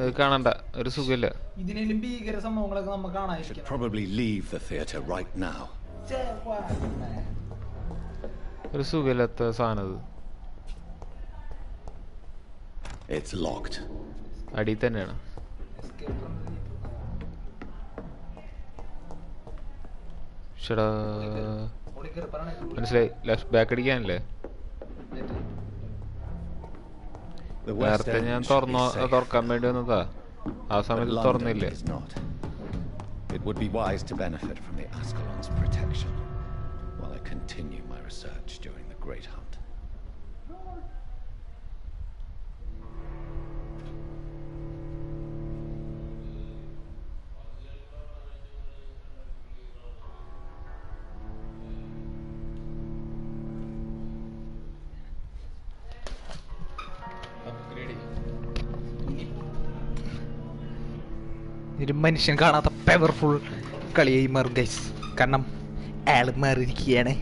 Should probably leave the theatre right now. It's locked. മനസ്സിലായി. Left back അടിക്കാനല്ലേ? നേരത്തെ ഞാൻ തുറക്കാൻ വേണ്ടി വന്നതാ, ആ സമയത്ത് തുറന്നില്ലേ? It would be wise to benefit from the Ascalon's protection while I continue my research during the Great Hunt. ഒരു മനുഷ്യൻ കാണാത്ത പവർഫുൾ കളിയായി മാറും ഗൈസ്. കാരണം അയാൾ മാറിയിരിക്കുകയാണ്.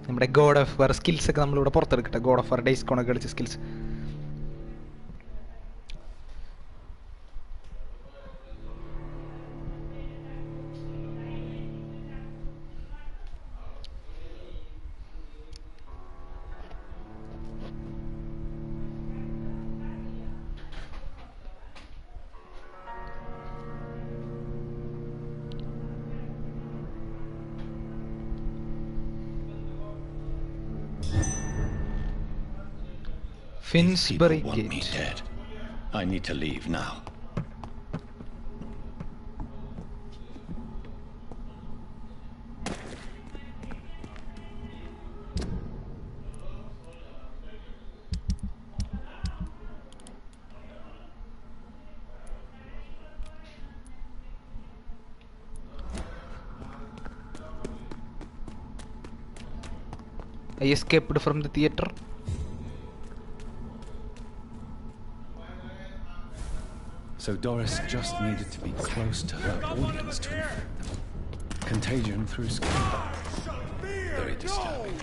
നമ്മുടെ ഗോഡ് ഓഫ് വാർ സ്കിൽസ് ഒക്കെ നമ്മളിവിടെ പുറത്തെടുക്കട്ടെ. ഗോഡ് ഓഫ് വാർ ഡേയ്സ് കോണൊക്കെ കളിച്ച skills. Finsbury Gate. Want me dead. I need to leave now. I escaped from the theatre. So Doris just needed to be close to her audience to infect them. Contagion through skin. Very disturbing.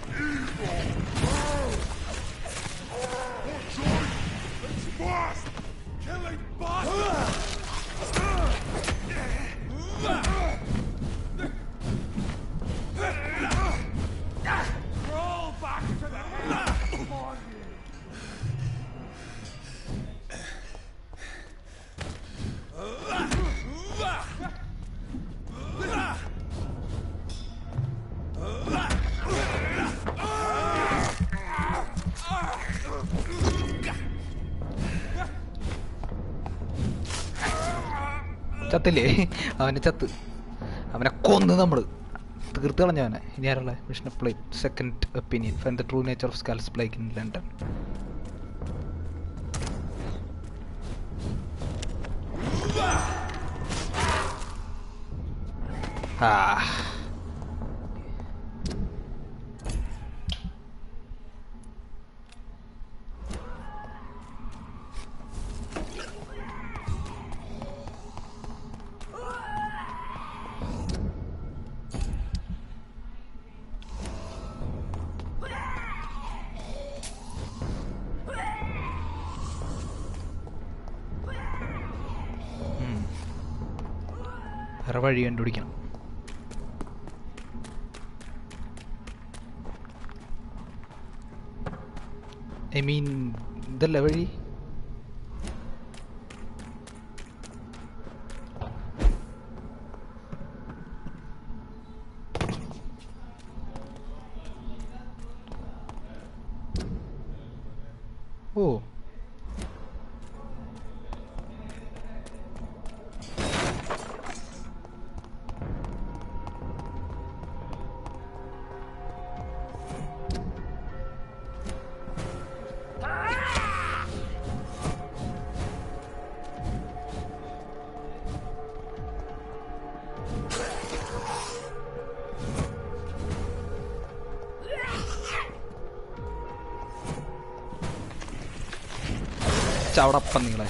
Killing bosses! Crawl back to the ചത്തില്ലേ? അവനെ കൊന്ന് നമ്മള് തീർത്ത് കളഞ്ഞവനെ. ഇനി ആരുള്ള mission apply second opinion find the true nature of skals Blake in London. വേറെ വഴി കണ്ടുപിടിക്കണം. ഐ മീൻ ഇതല്ല വഴി. ഓ ചവടപ്പം നിങ്ങളെ.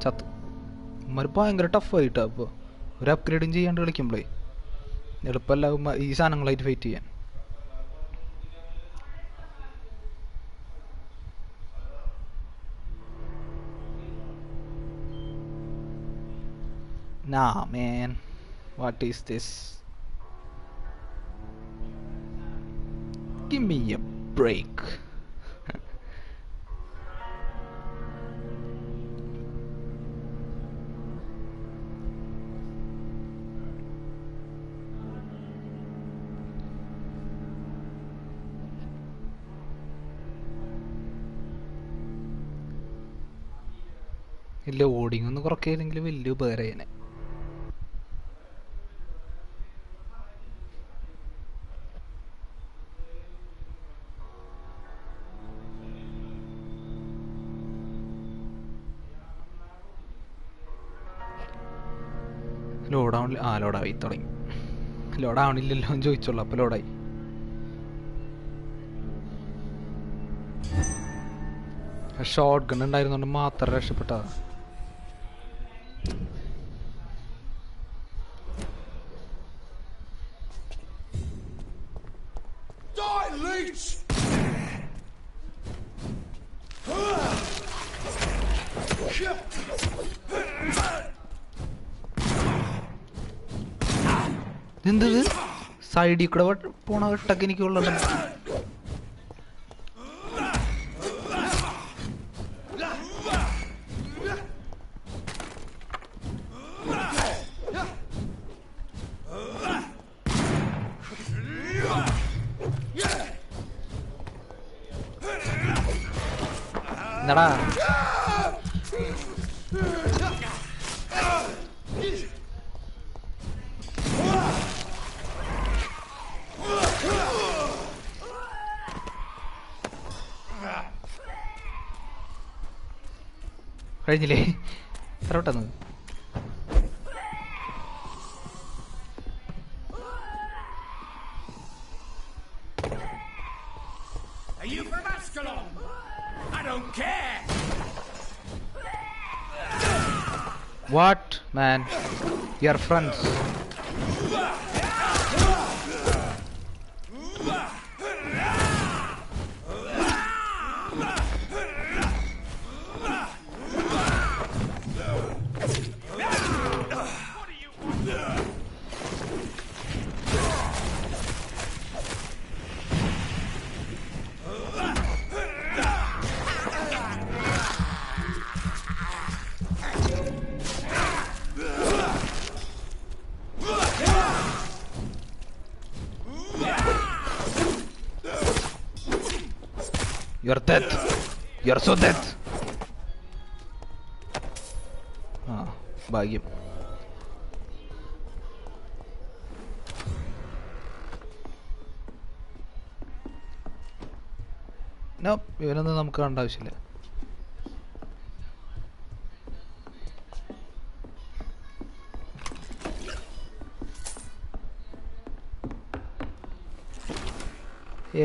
ചത്ത് ഉമ്മര് ഭയങ്കര ടഫായിട്ടാ. അപ്പോൾ ഒരു അപ്ഗ്രേഡും ചെയ്യാണ്ട് കളിക്കുമ്പോഴേ എളുപ്പമല്ല ഈ സാധനങ്ങളായിട്ട് ഫൈറ്റ് ചെയ്യാൻ. Nah, man. What is this? Give me a break. ഇല്ല, ഓടിങ് ഒന്ന് കുറയ്ക്കുകയാണെങ്കിൽ വലിയ ഉപകാരമായേനെ. ലോഡാവണില്ല. ലോഡായി തുടങ്ങി. ലോഡാവണില്ലല്ലോ എന്ന് ചോദിച്ചോളൂ. അപ്പോൾ ലോഡായി. ഷോട്ട് ഗൺ ഉണ്ടായിരുന്നോണ്ട് മാത്രം രക്ഷപ്പെട്ടതാ. എന്തത് സൈഡിൽ കൂടെ പോണ വെട്ടൊക്കെ എനിക്ക് ഉള്ളത്. എന്നടാ കഴിഞ്ഞില്ലേ? എത്ര പെട്ടെന്ന്. What, man? Your friends. You're dead. You're so dead. ഭാഗ്യം. ഇവനൊന്നും നമുക്ക് കാണേണ്ട ആവശ്യമില്ല.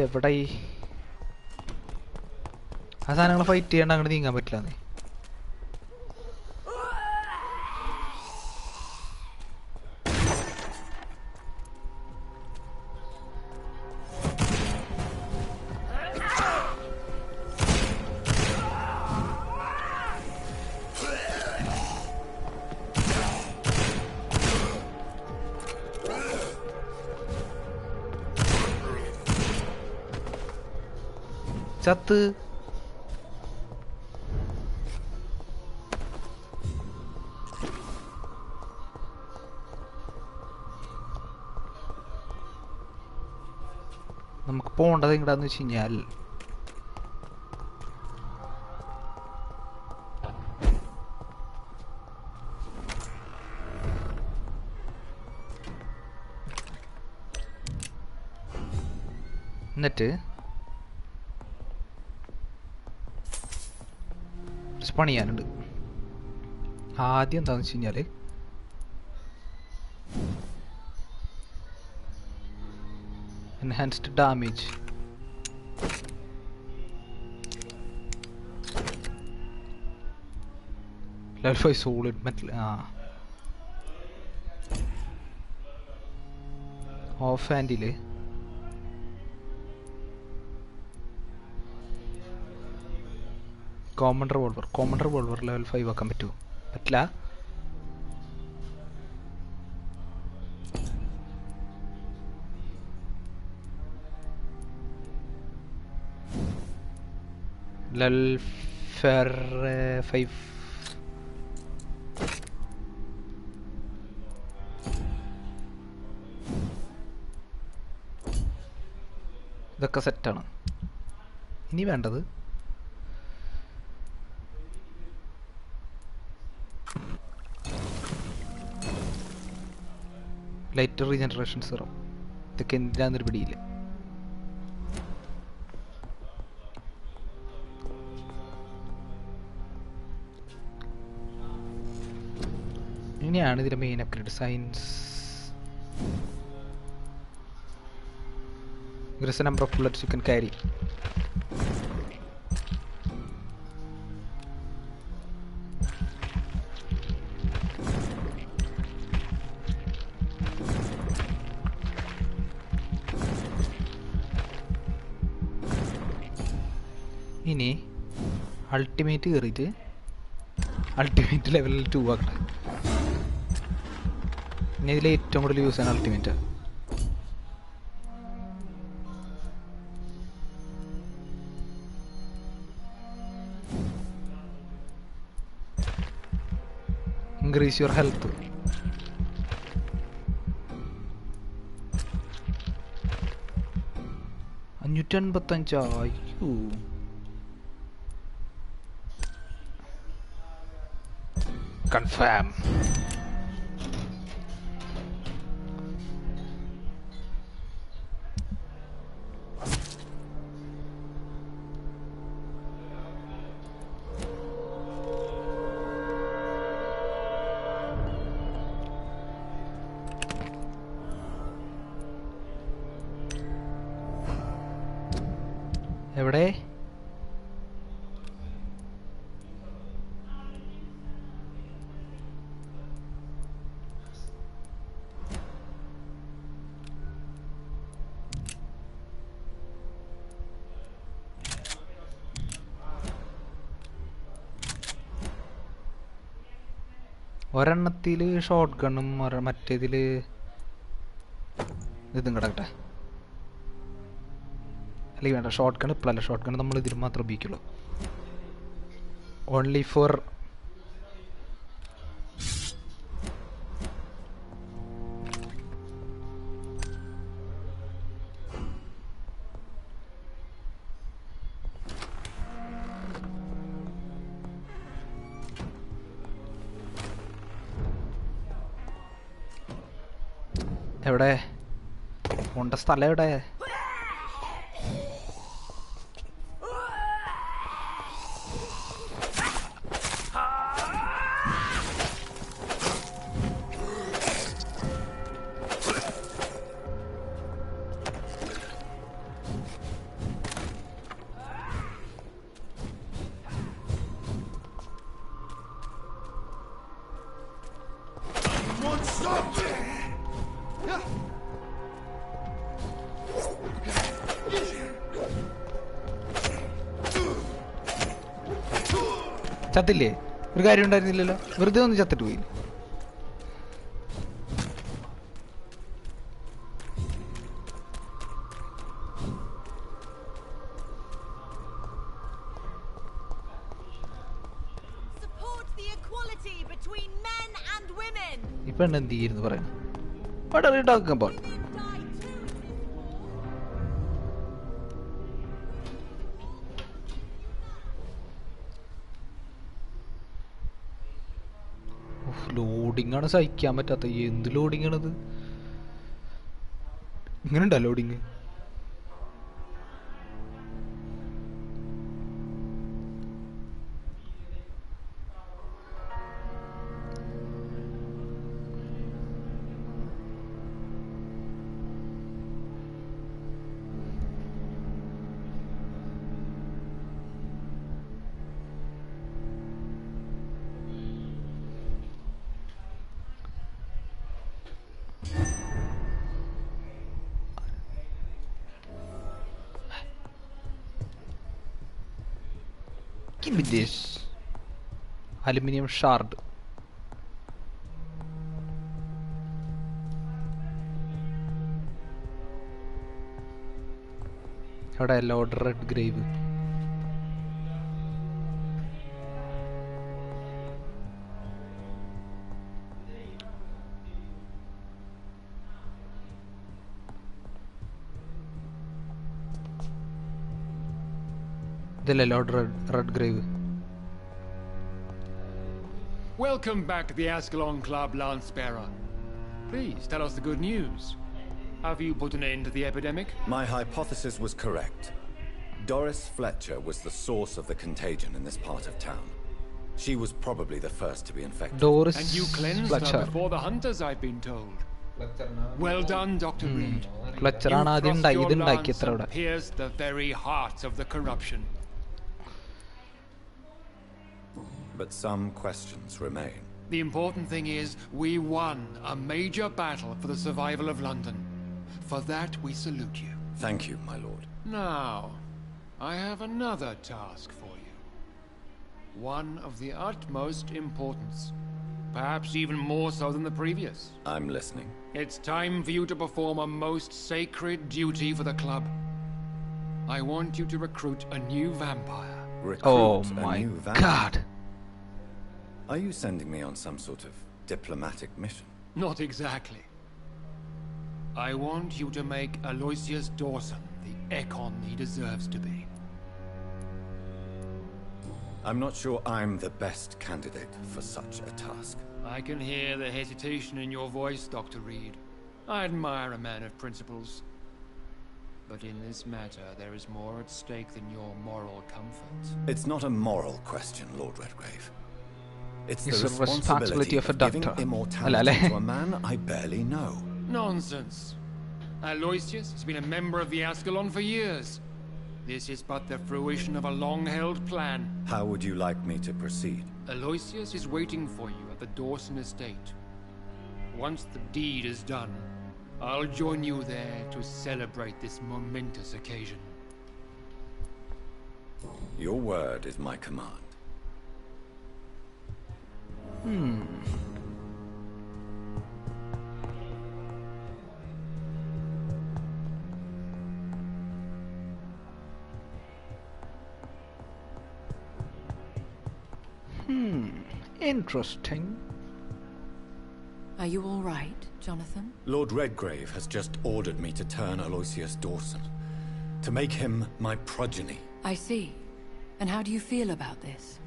എവിടെ ആ സാധനങ്ങൾ ഫൈറ്റ് ചെയ്യണ്ട, അങ്ങോട്ട് നീങ്ങാൻ പറ്റില്ല. ചത്ത്. നമുക്ക് പോകേണ്ടത് എങ്ങടാന്ന് വെച്ച് കഴിഞ്ഞാൽ എന്നിട്ട് പണി ചെയ്യാനുണ്ട്. ആദ്യം എന്താണെന്ന് വെച്ച് കഴിഞ്ഞാൽ enhanced damage level 5 solid metal. Of handle common revolver level 5 ആക്കാൻ പറ്റുമോ? പറ്റില്ല. ലെവൽ 5 ഇതൊക്കെ സെറ്റാണ്. ഇനി വേണ്ടത് ലൈറ്റർ റീജനറേഷൻ സിറം. ഇതൊക്കെ എന്തിനാന്നൊരു പിടിയില്ല. ഇങ്ങനെയാണ് ഇതിന്റെ main upgrade. Science increase the number of bullets you can carry. ഇനി അൾട്ടിമേറ്റ് കയറിയിട്ട് അൾട്ടിമേറ്റ് ലെവൽ 2 ആക്കട്ടെ. ഇനി ഇതിൽ ഏറ്റവും കൂടുതൽ യൂസ് ചെയ്യാൻ അൾട്ടിമേറ്റ്. Increase your health. അയ്യോ കൺഫേം. എവിടെ? ഒരെണ്ണത്തില് ഷോട്ട് ഗണ്ണും മറ്റേതില് ഇതും കിടക്കട്ടെ. അല്ലെങ്കിൽ വേണ്ട, ഷോട്ട് ഗൺ ഇപ്പോഴല്ല. ഷോട്ട് ഗൺ നമ്മൾ ഇതിൽ മാത്രമേ ഉപയോഗിക്കുള്ളൂ. ഓൺലി ഫോർ എവിടെ ഉണ്ട സ്ഥലം എവിടെ? ചത്തില്ലേ? ഒരു കാര്യം ഉണ്ടായിരുന്നില്ലല്ലോ, വെറുതെ ഒന്ന് ചത്തിട്ട് പോയി. between men and women. ഈ പെണ്ണ് എന്ത് ചെയ്യുന്നു പറയാം? What are you talking about? Loading ആണ് സഹിക്കാൻ പറ്റാത്ത. എന്ത് ലോഡിംഗ് ആണത്? ഇങ്ങനെ ഉണ്ടോ loading? Give me this aluminium shard. How Lord Redgrave. The Lord Redgrave. Welcome back to the Ascalon Club, Lance-Bearer. Please tell us the good news. Have you put an end to the epidemic? My hypothesis was correct. Doris Fletcher was the source of the contagion in this part of town. She was probably the first to be infected. Doris and you cleansed Fletcher. her before the hunters, I've been told. Well done, Dr. Reed. Fletcher You ആണ് ആദ്യം thrust your ഇതുണ്ടാക്കി lance എത്ര and ഇവിടെ. pierced the very heart of the corruption. But some questions remain. The important thing is, we won a major battle for the survival of London. For that, we salute you. Thank you, my lord. Now, I have another task for you. One of the utmost importance. Perhaps even more so than the previous. I'm listening. It's time for you to perform a most sacred duty for the club. I want you to recruit a new vampire. Recruit a my new vampire? God. Are you sending me on some sort of diplomatic mission? Not exactly. I want you to make Aloysius Dawson the Ekon he deserves to be. I'm not sure I'm the best candidate for such a task. I can hear the hesitation in your voice, Dr. Reed. I admire a man of principles. But in this matter, there is more at stake than your moral comfort. It's not a moral question, Lord Redgrave. It's It's the a responsibility of a giving doctor. immortality to a man I barely know. Nonsense. Aloysius has been a member of the Ascalon for years. This is but the fruition of a long-held plan. How would you like me to proceed? Aloysius is waiting for you at the Dawson estate. Once the deed is done, I'll join you there to celebrate this momentous occasion. Your word is my command. Interesting. Are you all right, Jonathan? Lord Redgrave has just ordered me to turn Aloysius Dawson, to make him my progeny. I see. And how do you feel about this?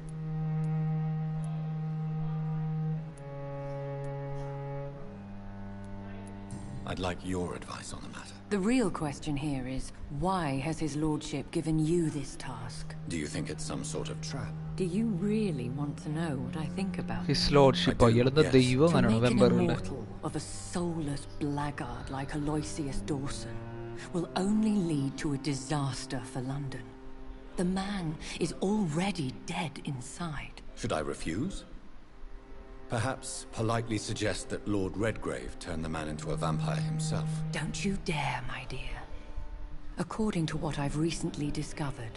I'd like your advice on the matter. The real question here is, why has his lordship given you this task? Do you think it's some sort of trap? Do you really want to know what I think about His it? lordship അയാളെന്താ ദൈവം To അങ്ങനെയാണോ make an വെമ്പറുകളുടെ? immortal of a soulless blackguard like Aloysius Dawson will only lead to a disaster for London. The man is already dead inside. Should I refuse? Perhaps politely suggest that Lord Redgrave turn the man into a vampire himself. Don't you dare, my dear. According to what I've recently discovered,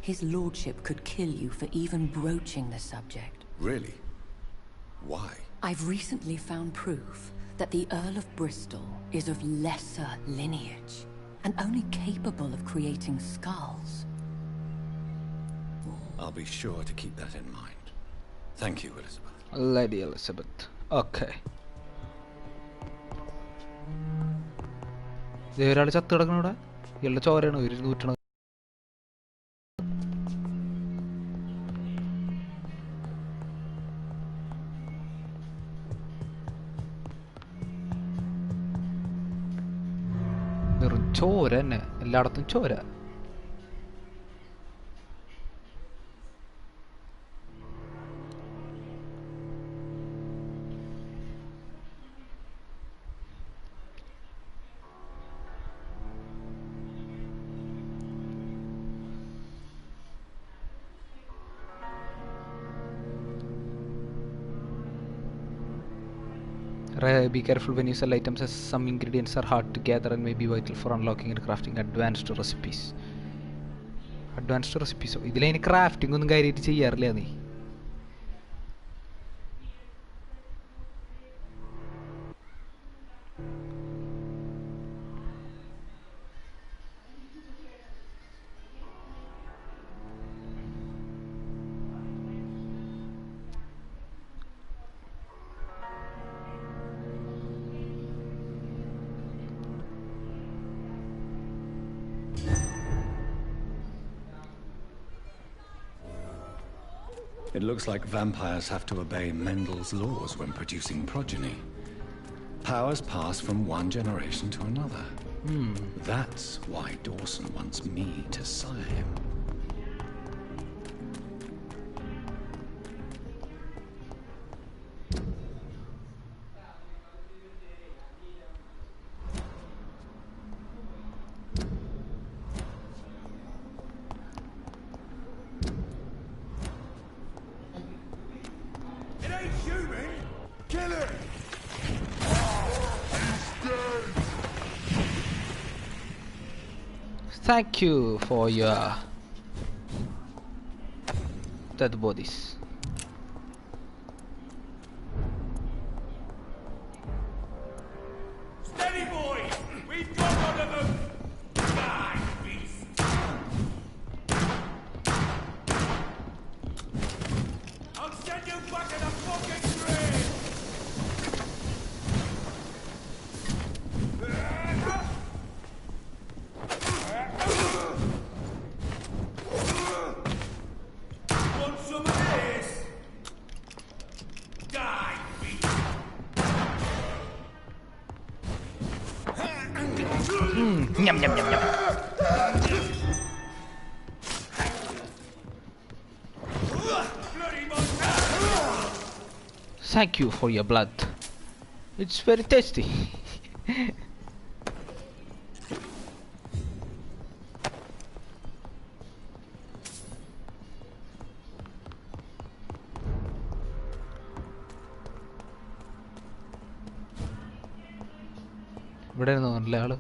his lordship could kill you for even broaching the subject. Really? Why? I've recently found proof that the Earl of Bristol is of lesser lineage and only capable of creating skulls. I'll be sure to keep that in mind. Thank you, Elizabeth. Lady Elizabeth. Okay. ഒരാൾ ചത്ത് കിടക്കണ ഇവിടെ ഇയാളുടെ ചോരയാണ് ഒരു നൂറ്റണ. വെറും ചോര തന്നെ, എല്ലായിടത്തും ചോര. Be careful when you sell items, as some ingredients are hard to gather and may be vital for unlocking and crafting advanced recipes. Advanced recipes. ഇതിലതിന് ക്രാഫ്റ്റിംഗ് ഒന്നും കാര്യമായിട്ട് ചെയ്യാറില്ല നീ. It looks like vampires have to obey Mendel's laws when producing progeny. Powers pass from one generation to another. That's why Dawson wants me to sire him. Thank you for your dead bodies. Steady, boys! We've got one of them! Die, beast! I'll send you back in a fucking train! Yum, yum, yum, yum. Thank you for your blood. It's very tasty. ഇവിടെ ഇരുന്നോ നല്ല ആള്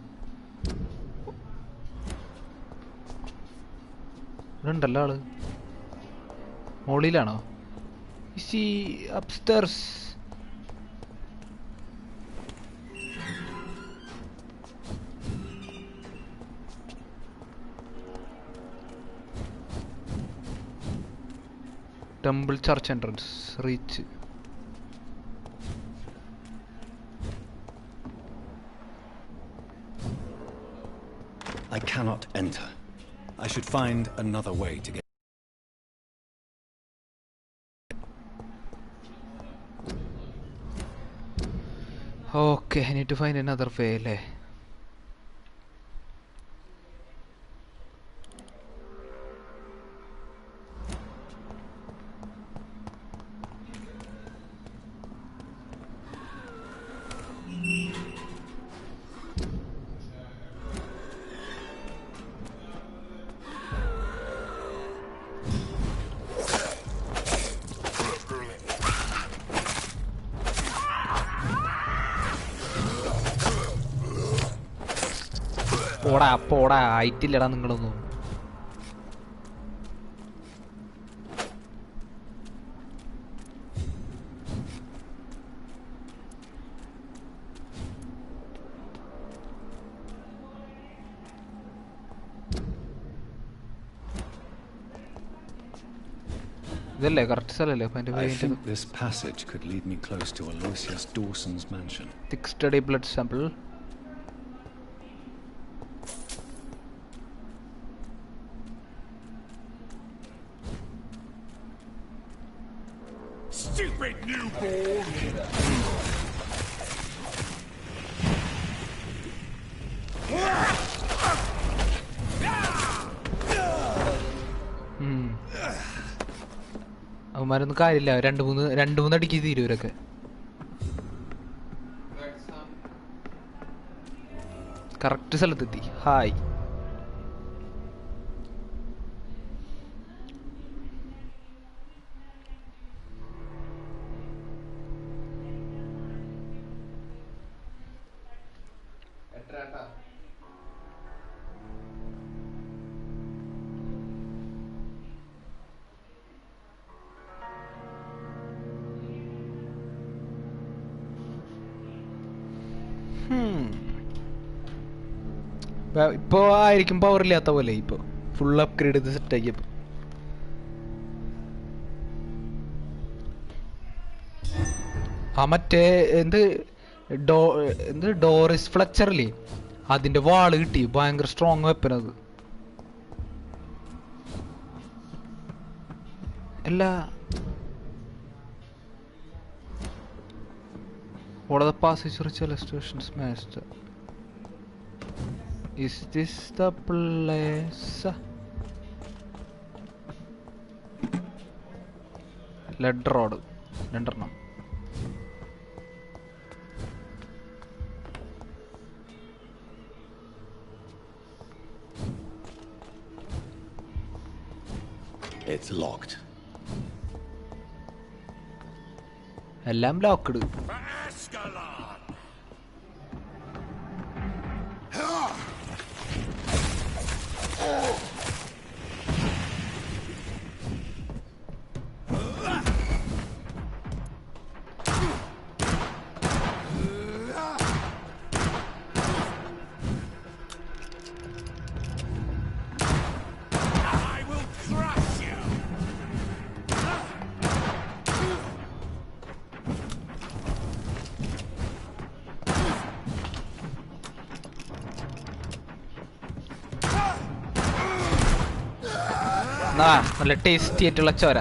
ഇവിടെ ഉണ്ടല്ലോ ആള് മോളിലാണോ? Is he upstairs? Temple church entrance reach. I cannot enter. I should find another way to get. Okay, I need to find another way. പോടാ ആയിട്ടില്ലടാ നിങ്ങളൊന്നും. ഇതല്ലേ correct സ്ഥലല്ലേ? I think this passage could lead me close to Aloysius Dawson's mansion. Thick study blood sample. Stupid newborn! അവന്മാരൊന്നും കാര്യമില്ല. രണ്ട് മൂന്ന് അടിക്ക് തീരും ഇവരൊക്കെ. Correct സ്ഥലത്തെത്തി. ഹായ്. ഇപ്പൊ ആയിരിക്കും പവർ ഇല്ലാത്ത പോലെ. ഇപ്പൊ ഫുൾ അപ്ഗ്രേഡ് ചെയ്ത് സെറ്റ് ആക്കിയപ്പോ ആ മറ്റേ എന്ത് ഡോറിസ് ഫ്ലെച്ചറില്ലേ, അതിന്റെ വാള് കിട്ടി. ഭയങ്കര സ്ട്രോങ് വെപ്പൻ അത്. എല്ലാ What are the passage ritual illustrations master? Is this the place? Lead rod. രണ്ടെണ്ണം. It's locked. എല്ലാം ലോക്ക്ഡ്. നല്ല ടേസ്റ്റി ആയിട്ടുള്ള ചോര.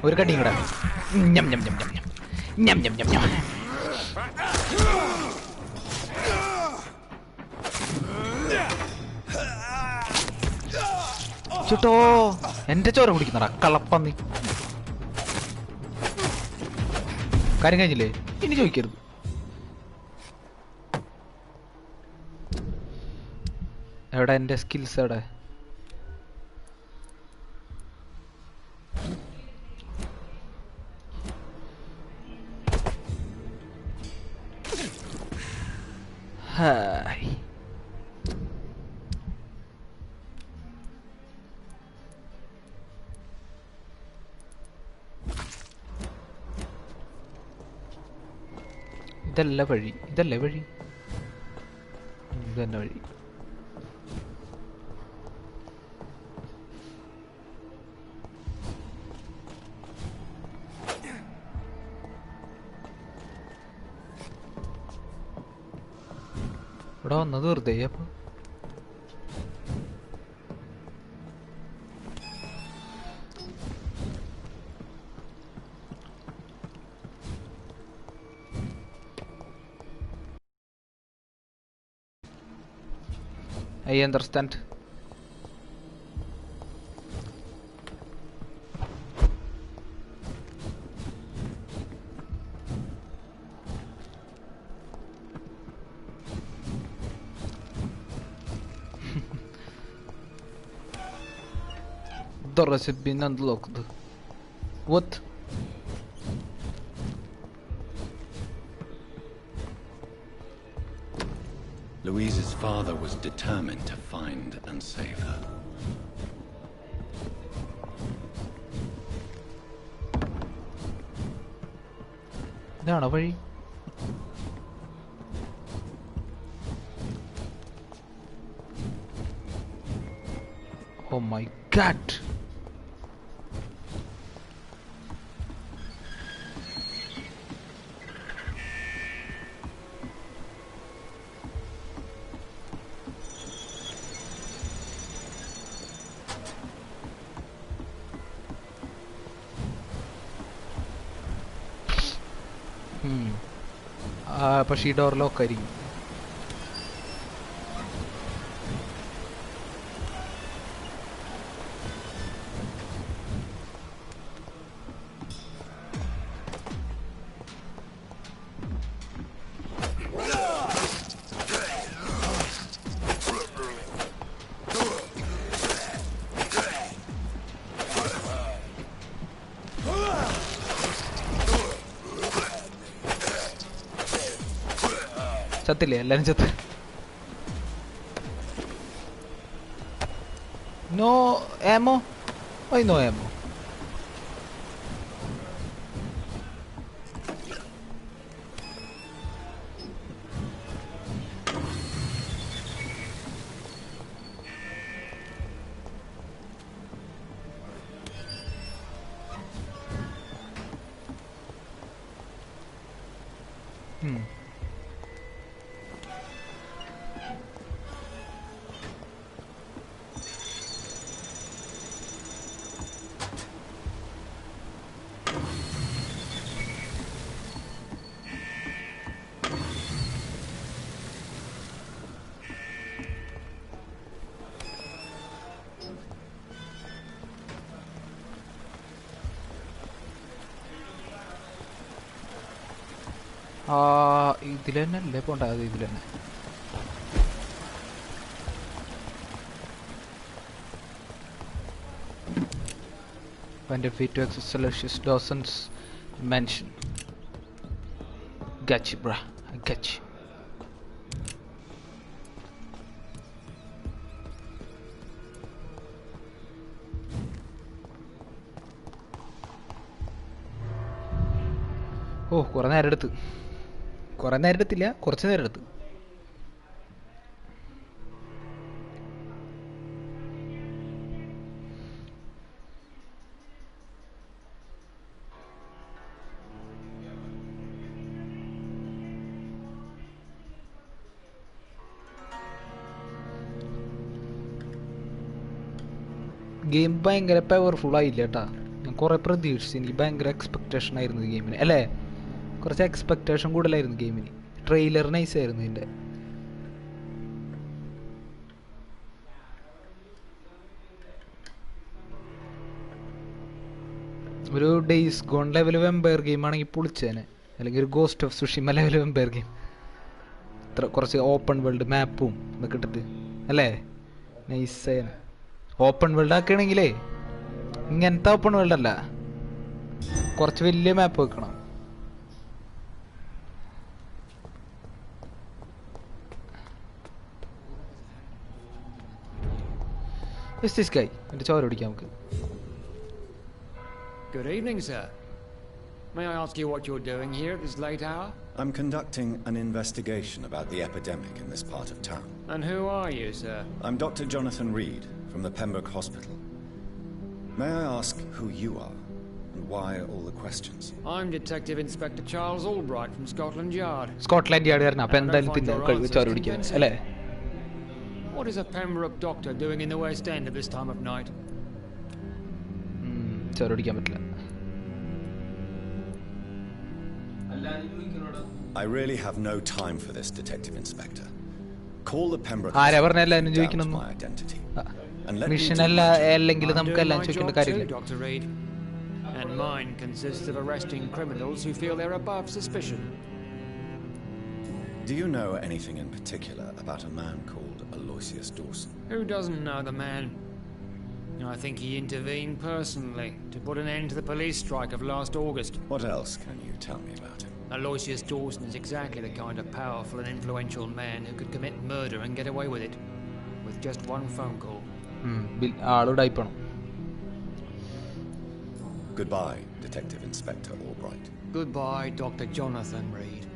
ഒരു കടിയും കൂടെ. ഞം ഞം ഞം ഞം ഞം ഞം ഞം ഞം. ചുട്ടോ എന്റെ ചോര കുടിക്കുന്നടാ കള്ളപ്പന്നി. കാര്യം കഴിഞ്ഞില്ലേ? ഇനി ചോദിക്കരുത്. എവിടെ എന്റെ സ്കിൽസ്? എവിടെ? ഹായ്. ഇതല്ല വഴി. ഇതല്ലേ വഴി? ഇതന്നെ വഴി. ഇവിടെ വന്നത് വെറുതെ. അപ്പൊ I understand. doors have been unlocked. What? Louise's father was determined to find and save her. ഇതാണോ വഴി? Oh my god! പക്ഷേ ഈ ഡോർ ലോക്ക് ആയിരിക്കും. ചത്തില്ലേ? എല്ലാരും ചത്ത്. No ammo? Why no ammo? ഇതിൽ തന്നെ അല്ലേ പോണ്ട? അത് ഇതിൽ തന്നെ. Find a way to access Celestius Dawson's mansion. Got you, bruh. I got you. ഓ, കുറെ നേരം എടുത്ത്. കുറെ നേരം എടുത്തില്ല, കുറച്ച് നേരം എടുത്ത്. ഗെയിം ഭയങ്കര പവർഫുൾ ആയില്ല കേട്ടാ. ഞാൻ കുറെ പ്രതീക്ഷിച്ചു. എനിക്ക് ഭയങ്കര എക്സ്പെക്ടേഷൻ ആയിരുന്നു ഗെയിമിന്, അല്ലേ? കുറച്ച് എക്സ്പെക്ടേഷൻ കൂടുതലായിരുന്നു ഗെയിമിന്. ട്രെയിലർ നൈസ് ആയിരുന്നു ഇതിൻ്റെ. ഒരു days gone level vampire game ആണെങ്കിൽ പൊളിച്ചേനെ, അല്ലെങ്കിൽ ഒരു ghost of Tsushima level vampire game. കുറച്ച് ഓപ്പൺ വേൾഡ് മാപ്പും ഇതൊക്കെ ഇട്ടിട്ട്, അല്ലേ? നൈസേനെ. ഓപ്പൺ വേൾഡ് ആക്കുകയാണെങ്കിലേ ഇങ്ങനത്തെ ഓപ്പൺ വേൾഡ് അല്ല, കുറച്ച് വലിയ മാപ്പ് വെക്കണം. This guy. Good evening, sir. May I ask you what you're doing here at this late hour? I'm conducting an investigation about the epidemic in this part of town. And who are you, sir? I'm Dr. Jonathan Reed from the Pembroke Hospital. May I ask who you are and why all the questions? I'm Detective Inspector Charles Albright from Scotland Yard. Scotland Yard are not pendant. What is a Pembroke doctor doing in the West End at this time of night? I really have no time for this, Detective Inspector. Call the Pembroke Hospital my identity. Mission Dr. Reed. And mine consists of arresting criminals who feel they're above suspicion. Do you know anything in particular about a man called Aloysius Dawson? Who doesn't know the man? I think he intervened personally to put an end to the police strike of last August. What else can you tell me about him? Aloysius Dawson is exactly the kind of powerful and influential man who could commit murder and get away with it. With just one phone call. Goodbye, Detective Inspector Albright. Goodbye, Dr. Jonathan Reed.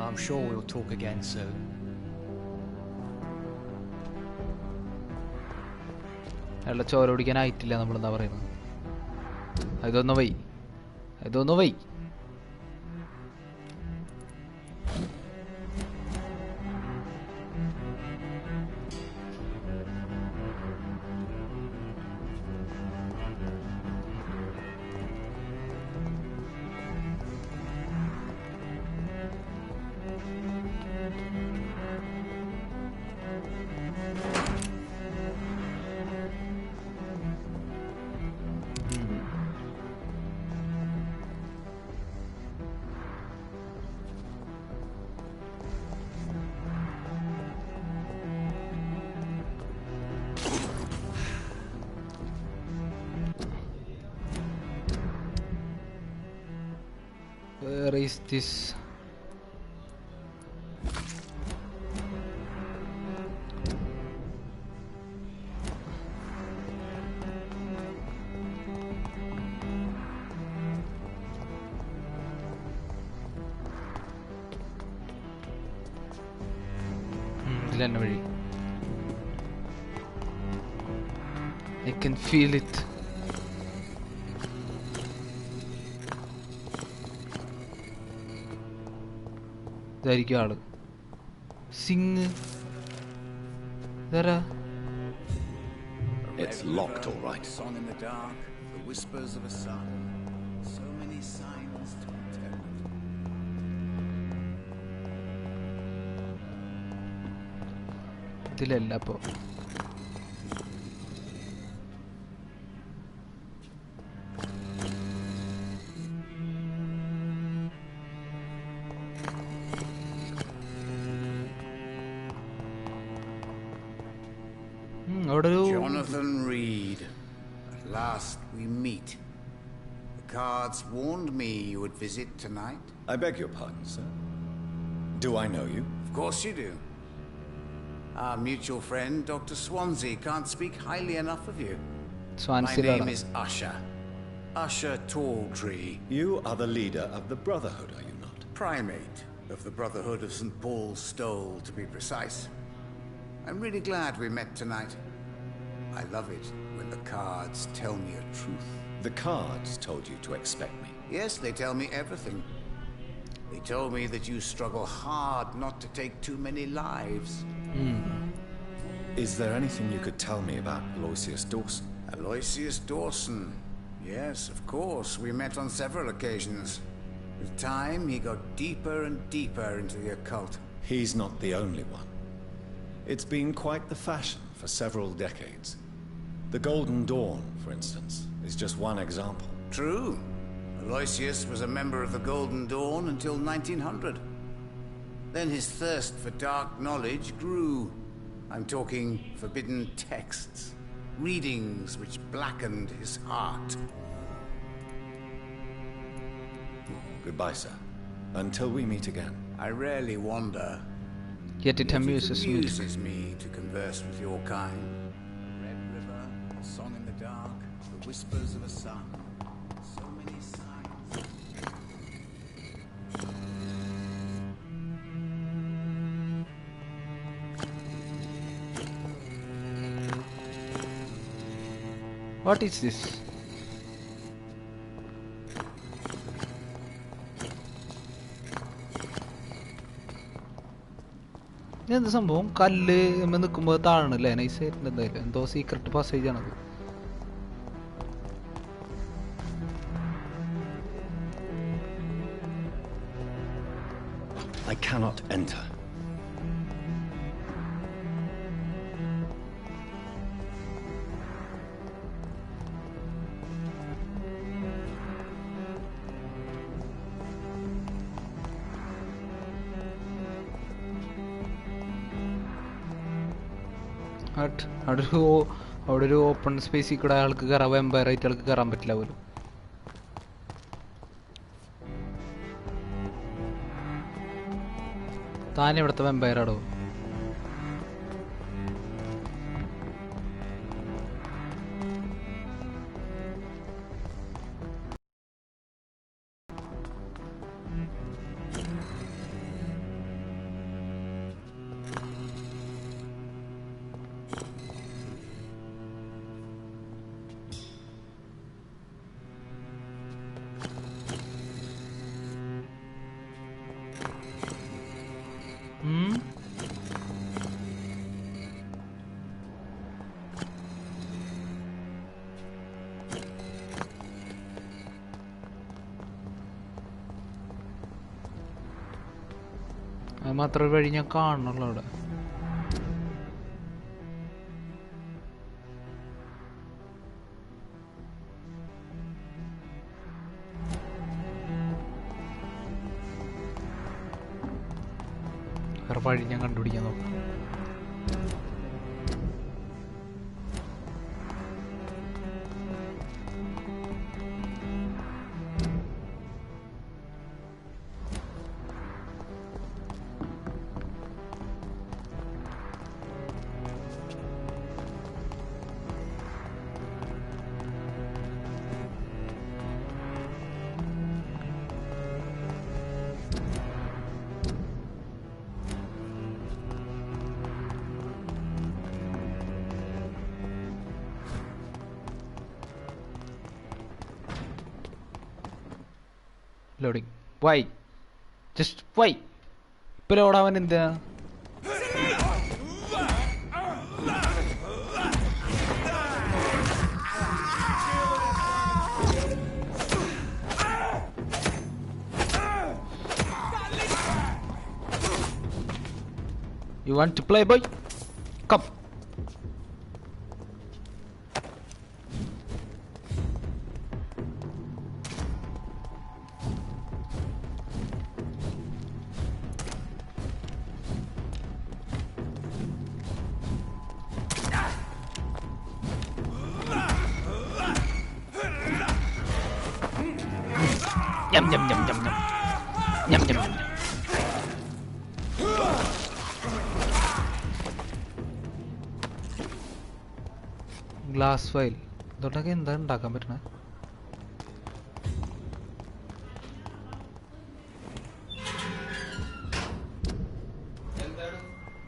I'm sure we'll talk again soon. അയാളുടെ ചോര കുടിക്കാനായിട്ടില്ല നമ്മളെന്താ പറയുന്നത്. ഇതൊന്ന് Y. Where is this? ഇതിലെന്നെ വഴി. I can feel it. ഇതായിരിക്കും ആള്. സിംഗ് ഇതാരാ? It's locked, all right. Song in the dark, the whispers of a sun. So many signs to tell. ഇതിലല്ല അപ്പോ. Jonathan Reed. At last we meet. The cards warned me you would visit tonight. I beg your pardon, sir. Do I know you? Of course you do. Our mutual friend, Dr. Swansea, can't speak highly enough of you. My name is Usher. Usher Talltree. You are the leader of the Brotherhood, are you not? Primate of the Brotherhood of St. Paul's Stole, to be precise. I'm really glad we met tonight. I love it when the cards tell me a truth. The cards told you to expect me? Yes, they tell me everything. They told me that you struggle hard not to take too many lives. Is there anything you could tell me about Aloysius Dawson? Aloysius Dawson? Yes, of course. We met on several occasions. With time, he got deeper and deeper into the occult. He's not the only one. It's been quite the fashion for several decades. The Golden Dawn, for instance, is just one example. True. Aloysius was a member of the Golden Dawn until 1900. Then his thirst for dark knowledge grew. I'm talking forbidden texts, readings which blackened his heart. Goodbye, sir. Until we meet again. I rarely wander. Yet it amuses me to converse with your kind. Red River, a song in the dark, the whispers of a sun. So many signs. What is this? എന്ത് സംഭവം? കല്ല് നിൽക്കുമ്പോൾ താഴണല്ലേ? നൈസായിട്ട് എന്തായാലും എന്തോ secret passage ആണത്. I cannot enter. How do you അവിടെ ഒരു ഓപ്പൺ സ്പേസിൽ കൂടെ ആൾക്ക് കയറാൻ വെമ്പയർ ആയിട്ട് ആൾക്ക് കയറാൻ പറ്റില്ല പോലും. താൻ ഇവിടുത്തെ വെമ്പയറാടോ? അത് മാത്രം വഴി ഞാൻ കാണണല്ലോ അവിടെ. വേറെ വഴി ഞാൻ കണ്ടുപിടിക്കാൻ നോക്കാം. Loading. Why? Just why? ഇപ്പൊ ലോഡാവാൻ എന്താ? You want to play, boy? Come. Yum yum yum yum yum. Yum yum yum. Glass file ഇതൊക്കെ എന്താ ഉണ്ടാക്കാൻ പറ്റണേ?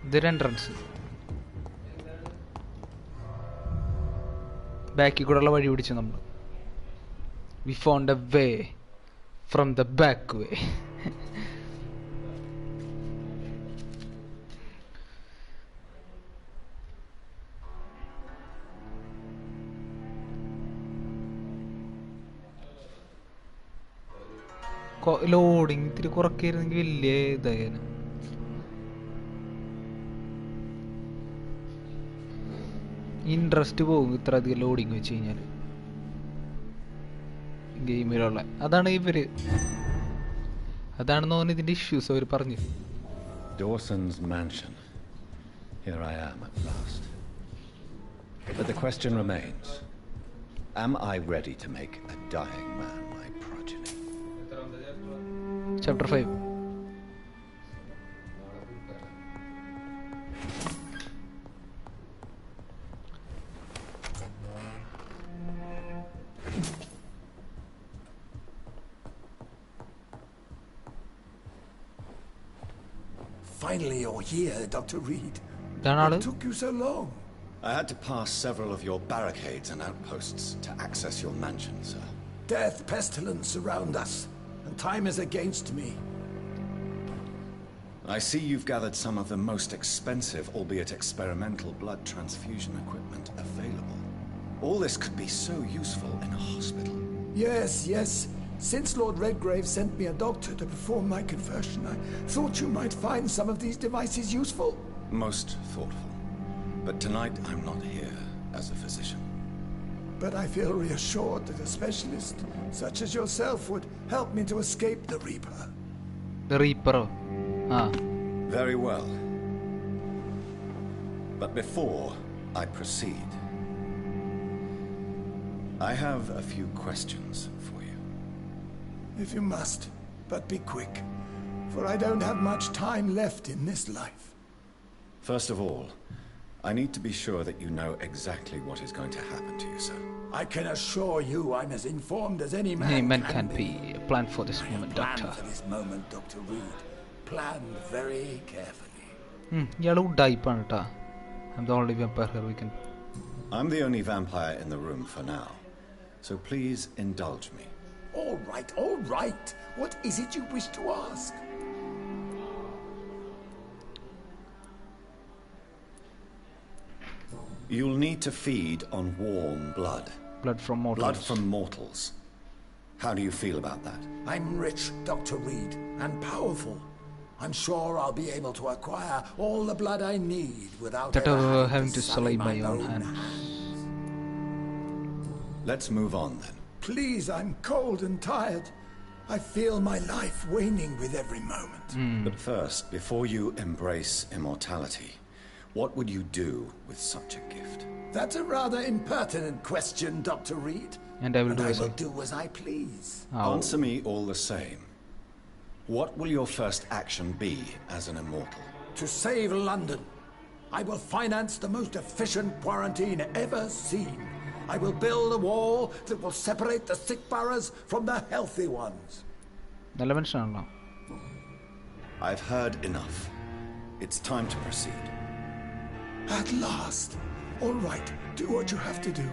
ഇതൊരു എൻട്രൻസ്. ബാക്കിൽ കൂടെയുള്ള വഴി പിടിച്ചു നമ്മൾ. We found a way from the back way. Loading ഇത്തിരി കുറയ്ക്കായിരുന്നെങ്കിൽ വലിയ ഇതായേനെ. ഇൻട്രസ്റ്റ് പോകും ഇത്ര അധികം ലോഡിങ് വെച്ച് കഴിഞ്ഞാൽ ഗെയിമിലുള്ള. അതാണ് അതാണെന്ന് തോന്നുന്നു ഇതിന്റെ ഇഷ്യൂസ് അവർ പറഞ്ഞു. Dawson's mansion. Here I am at last. But the question remains, am I ready to make a dying man my progeny? Chapter 5. Finally you're here, Dr. Reed. What took you so long? I had to pass several of your barricades and outposts to access your mansion, sir. Death, pestilence surround us, and time is against me. I see you've gathered some of the most expensive, albeit experimental, blood transfusion equipment available. All this could be so useful in a hospital. Yes. Since Lord Redgrave sent me a doctor to perform my conversion, I thought you might find some of these devices useful. Most thoughtful. But tonight I'm not here as a physician. But I feel reassured that a specialist such as yourself would help me to escape the Reaper. The Reaper? Very well. But before I proceed, I have a few questions for you. If you must, but be quick, for I don't have much time left in this life. First of all, I need to be sure that you know exactly what is going to happen to you, sir. I can assure you I'm as informed as any man. Any man can be. Plan for this moment, Doctor. Plan for this moment, Dr. Reed. Planned very carefully. I'm the only vampire here we can. I'm the only vampire in the room for now, so please indulge me. All right, all right. What is it you wish to ask? You'll need to feed on warm blood. Blood from mortals. Blood from mortals. How do you feel about that? I'm rich, Dr. Reed, and powerful. I'm sure I'll be able to acquire all the blood I need without ever having to sully my own hands. Let's move on then. Please, I'm cold and tired. I feel my life waning with every moment. But first, before you embrace immortality, what would you do with such a gift? That's a rather impertinent question, Dr. Reed. And I will do as I please. Answer me all the same. What will your first action be as an immortal? To save London. I will finance the most efficient quarantine ever seen. I will build a wall that will separate the sick boroughs from the healthy ones. I've heard enough. It's time to proceed. At last. All right, do what you have to do.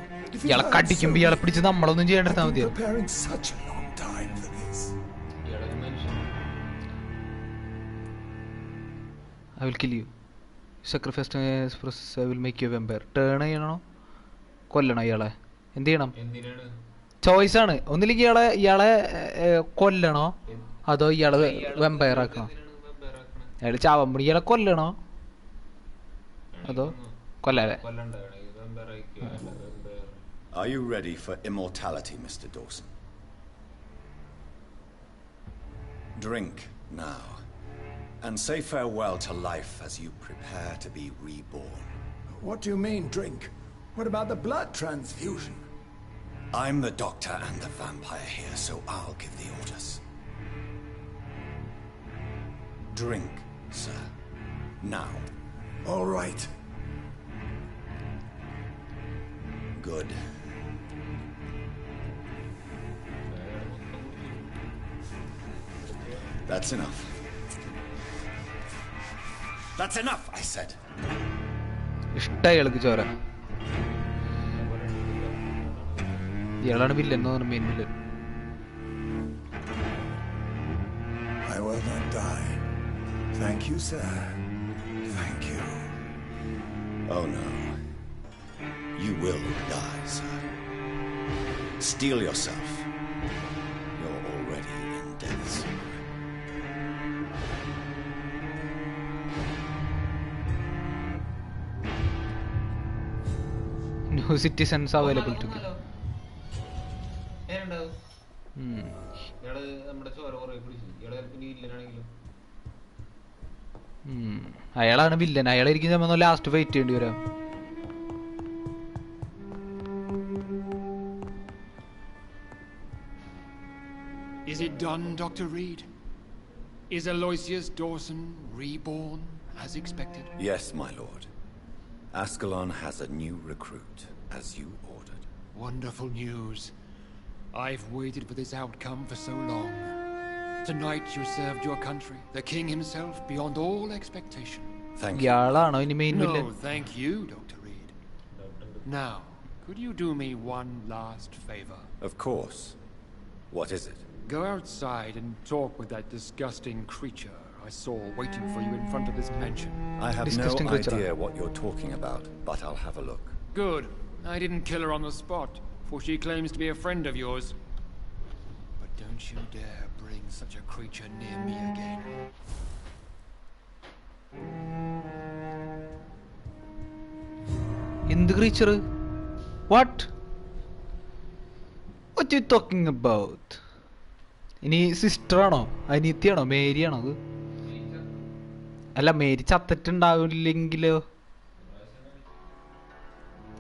Preparing such a long time for this. I will kill you. Sacrifice this process. I will make you a vampire. Turn ചെയ്യണോ കൊല്ലണോ ഇയാളെ എന്ത് ചെയ്യണം choice ആണ് ഒന്നില്ലെങ്കിൽ ഇയാളെ കൊല്ലണോ അതോ ഇയാളെ വെമ്പയർ ആക്കണോ അയാൾ ചാവുമ്പോൾ ഇയാളെ കൊല്ലണോ അതോ കൊല്ലാതെ Are you ready for immortality, Mr. Dawson? Drink now, and say farewell to life as you prepare to be reborn. What do you mean, drink? What about the blood transfusion? I'm the doctor and the vampire here, so I'll give the orders. Drink, sir. Now. All right. Good. That's enough. That's enough, I said. ഇഷ്ടയാൾക്ക് ചോര ഇയാളാണ് villain എന്ന് പറഞ്ഞ main villain I will not die. Thank you, sir. Thank you. Oh no. You will die, sir. Steel yourself. You're already in death's door. No citizens available to kill. അയാളാണ് villain അയാളായിരിക്കും നമ്മൾ last fight ചെയ്യേണ്ടി വരാം Is it done, Dr. Reed? Is Aloysius Dawson reborn as expected? Yes, my lord. Ascalon has a new recruit, as you ordered. Wonderful news. I've waited for this outcome for so long. Tonight you served your country, the king himself, beyond all expectation. Thank you. No, thank you, Dr. Reed. Now, could you do me one last favor? Of course. What is it? Go outside and talk with that disgusting creature I saw waiting for you in front of this mansion. I have no idea what you're talking about, but I'll have a look. Good. I didn't kill her on the spot, for she claims to be a friend of yours. But don't you dare bring such a creature near me again. In the creature? What? What are you talking about? ഇനി sister ആണോ അനിയത്തിയാണോ മേരിയാണോ അത് അല്ല Mary ചത്തിട്ടുണ്ടാവില്ലെങ്കിലോ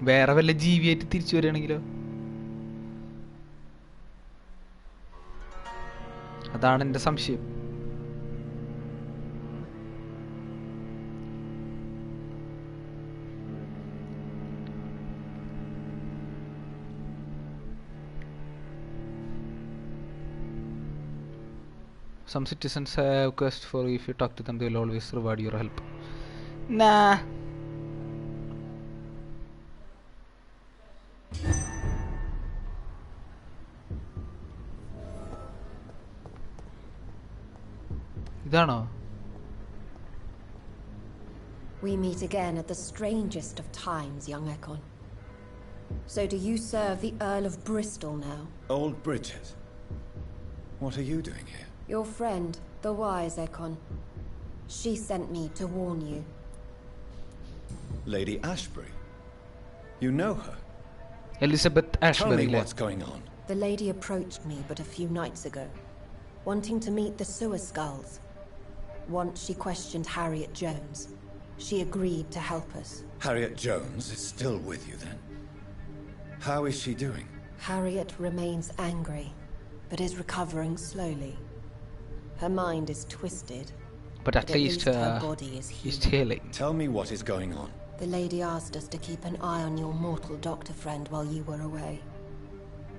വേറെ വല്ല ജീവിയായിട്ട് തിരിച്ചു വരികയാണെങ്കിലോ അതാണ് എൻ്റെ സംശയം. Some citizens have quest for you. If you talk to them, they will always reward your help. Nah. ഇതാണോ? We meet again at the strangest of times, young Ekon. So do you serve the Earl of Bristol now? Old Bridget. What are you doing here? Your friend, the wise Ekon. She sent me to warn you. Lady Ashbury. You know her? Elizabeth Ashbury. Tell me what's going on. The lady approached me but a few nights ago, wanting to meet the sewer skulls. Once she questioned Harriet Jones. She agreed to help us. Harriet Jones is still with you then? How is she doing? Harriet remains angry, but is recovering slowly. Her mind is twisted. But at least her body is healing. Tell me what is going on. The lady asked us to keep an eye on your mortal doctor friend while you were away.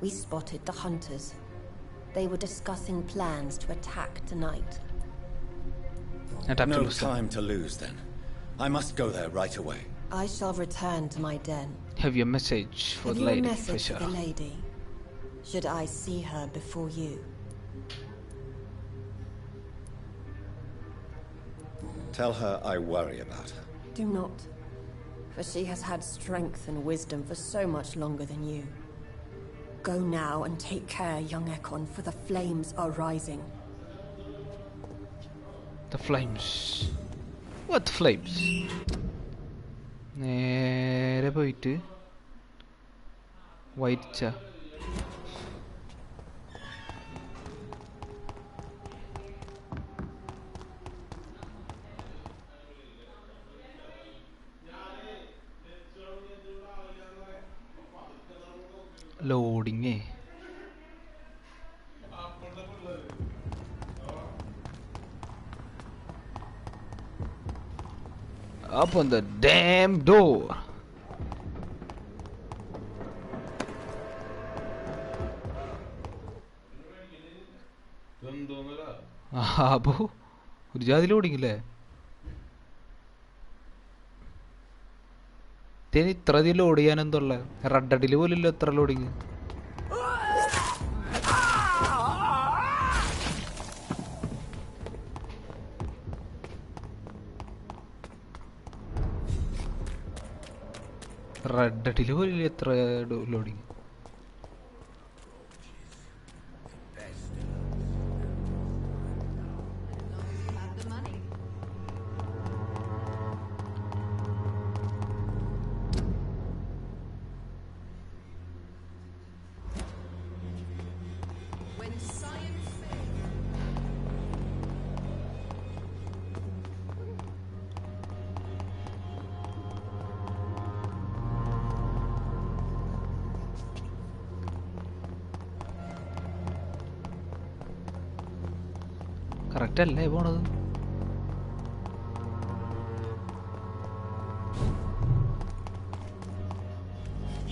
We spotted the hunters. They were discussing plans to attack tonight. No time to lose then. I must go there right away. I shall return to my den. Have you a message for the lady? Have you a message for the lady? Should I see her before you? Tell her I worry about her. Do not. For she has had strength and wisdom for so much longer than you. Go now and take care, young Ekon, for the flames are rising. The flames. What flames? നേരെ പോയിട്ട് white loading. Open the damn door. അപ്പോ ഒരു ജാതി ലോഡിങ്ങില്ലേ? ഇത്ര അധികം load ചെയ്യാൻ എന്തുള്ള red അടിയിൽ പോലില്ല എത്ര ലോഡിങ്. റെഡ് അടിയിൽ പോലില്ല എത്ര ലോഡിങ്. കറക്റ്റ് അല്ലേ പോണത്?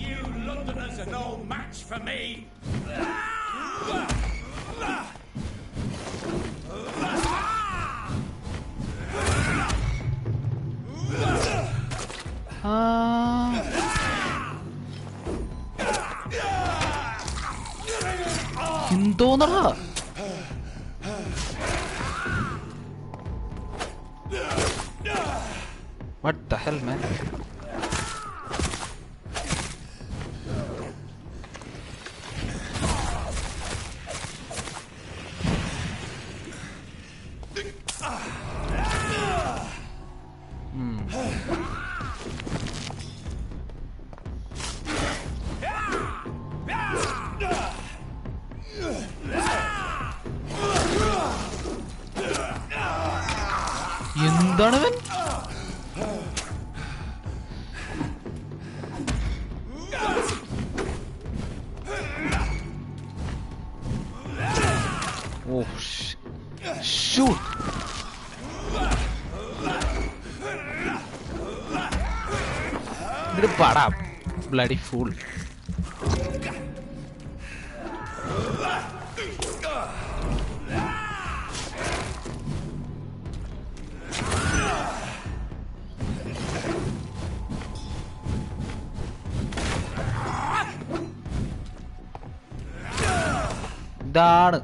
You Londoners are no match for me. എന്തോന്നടാ? What the hell, man? എന്താണവൻ? Oh Shoot! Bada, bloody fool. ഇതാണ്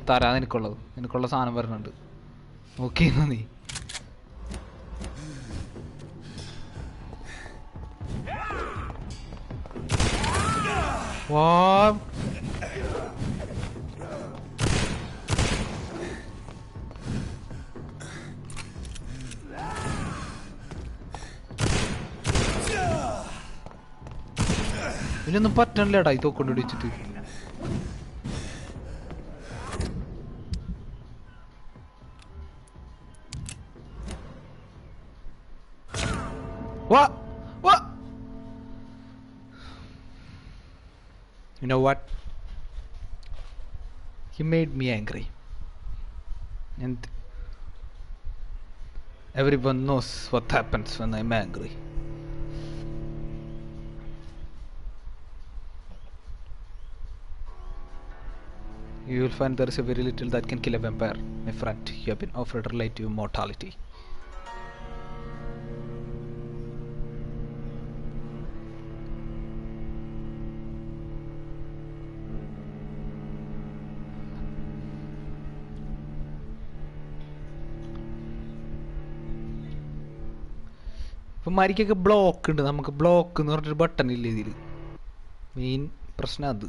തരാ നിനക്കുള്ളത്. നിനക്കുള്ള സാധനം വരുന്നുണ്ട്. നോക്കിയിരുന്ന നീ. വാ ഇതിനൊന്നും പറ്റണില്ലടാ ഈ തോക്കൊണ്ട് പിടിച്ചിട്ട്. What? You know what? He made me angry. And everyone knows what happens when I'm angry. You will find there is a very little that can kill a vampire. My friend, you have been offered relative immortality. ഇപ്പം മരിക്കൊക്കെ block ഉണ്ട്. നമുക്ക് block എന്ന് പറഞ്ഞൊരു button ഇല്ല ഇതിൽ. Main പ്രശ്നം അത്.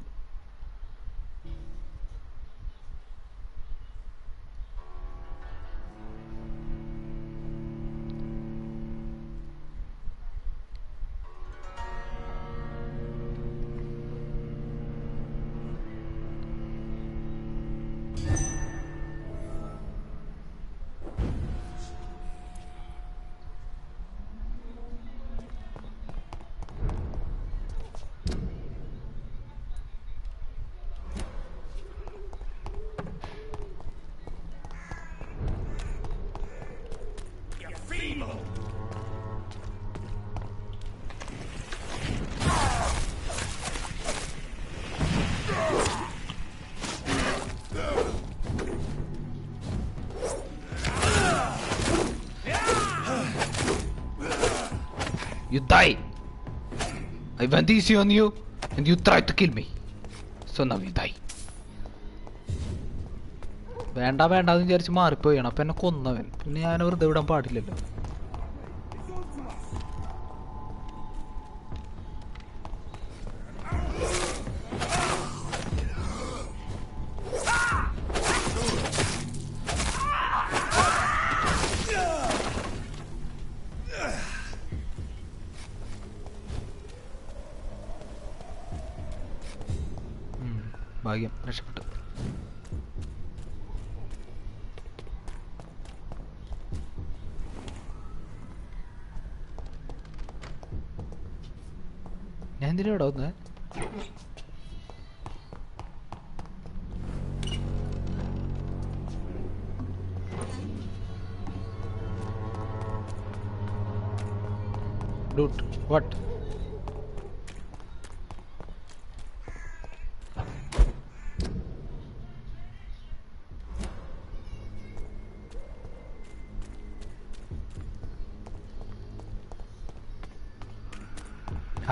You die. I went easy on you and you tried to kill me. So now you die. വേണ്ട വേണ്ടെന്ന് വിചാരിച്ച് മാറിപ്പോയാണ്. അപ്പം എന്നെ കൊന്നവൻ. പിന്നെ ഞാൻ വെറുതെ വിടാൻ പാടില്ലല്ലോ. ഭാഗ്യം, രക്ഷപ്പെട്ടു. ഞാൻ എന്തിനാ ഇവിടെ വന്നേ? Dude, what?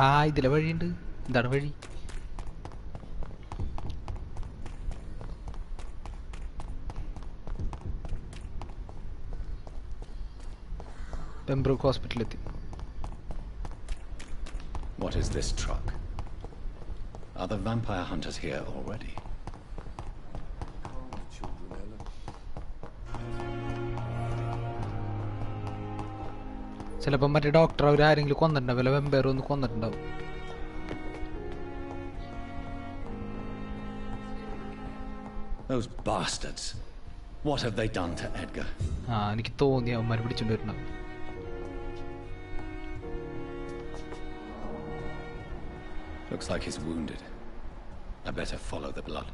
ആ ഇതിലെ വഴിയുണ്ട്. എന്താണ് വഴി? Pembroke ഹോസ്പിറ്റലെത്തി. What is this truck? Are the vampire hunters here already? ചിലപ്പോൾ മറ്റേ ഡോക്ടർ അവരാരെങ്കിലും കൊന്നിട്ടുണ്ടാവും. വല്ല വെമ്പയർ ഒന്ന് കൊന്നിട്ടുണ്ടാവും. Those bastards. What have they done to Edgar? എനിക്ക് തോന്നി അവന്മാർ പിടിച്ചോണ്ട് വരണം. Looks like he's wounded. I better follow the blood.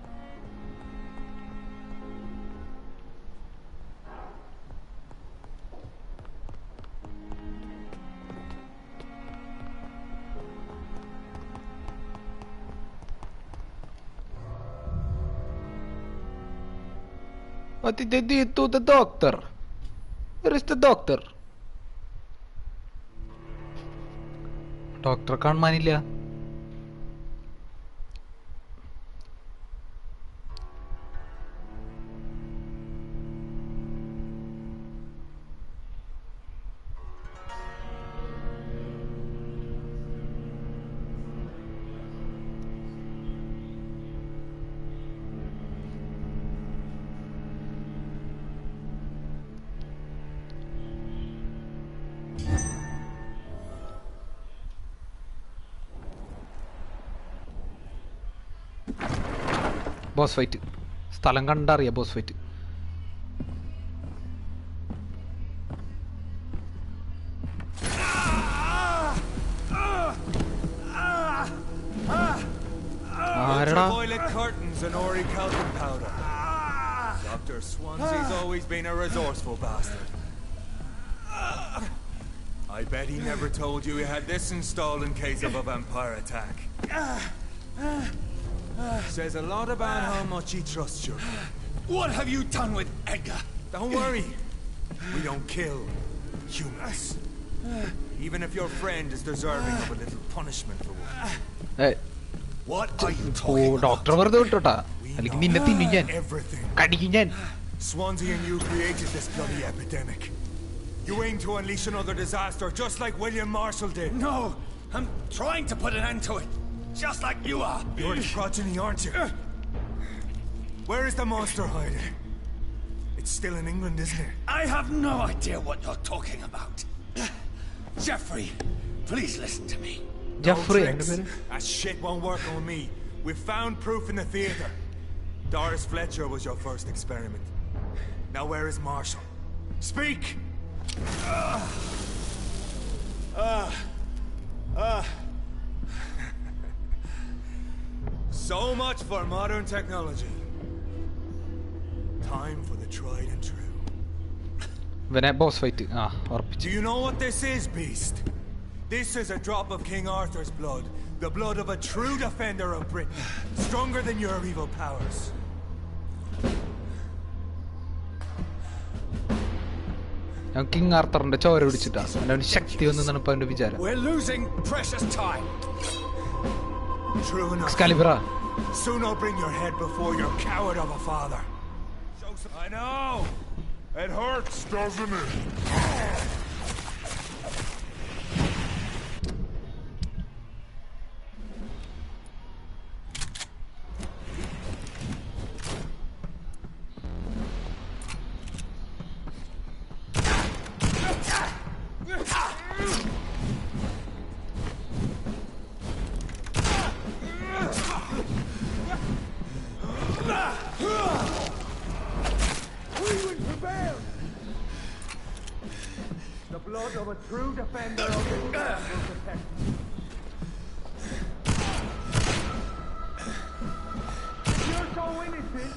What did they do to the doctor? Where is the doctor? Doctor കാണാനില്ല. ബോസ് ഫൈറ്റ് സ്ഥലം കണ്ടറിയാം. Boss fight ultraviolet curtains and orichalcum powder. Dr. Swansea's always been a resourceful bastard. I bet he never told you he had this installed in case of a vampire attack. Says a lot about how much he trusts you. What have you done with Edgar? Don't worry. We don't kill humans. Even if your friend is deserving of a little punishment for Hey. What are you talking about? Doctor വെറുതെ വിട്ടോട്ടാ. അല്ലെങ്കിൽ നിന്നെ തിന്നും ഞാൻ. കടിക്കും ഞാൻ. Swansea and you created this bloody epidemic. You aim to unleash another disaster just like William Marshall did. No, I'm trying to put an end to it. Just like you are. You're the progeny, aren't you? Where is the monster hiding? It's still in England, isn't it? I have no idea what you're talking about. Jeffrey, please listen to me. Jeffrey, that shit won't work on me. We found proof in the theater. Doris Fletcher was your first experiment. Now where is Marshall? Speak! So much for modern technology. Time for the tried and true. boss fight. Do you know what this is, Beast? This is a drop of King Arthur's blood. The blood of a true defender of Britain. Stronger than your evil powers. King Arthurന്റെ ചോര പിടിച്ചിട്ടാ. അവന്റെ ശക്തി ഒന്നും ഇപ്പോ അവന്റെ വിചാരം. We're losing precious time. True enough. Excalibur. Soon I'll bring your head before your coward of a father. I know. It hurts, doesn't it? The blood of a true defender of the will protect you. If you're so innocent,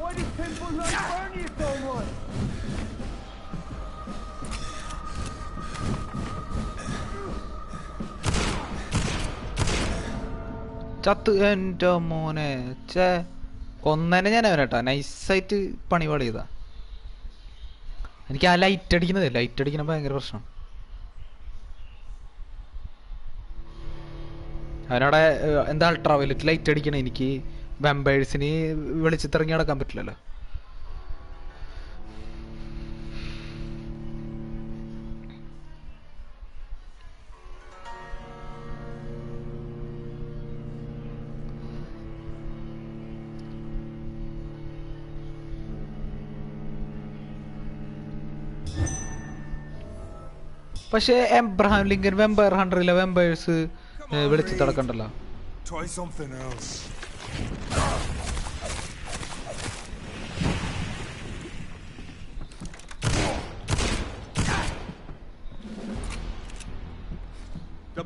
why does Temple not burn you so much? ചത്ത് എൻ്റെ മോനെ കൊന്നനെ ഞാൻ അവനേട്ടാ. നൈസായിട്ട് പണി പാടിയതാ. എനിക്ക് ആ light അടിക്കണ ഭയങ്കര പ്രശ്നം. അവനവിടെ എന്താ അൾട്രാവയലറ്റ് ലൈറ്റ് അടിക്കണേ. എനിക്ക് വാമ്പയേഴ്സിന് വെളിച്ചത്തിറങ്ങി നടക്കാൻ പറ്റില്ലല്ലോ. പക്ഷേ എബ്രഹാം ലിങ്കൻ വെമ്പയർ ഹണ്ടറിലെ വെമ്പയേഴ്സ് വിളിച്ച് നടക്കണ്ടല്ലോ. Try something else.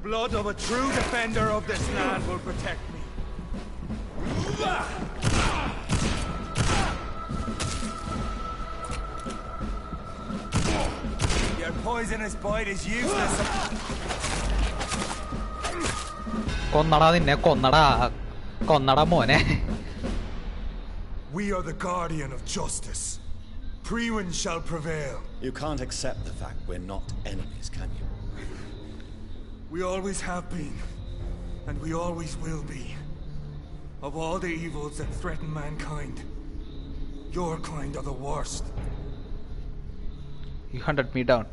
blood of a true defender of this land will protect me. Your poisonous bite is useless. കൊന്നടാ നിന്നെ കൊന്നടാ മോനെ. We are the guardian of justice. Priwen shall prevail. You can't accept the fact we're not enemies, can you? We always have been, and we always will be. Of all the evils that threaten mankind, your kind are the worst. You hunted me down.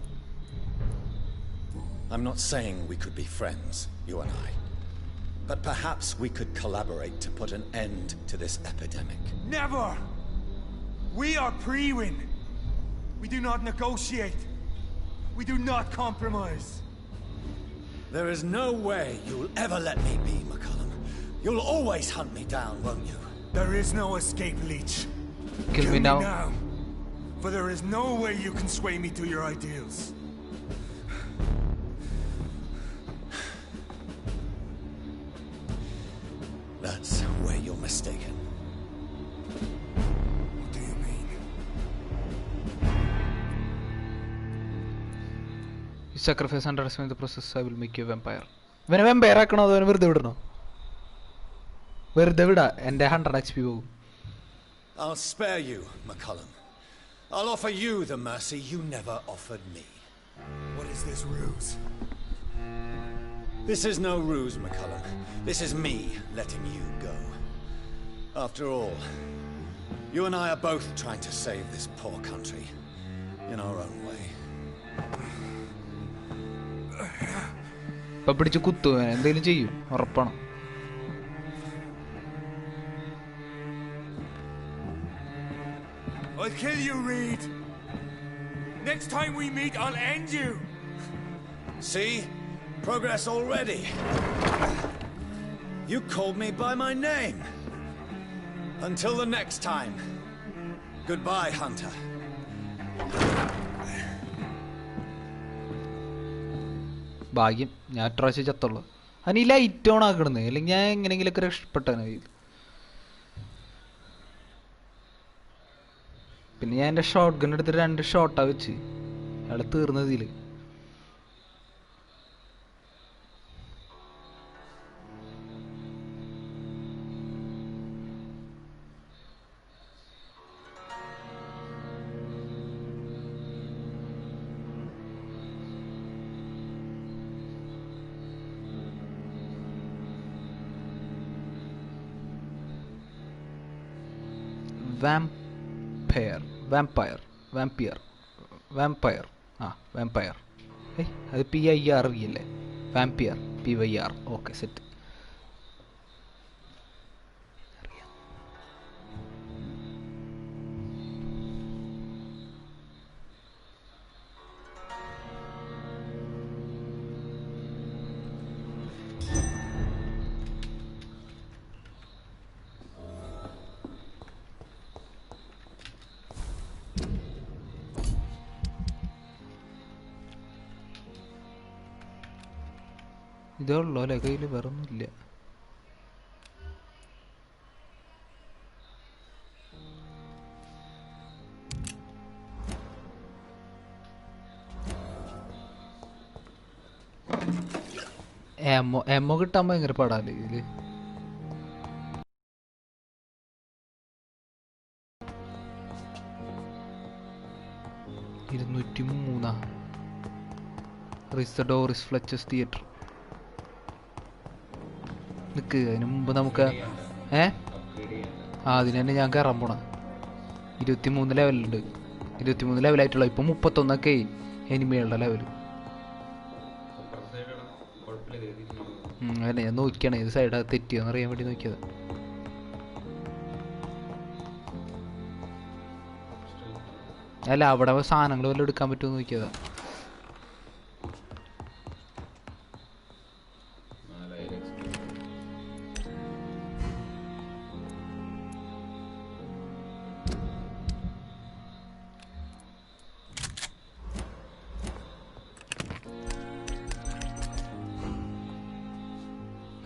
I'm not saying we could be friends, you and I. But perhaps we could collaborate to put an end to this epidemic. Never! We are Priwen. We do not negotiate. We do not compromise. There is no way you'll ever let me be, McCullum. You'll always hunt me down, won't you? There is no escape, Leech. Kill me now. For there is no way you can sway me to your ideals. That's where you're mistaken. What do you mean? You sacrifice underestimate the process, I will make you a vampire. ഇവനെ vampire ആക്കണോ അതോ വെറുതെ വിടണോ? വെറുതെ വിടാ, എൻ്റെ 100 HP പോകും. I'll spare you, McCullum. I'll offer you the mercy you never offered me. What is this ruse? This is no ruse, McCullum. This is me letting you go. After all, you and I are both trying to save this poor country in our own way. ഇപ്പൊ പിടിച്ച് കുത്തു, എന്തെങ്കിലും ചെയ്യും ഉറപ്പാണ്. I'll kill you, Reed. Next time we meet, I'll end you. See? Progress already. You called me by my name. Until the next time. Goodbye, Hunter. ഭാഗ്യം ഞാൻ പ്രാവശ്യം ചത്തുള്ളൂ. അതിന് ഈ ലൈറ്റ് ഓൺ ആക്കണമെന്ന്, അല്ലെങ്കിൽ ഞാൻ എങ്ങനെയെങ്കിലൊക്കെ രക്ഷപ്പെട്ടേനെ. പിന്നെ ഞാൻ എൻ്റെ ഷോട്ട് ഗൺ എടുത്തിട്ട് 2 ഷോട്ടാ വെച്ച് അയാൾ തീർന്നതിൽ. vampire അത് PIR അല്ലേ? vampire PYR. Okay set. ഇതേ ഉള്ളൂ അല്ലേ കയ്യിൽ? വേറെ ഒന്നുമില്ല. എമ്മോ കിട്ടാൻ ഭയങ്കര പാടാല്ലേ ഇതില്? Doris Fletcher's Theatre. നിൽക്ക്, അതിന് മുമ്പ് നമുക്ക് അതിന് തന്നെ ഞാൻ കയറാൻ പോണ. 23 ലെവലുണ്ട്. 23 ലെവലായിട്ടുള്ള. ഇപ്പം 31 എനിമികളുടെ ലെവല്. അങ്ങനെ ഞാൻ നോക്കിയാണ് ഏത് സൈഡാ തെറ്റിയെന്ന് അറിയാൻ വേണ്ടി നോക്കിയത്. അല്ല, അവിടെ സാധനങ്ങൾ വല്ലതും എടുക്കാൻ പറ്റുമോ നോക്കിയതാ.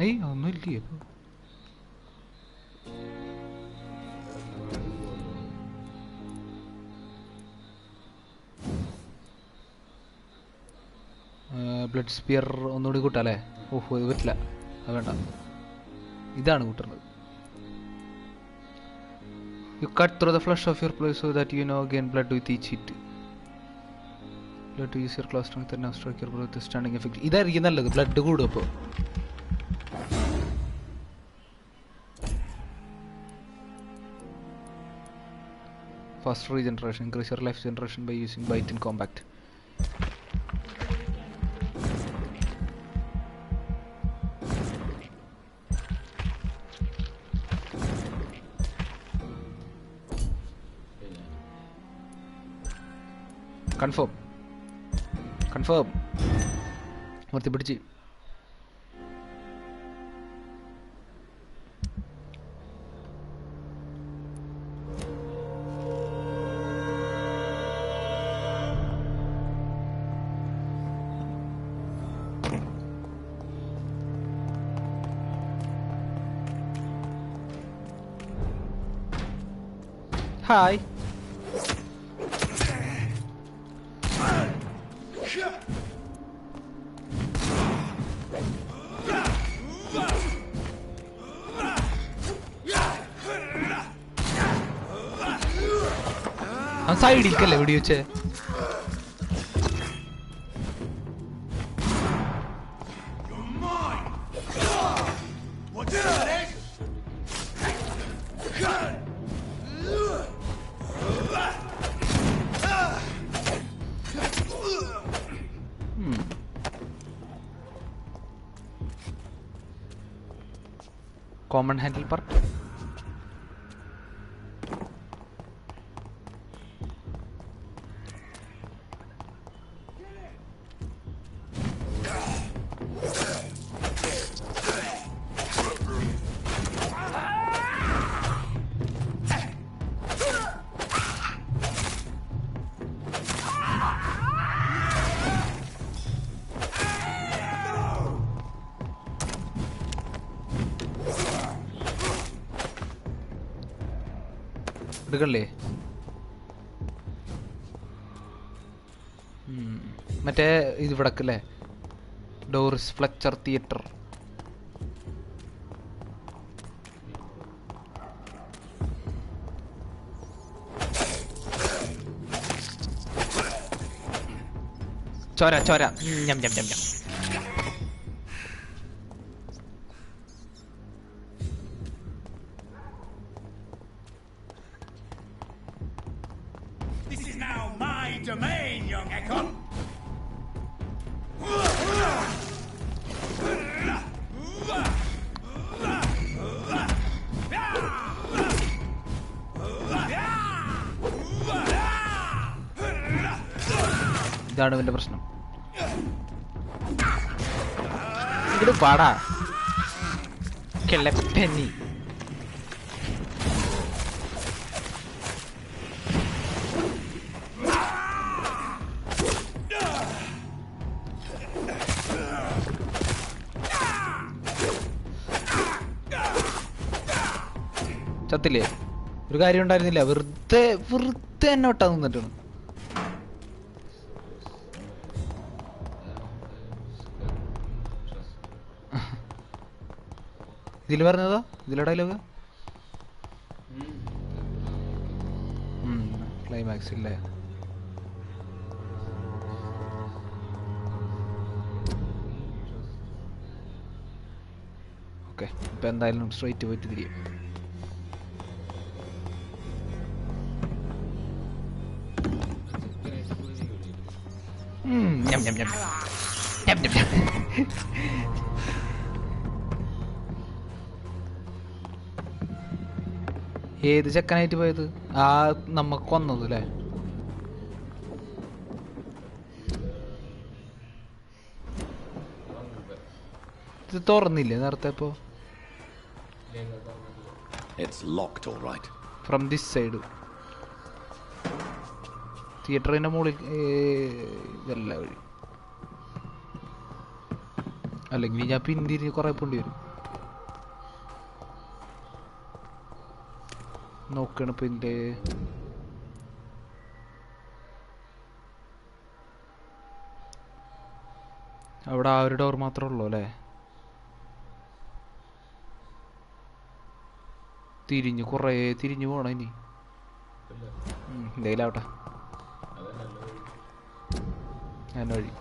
ഏയ് ഒന്നുമില്ലേ അപ്പോൾ ബ്ലഡ് സ്പിയർ ഒന്നുകൂടി കൂട്ടാല്ലേ? ഓഹോ ഇത് പറ്റില്ല, അത് വേണ്ട, ഇതാണ് കൂട്ടുന്നത്. You cut through the flesh of your place so that you know gain blood with each hit. Blood to use your class strength and now strike your blood with standing effect. ഇതായിരിക്കും നല്ലത്, blood കൂടും അപ്പോൾ. Fast regeneration, increase your life generation by using bite in combat. Confirm നിർത്തി പിടിച്ച്. Hi. സൈഡിലേക്കല്ലേ വെടി വെച്ചേ? Common handle part. എടുക്കല്ലേ? മറ്റേ ഇത് ഇവിടക്കല്ലേ, ഡോറിസ് ഫ്ലെച്ചർ തിയേറ്റർ. ചോര ചോര. ഞം ഞം ഞം ഞം. ഇതാണ് ഇവന്റെ പ്രശ്നം. ഇത് പാടാ കിളപ്പന്നി. ചത്തില്ലേ? ഒരു കാര്യം ഉണ്ടായിരുന്നില്ല, വെറുതെ വെറുതെ എന്നെ ഒട്ടാ നിന്നിട്ടാണ്. ഇതിൽ പറഞ്ഞതോ? ഇതിലെ ഡയലോഗ് ക്ലൈമാക്സ് ഇല്ലേ? ഓക്കെ, ഇപ്പൊ എന്തായാലും സ്ട്രൈറ്റ് പോയിട്ട് തിരിയും. ഏത് ചെക്കനായിട്ട് പോയത്? ആ നമ്മക്ക് കൊന്നത് അല്ലേ? ഇത് തുറന്നില്ലേ നേരത്തെ? ഇപ്പോ ഫ്രം ദിസ് സൈഡ് തിയേറ്ററിന്റെ മുകളിൽ ഇതല്ല വഴി. അല്ലെങ്കിൽ ഞാൻ പിന്തിരിഞ്ഞ് കുറെ പോണ്ടി വരും. നോക്കണം ഇപ്പം ഇതിൻ്റെ അവിടെ ആ ഒരു ഡോർ മാത്രമേ ഉള്ളൂ അല്ലേ? കുറേ തിരിഞ്ഞു പോണം ഇനി. എന്തെങ്കിലാവട്ടെ ഞാൻ വഴി.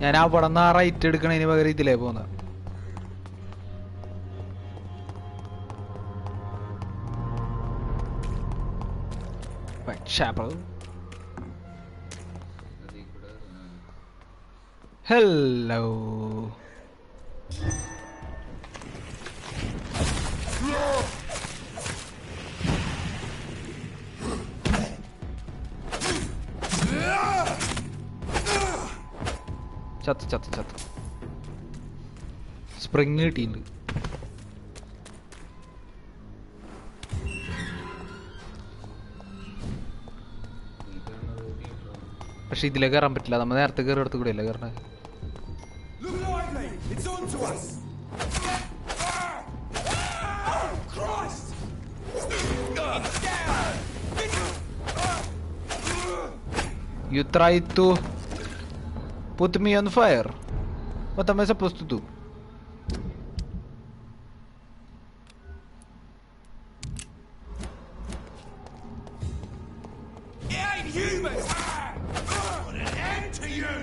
ഞാൻ അവിടെ നിന്ന് ആ റൈറ്റ് എടുക്കണതിന് പകരം ഇതിലേ പോകുന്നത്. ഹലോ ചത്ത് സ്പ്രിങ് കിട്ടിയിട്ടുണ്ട്. പക്ഷെ ഇതിലേ കയറാൻ പറ്റില്ല. നമ്മൾ നേരത്തെ കയറി എടുത്ത് കൂടെ അല്ലേ കയറണേ? You tried to put me on fire. What am I supposed to do? It ain't human! Put an end to you!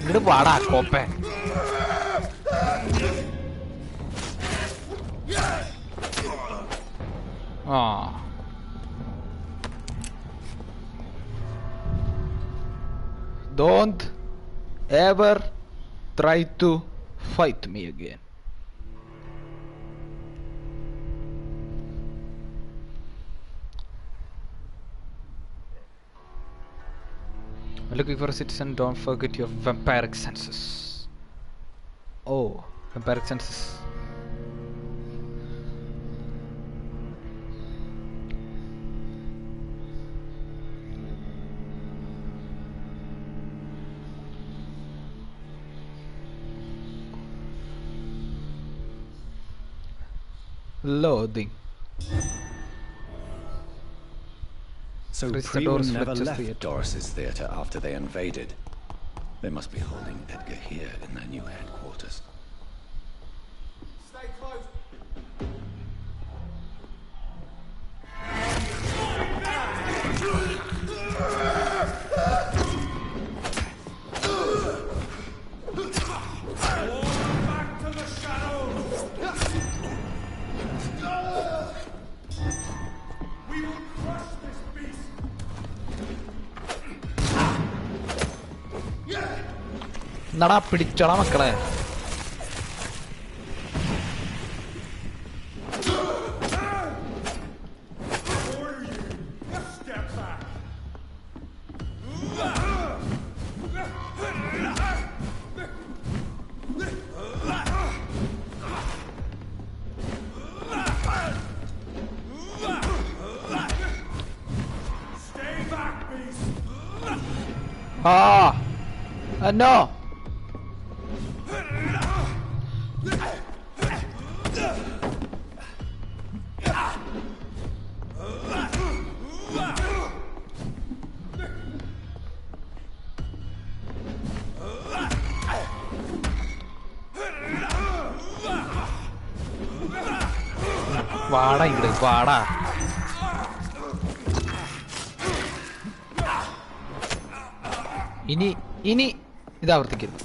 ഇങ്ങോട്ട് പാടാ കോപ്പേ. ആ don't ever try to fight me again. Looking for a citizen, don't forget your vampiric senses. Oh, vampiric senses. Loading. So Prior never left Doris's theatre after they invaded. They must be holding Edgar here in their new headquarters. Stay close. Back to the shadows. We will crush this beast. നടാ പിടിച്ചോളാ മക്കളെ. No. വാടാ ഇങ്ങട് വാടാ. ഇനി ഇതാവർത്തിക്കരുത്.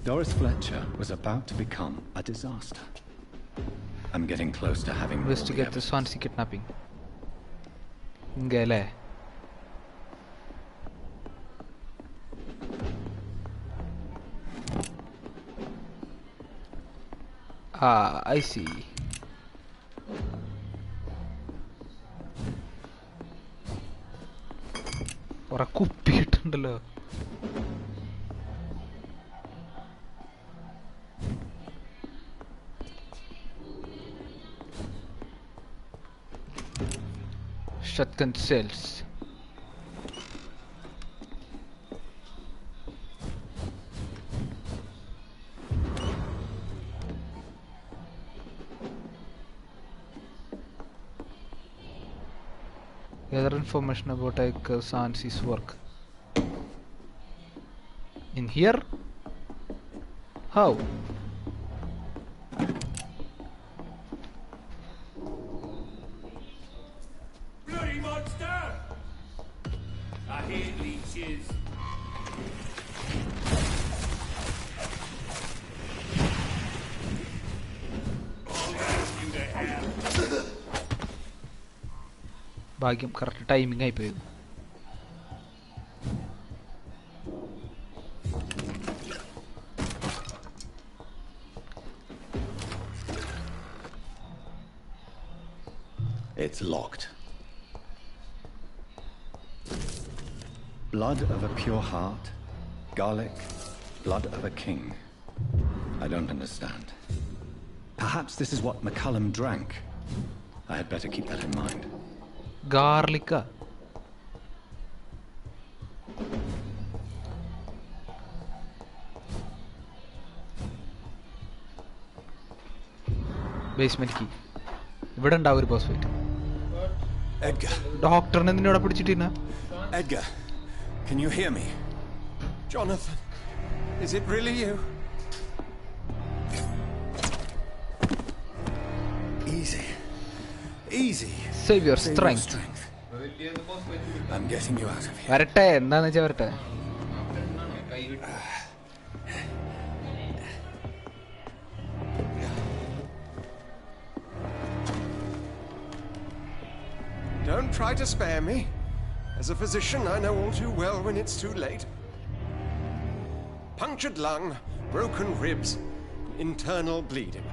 Doris Fletcher was about to become a disaster. I'm getting close to having investigate the Swansea kidnapping. ഇങ്ങല്ലേ I see. ഒരാ കുപ്പിയിട്ടുണ്ടല്ലോ. Shotgun cells. Gather information about Sansi's work. In here? How? Bloody monster! I hate leeches. ഭാഗ്യം correct timing ആയിപ്പോയി. It's locked. Blood of a pure heart, garlic, blood of a king. I don't understand. Perhaps this is what McCullum drank. I had better keep that in mind. Garlica. Basement key. ഇവിടെ ഉണ്ടാവും ഒരു boss fight. Edgar. ഡോക്ടറിനെ നിന്നോട് പിടിച്ചിട്ടില്ല. Edgar, can you hear me? Jonathan, is it really you? Easy. Easy. Save your strength. I'm getting you out of here. വരട്ടെ, എന്താന്ന് വെച്ചാ വരട്ടെ. Don't try to spare me. As a physician, I know all too well when it's too late. Punctured lung, broken ribs, internal bleeding.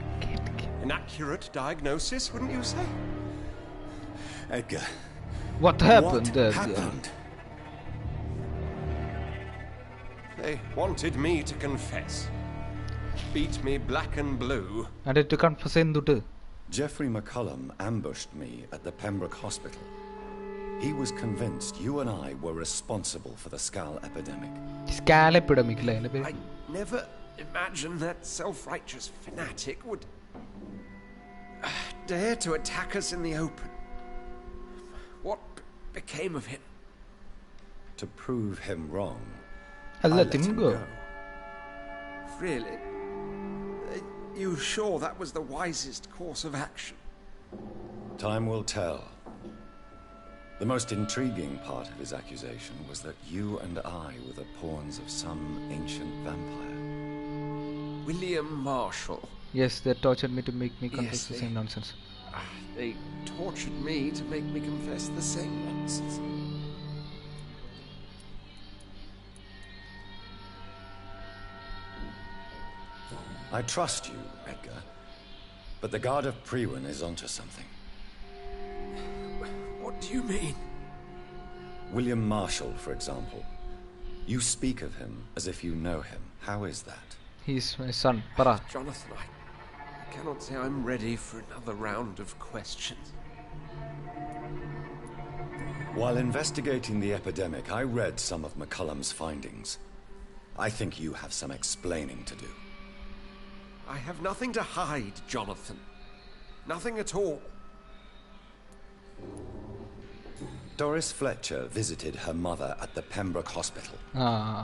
An accurate diagnosis, wouldn't you say? Edgar. What happened? What happened? They wanted me to confess. Beat me black and blue. And to confess endutu. Jeffrey McCullum ambushed me at the Pembroke Hospital. He was convinced you and I were responsible for the Skal epidemic. Skal epidemic, I never imagined that self-righteous fanatic would dare to attack us in the open. What became of him? To prove him wrong, I let him go. Really? Are you sure that was the wisest course of action? Time will tell. The most intriguing part of his accusation was that you and I were the pawns of some ancient vampire. William Marshall. Yes, they tortured me to make me confess the same nonsense. They tortured me to make me confess the same nonsense. I trust you, Edgar, but the Guard of Priwen is onto something. What do you mean? William Marshall, for example. You speak of him as if you know him. How is that? He's my son, Para. Jonathan, I cannot say I'm ready for another round of questions. While investigating the epidemic, I read some of McCullum's findings. I think you have some explaining to do. I have nothing to hide, Jonathan. Nothing at all. Doris Fletcher visited her mother at the Pembroke Hospital.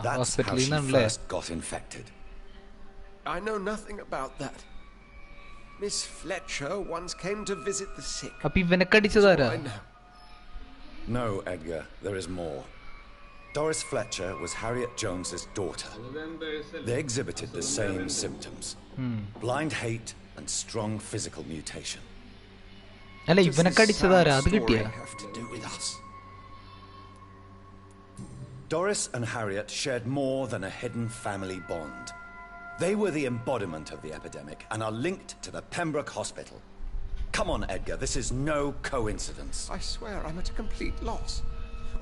That's hospital how she first got infected. I know nothing about that. Miss Fletcher once came to visit the sick. അപ്പൊ ഇവനെ കടിച്ചതാരാ? No, Edgar, there is more. Doris Fletcher was Harriet Jones's daughter. They exhibited the same symptoms. Blind hate and strong physical mutation. അല്ല ഇവനൊക്കെ അടിച്ചതാരാ അത് കിട്ടിയ Doris and Harriet shared more than a hidden family bond. They were the embodiment of the epidemic and are linked to the Pembroke Hospital. Come on, Edgar, this is no coincidence. I swear I'm at a complete loss.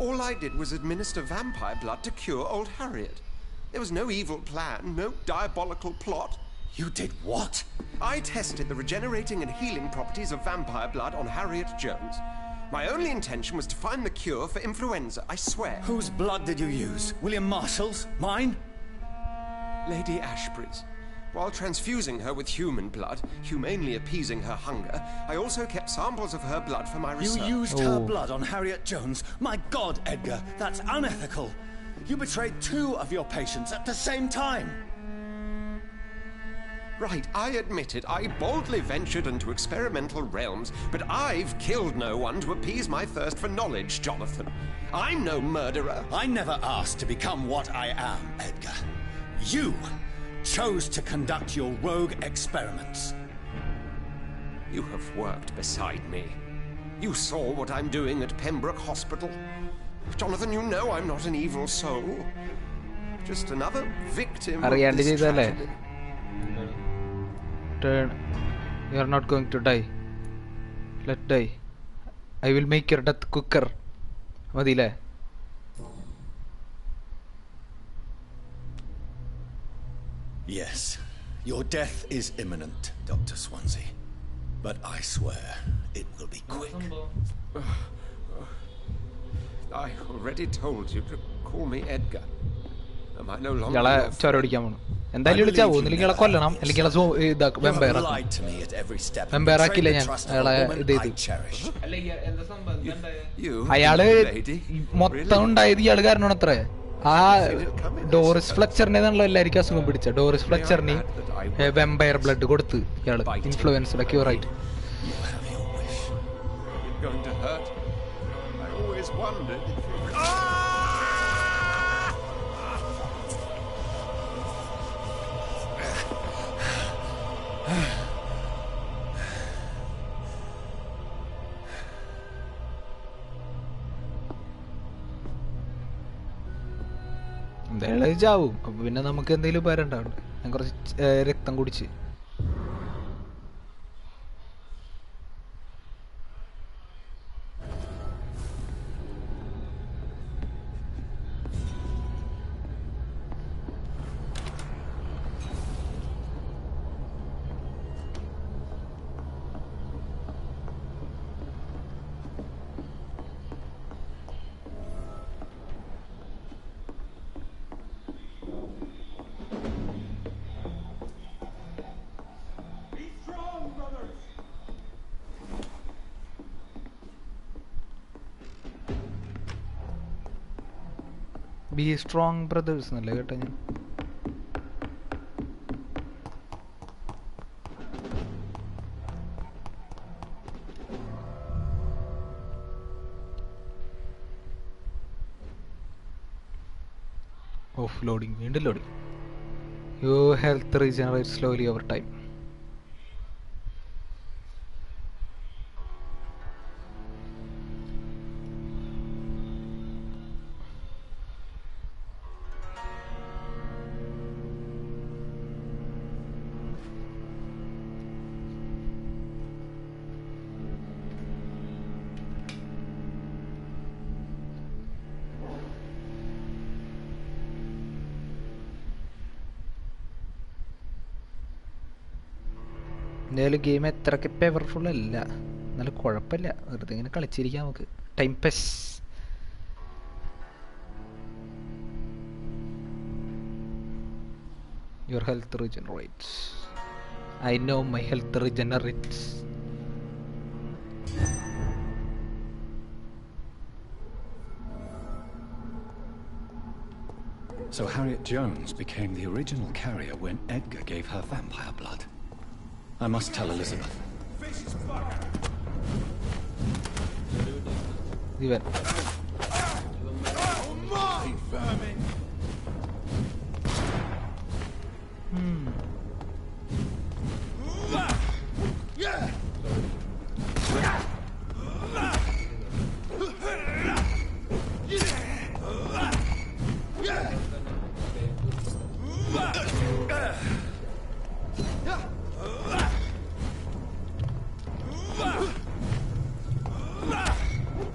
All I did was administer vampire blood to cure old Harriet. There was no evil plan, no diabolical plot. You did what? I tested the regenerating and healing properties of vampire blood on Harriet Jones. My only intention was to find the cure for influenza, I swear. Whose blood did you use? William Marshall's? Mine? Lady Ashbury's. While transfusing her with human blood, humanely appeasing her hunger, I also kept samples of her blood for my research. You used her blood on Harriet Jones? My God, Edgar, that's unethical. You betrayed 2 of your patients at the same time. Right, I admit it. I boldly ventured into experimental realms, but I've killed no one to appease my thirst for knowledge, Jonathan. I'm no murderer. I never asked to become what I am, Edgar. You chose to conduct your rogue experiments. You have worked beside me. You saw what I'm doing at Pembroke Hospital. Jonathan, you know I'm not an evil soul. Just another victim of this tragedy. You are not going to die. Let die. I will make your death quicker. മതിയില്ലേ? Yes, your death is imminent, Dr. Swansea. But I swear it will be quick. I already told you to call me Edgar. Am I no longer? ഇയാളെ ചോരടിക്കാൻ പോണു. എന്തായാലും വിളിച്ചാവോ? ഒന്നില്ലെങ്കിൽ ഇയാളെ കൊല്ലണം, അല്ലെങ്കിൽ ഇയാളെ വെമ്പയർ ആക്കില്ല ഞാൻ. അയാളെ ഇത് അയാള് മൊത്തം ഉണ്ടായത് ഇയാള് കാരണമാണ് അത്രേ. ആ ഡോറിസ് ഫ്ലെച്ചറിനെതാണല്ലോ എല്ലാവർക്കും അസുഖം പിടിച്ച. ഡോറിസ് ഫ്ലെച്ചറിന് വെമ്പയർ ബ്ലഡ് കൊടുത്ത് ഇയാള് ഇൻഫ്ലുവൻസിന്റെ ക്യൂർ ആയിട്ട്. എന്തായാലും ചാവും. അപ്പൊ പിന്നെ നമുക്ക് എന്തെങ്കിലും പേരുണ്ടാവും. ഞാൻ കുറച്ച് രക്തം കുടിച്ച് ബി സ്ട്രോങ് ബ്രദേഴ്സ് എന്നല്ലേ കേട്ടോ ഞാൻ. ഓഫ് ലോഡിങ്, വീണ്ടും loading. Your health regenerate slowly over time. എന്തായാലും ഗെയിം എത്രയൊക്കെ പവർഫുൾ അല്ല, എന്നാലും കുഴപ്പമില്ല. വെറുതെ ഇങ്ങനെ കളിച്ചിരിക്കാം നമുക്ക്. Time pass. Your health regenerates. I know my health regenerates. So Harriet Jones became the original carrier when Edgar gave her vampire blood. I must tell Elizabeth. ഇവൻ.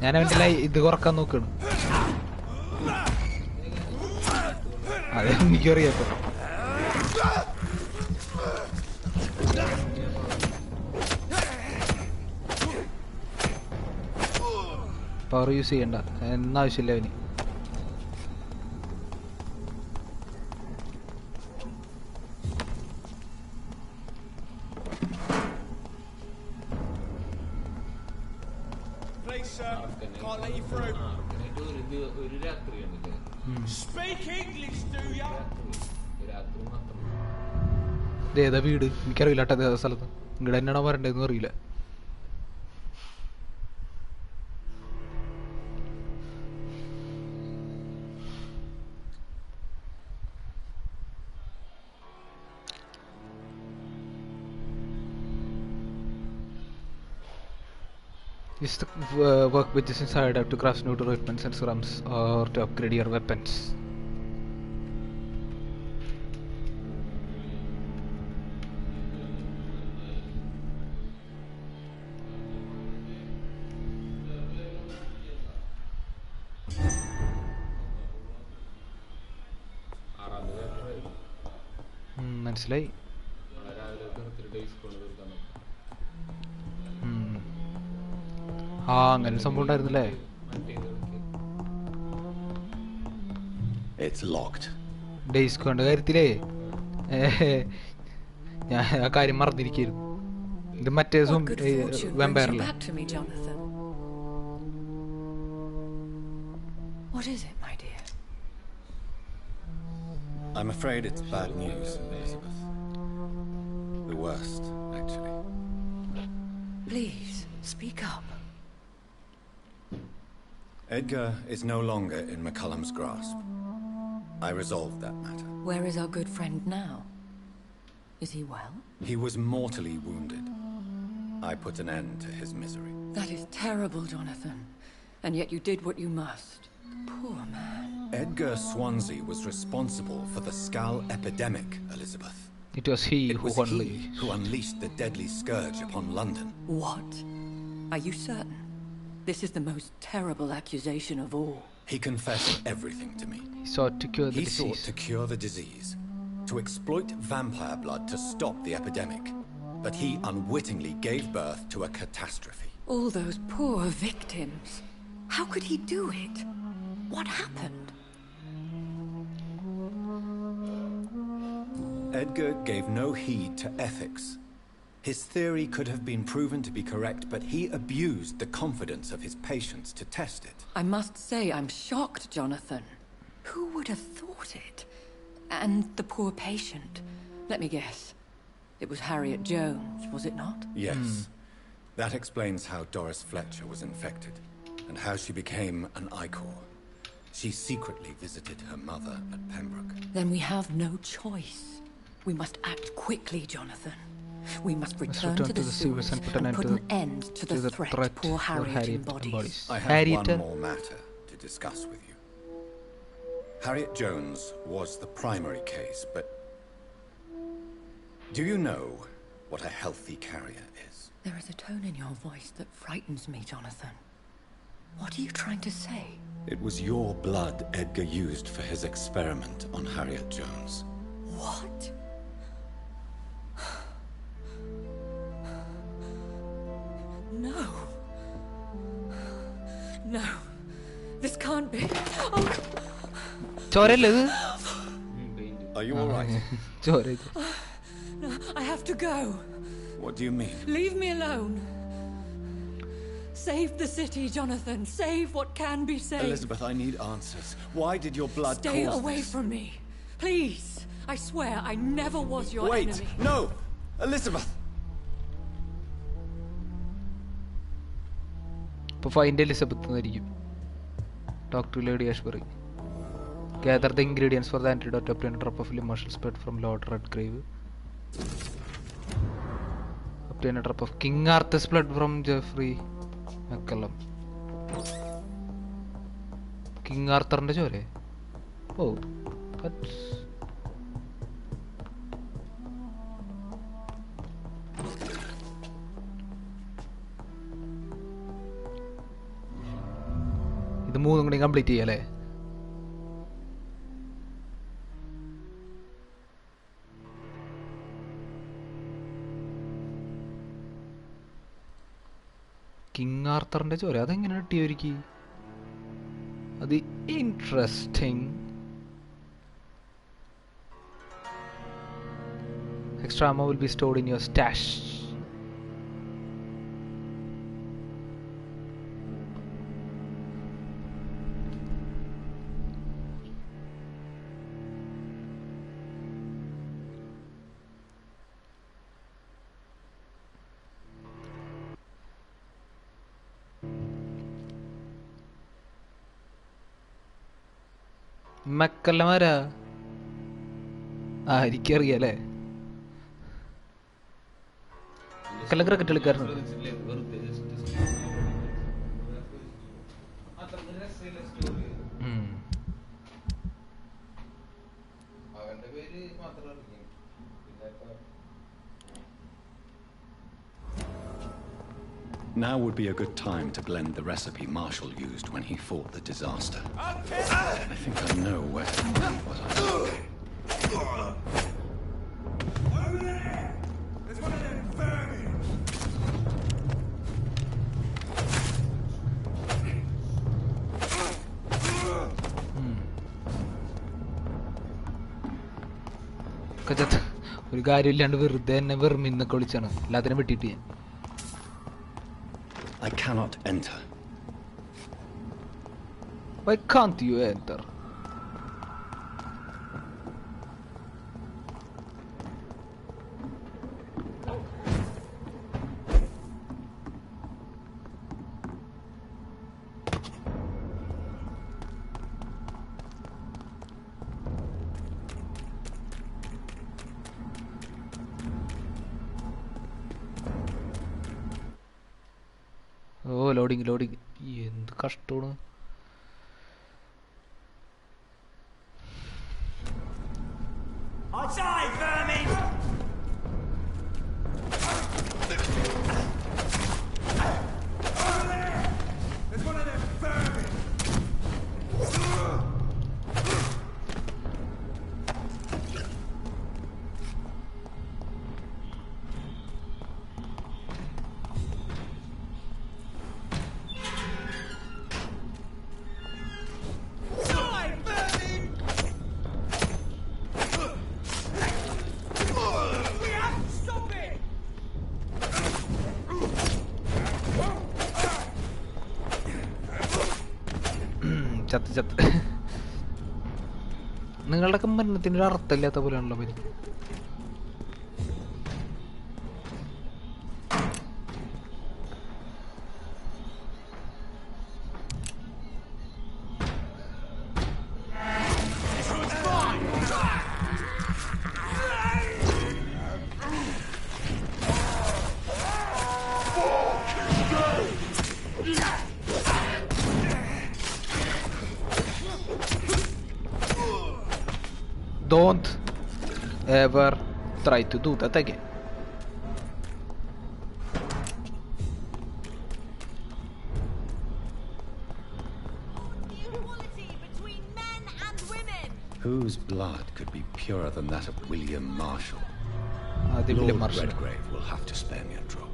ഞാൻ അവൻ്റെ ഇത് കുറക്കാൻ നോക്കണം. അതെ എനിക്കറിയാം. പവർ യൂസ് ചെയ്യണ്ട എന്നാവശ്യമില്ല അവന്. ഏതാ വീട് എനിക്കറിയില്ല കേട്ടോ. ഏതാ സ്ഥലത്ത് ഇങ്ങടെ തന്നെയാണോ വരണ്ടേന്ന് അറിയില്ല. Use the workbenches inside to craft new weapons and serums or to upgrade your weapons. മനസ്സിലായി. അങ്ങനെ സംഭവം ഉണ്ടായിരുന്നില്ലേ? ഡേയ്സ്കോന്റെ കാര്യത്തിലേ ഞാൻ ആ കാര്യം മറന്നിരിക്കുന്നു. ഇത് മറ്റേ വാമ്പയറല്ലേ? I'm afraid it's bad news, Elizabeth. The worst, actually. Please, speak up. Edgar is no longer in McCullum's grasp. I resolved that matter. Where is our good friend now? Is he well? He was mortally wounded. I put an end to his misery. That is terrible, Jonathan. And yet you did what you must. Poor man. Edgar Swansea was responsible for the Skull epidemic, Elizabeth. It was he who unleashed the deadly scourge upon London. What? Are you certain? This is the most terrible accusation of all. He confessed everything to me. He sought to cure the disease. He sought to cure the disease, to exploit vampire blood to stop the epidemic. But he unwittingly gave birth to a catastrophe. All those poor victims. How could he do it? What happened? Edgar gave no heed to ethics. His theory could have been proven to be correct, but he abused the confidence of his patients to test it. I must say I'm shocked, Jonathan. Who would have thought it? And the poor patient. Let me guess. It was Harriet Jones, was it not? Yes. That explains how Doris Fletcher was infected, and how she became an Icor. She secretly visited her mother at Pembroke. Then we have no choice. We must act quickly, Jonathan. We must return to the sewers and put an end to the threat poor Harriet embodies. I have one more matter to discuss with you. Harriet Jones was the primary case, but do you know what a healthy carrier is? There is a tone in your voice that frightens me, Jonathan. What are you trying to say? It was your blood Edgar used for his experiment on Harriet Jones. What? No. No. This can't be. Oh. Are you all right? No, I have to go. What do you mean? Leave me alone. Save the city, Jonathan. Save what can be saved. Elizabeth, I need answers. Why did your blood Stay cause away this? from me. Please. I swear I never was your enemy. Wait! No! Elizabeth! ഇപ്പോൾ find Elizabeth എന്നായിരിക്കും. Talk to Lady Ashbury. Gather the ingredients for the antidote. Obtain a drop of immersion spirit from Lord Redgrave. Obtain a drop of King Arthur's blood from Geoffrey McCallum. King Arthur ന്റെ ചോരേ? Oh, that's... ഇത് മൂന്നും കൂടി complete ചെയ്യാല്ലേ? King ആർത്തറിന്റെ ചോര അതെങ്ങനെ കിട്ടിയവർക്ക്? അത് interesting. Extra ammo will be stored in your stash. മക്കല്ലമാരാ എനിക്കറിയാലേ. മക്കല്ല ക്രിക്കറ്റ് കളിക്കാറുണ്ട്. Now would be a good time to blend the recipe Marshall used when he fought the disaster. I think I know where to find what I need. Over there! There's one of them vermin! ഒരു കാര്യമില്ലാണ്ട് വെറുതെ തന്നെ വെറുമിന്നൊക്കെ വിളിച്ചാണ് എല്ലാത്തിനും വെട്ടിയിട്ട് ഞാൻ. I cannot enter. Why can't you enter? Loading എന്ത് കഷ്ടമാണ്. ചത്ത് നിങ്ങളുടെയൊക്കെ മരണത്തിന് ഒരു അർത്ഥമില്ലാത്ത പോലെയാണല്ലോ പേര്. Don't ever try to do that again. Equality between men and women. Whose blood could be purer than that of William Marshall? William Lord Marshall. Redgrave will have to spare me a drop.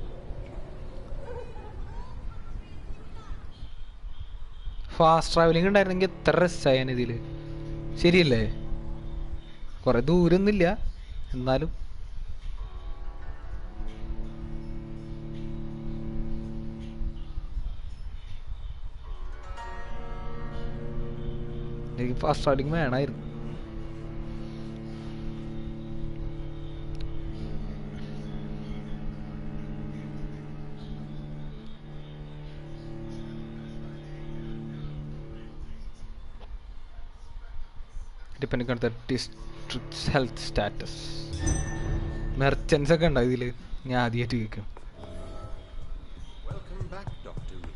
Fast travelling ഉണ്ടായിരുന്നെങ്കിൽ എത്ര രസമായാണ് ഇതില്. ശരിയല്ലേ? കുറെ ദൂരമൊന്നുമില്ല എന്നാലും എനിക്ക് fast travelling വേണമായിരുന്നു. Depending on the districts health status. Merchants ഒക്കെ ഉണ്ടോ ഇതിൽ? ഞാൻ ആദ്യമായിട്ട് കേൾക്കും. Welcome back, Dr. Reed.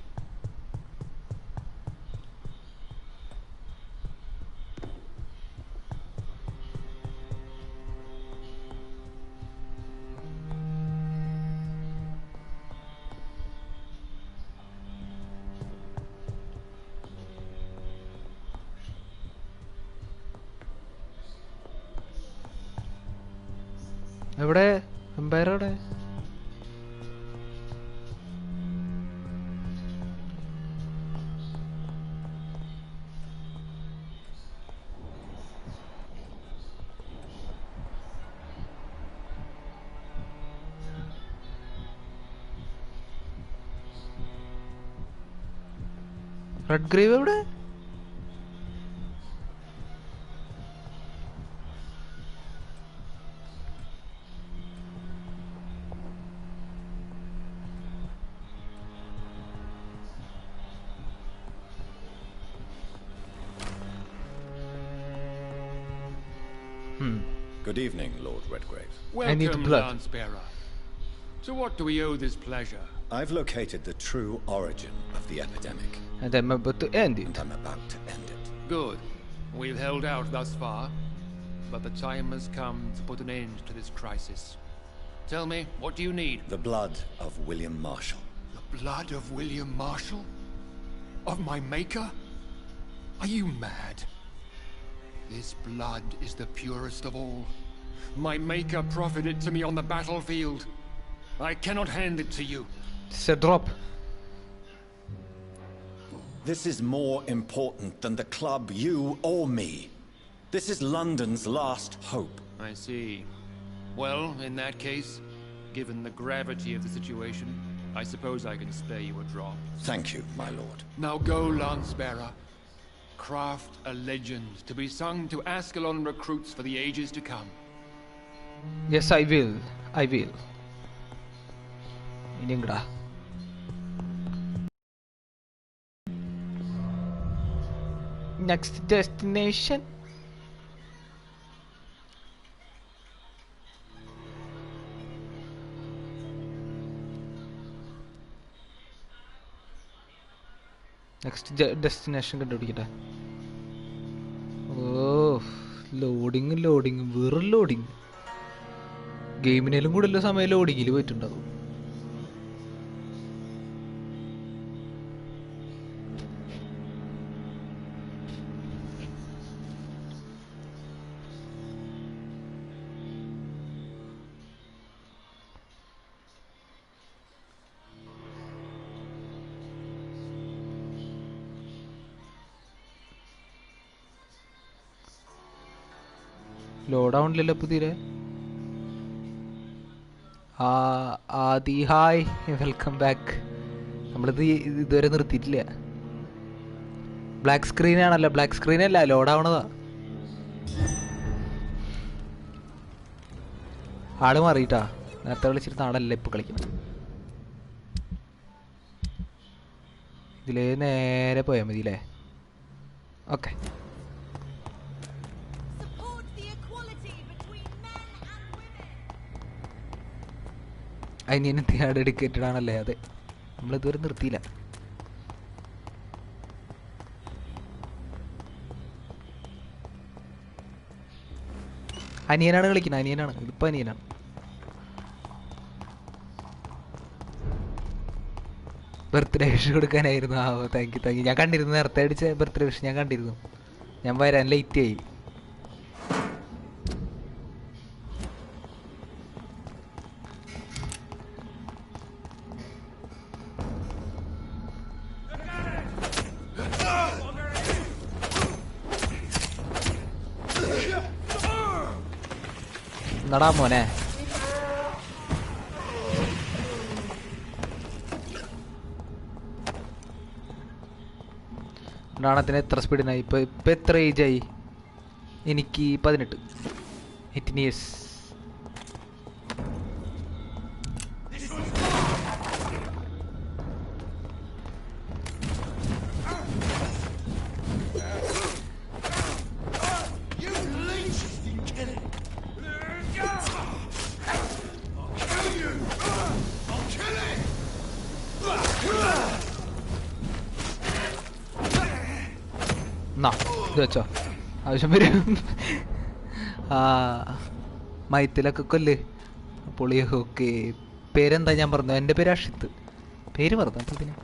എവിടെ എംപയർ എവിടെ? റെഡ് ഗ്രേവ് എവിടെ? Good evening, Lord Redgrave. Welcome, Lance-Bearer. To what do we owe this pleasure? I've located the true origin of the epidemic. And I'm about to end it. And I'm about to end it. Good. We've held out thus far, but the time has come to put an end to this crisis. Tell me, what do you need? The blood of William Marshall. The blood of William Marshall? Of my maker? Are you mad? This blood is the purest of all. My maker profited to me on the battlefield. I cannot hand it to you. It's a drop. This is more important than the club, you or me. This is London's last hope. I see. Well, in that case, given the gravity of the situation, I suppose I can spare you a drop. Thank you, my lord. Now go, Lance-Bearer. Craft a legend to be sung to Ascalon recruits for the ages to come. Yes, I will. I will. Iningda. Next destination. നെക്സ്റ്റ് ഡെസ്റ്റിനേഷൻ കണ്ടുപിടിക്കട്ടെ. Oh loading വെറും loading. ഗെയിമിനേലും കൂടുതൽ സമയം ലോഡിങ്ങിൽ പോയിട്ടുണ്ടാവും. ലോഡൗണിലല്ലോ പുതിയ ആദി. Hi, welcome back. നമ്മളിത് ഇതുവരെ നിർത്തിയിട്ടില്ല. ബ്ലാക്ക് സ്ക്രീനാണല്ലോ. ബ്ലാക്ക് സ്ക്രീനല്ല, ലോഡാവണതാ. ആള് മാറിയിട്ടാ. നേരത്തെ വിളിച്ചിരുന്ന ആളല്ല ഇപ്പൊ കളിക്കുന്നത്. ഇതിലേ നേരെ പോയാൽ മതി അല്ലേ? ഓക്കെ. അനിയന് ഡെഡിക്കേറ്റഡ് ആണല്ലേ? അതെ, നമ്മളിതുവരെ നിർത്തിയില്ല. അനിയനാണ് കളിക്കുന്നത്. അനിയനാണ് ഇതിപ്പോ. അനിയനാണ്. ബർത്ത്ഡേ വിഷ് കൊടുക്കാനായിരുന്നു. ആ താങ്ക് യു. ഞാൻ കണ്ടിരുന്നു നേരത്തെ അടിച്ച ബർത്ത്ഡേ വിഷ് ഞാൻ കണ്ടിരുന്നു. ഞാൻ വരാൻ ലേറ്റ് ആയി. നടാ മോനെ. നാണത്തിന് എത്ര സ്പീഡിനായി? ഇപ്പം എത്ര ഏജായി? എനിക്ക് 18. 18 years. You ഇത് വെച്ചോ, ആവശ്യം വരും. മയത്തിലൊക്കെ കൊല്ല് പൊളി. ഓക്കെ, പേരെന്താ ഞാൻ പറഞ്ഞു? എൻ്റെ പേര് അഷിത്ത്. പേര് പറഞ്ഞു അപ്പൊ പിന്നെ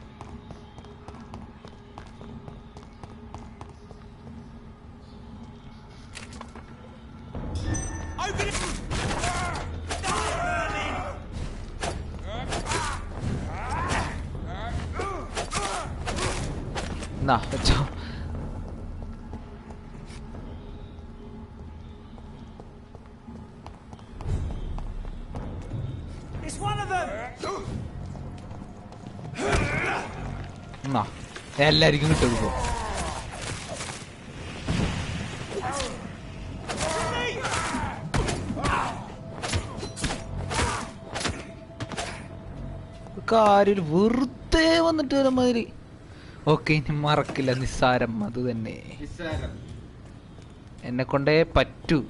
വെച്ചോ. എല്ലാരിക്കും കിട്ടും. കാര്യം വെറുതെ വന്നിട്ട് വരുമാതിരി. ഓക്കെ, ഇനി മറക്കില്ല. നിസ്സാരം, അത് തന്നെ എന്നെ കൊണ്ടേ പറ്റൂ.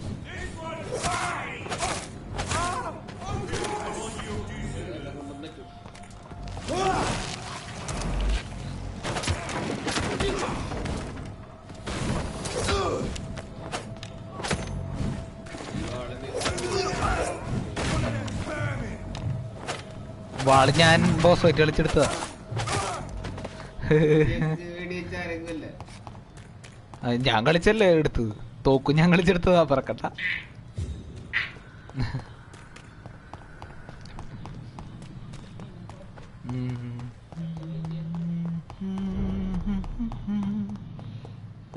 വാള് ഞാൻ ബോസ് ഫൈറ്റ് കളിച്ചെടുത്തതാ. ഞാൻ കളിച്ചല്ലേ എടുത്തത്. തോക്കും ഞാൻ കളിച്ചെടുത്തതാ, പറക്കട്ട.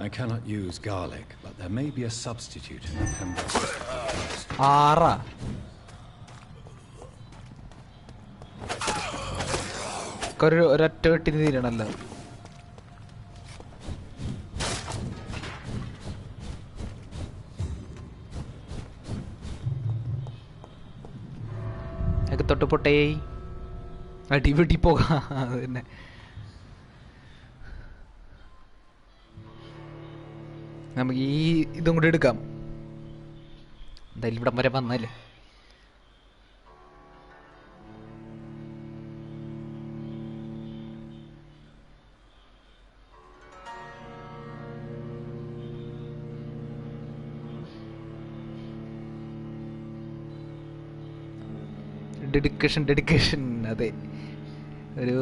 I cannot use garlic, but there may be a substitute in the Pembroke. ആറാ ഒരൊറ്റ വെട്ടി തീരണല്ലോ. ഒക്കെ തൊട്ട് പൊട്ടേ അടി വെട്ടി പോകാം. അത് തന്നെ. നമുക്ക് ഈ ഇതും കൂടി എടുക്കാം. എന്തായാലും ഇവിടം വരെ വന്നല്ലേ. ഡെഡിക്കേഷൻ അതെ. ഒരു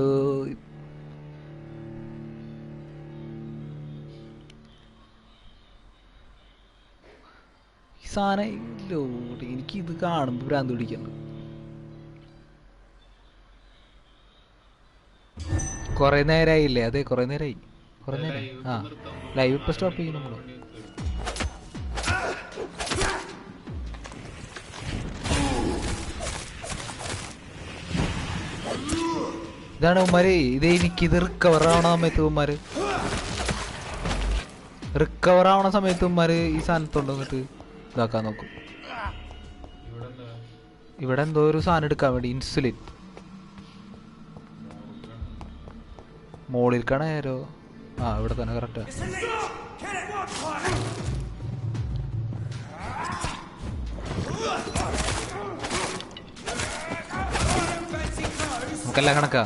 ഈ സാധനം എനിക്കിത് കാണുമ്പോൾ ഭ്രാന്ത് പിടിക്കുന്നുണ്ട്. കുറെ നേരമായില്ലേ? അതെ, കുറെ നേരമായി. ലൈവ് ഇപ്പൊ സ്റ്റോപ്പ് ചെയ്യും നമ്മള്. ഇതാണ് ഉമ്മാര്. എനിക്കിത് റിക്കവർ ആവണ സമയത്ത് ഉമ്മാര് ഈ സാധനത്തോണ്ട് വന്നിട്ട് ഇതാക്കാൻ നോക്കും. ഇവിടെ എന്തോ ഒരു സാധനം എടുക്കാൻ വേണ്ടി ഇൻസുലിൻ മോളിൽ കാണാരോ. ഇവിടെ തന്നെ കറക്റ്റാ. നമുക്കെല്ലാം കണക്കാ.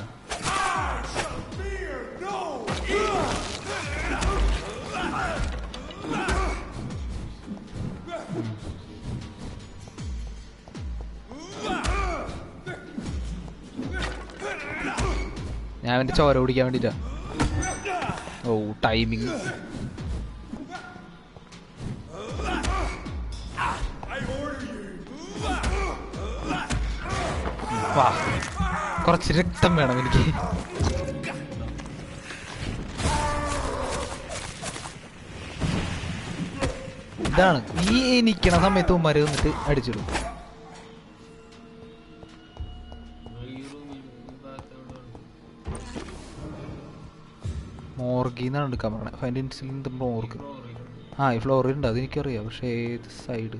ഞാൻ അവന്റെ ചോര കുടിക്കാൻ വേണ്ടിട്ടാ. ഓ, ടൈമിങ്. കുറച്ച് രക്തം വേണം എനിക്ക്. ഇതാണ് ഈ നിക്കണ സമയത്ത് ഉമ്മാര് വന്നിട്ട് അടിച്ചിടും. മോർഗിന്നാണ് എടുക്കാൻ പറഞ്ഞത്. ഫൈൻഡ് മോർഗ്. ഈ ഫ്ലോറിൽ ഉണ്ട്, അതെനിക്കറിയാം. പക്ഷേ ഏത് സൈഡ്?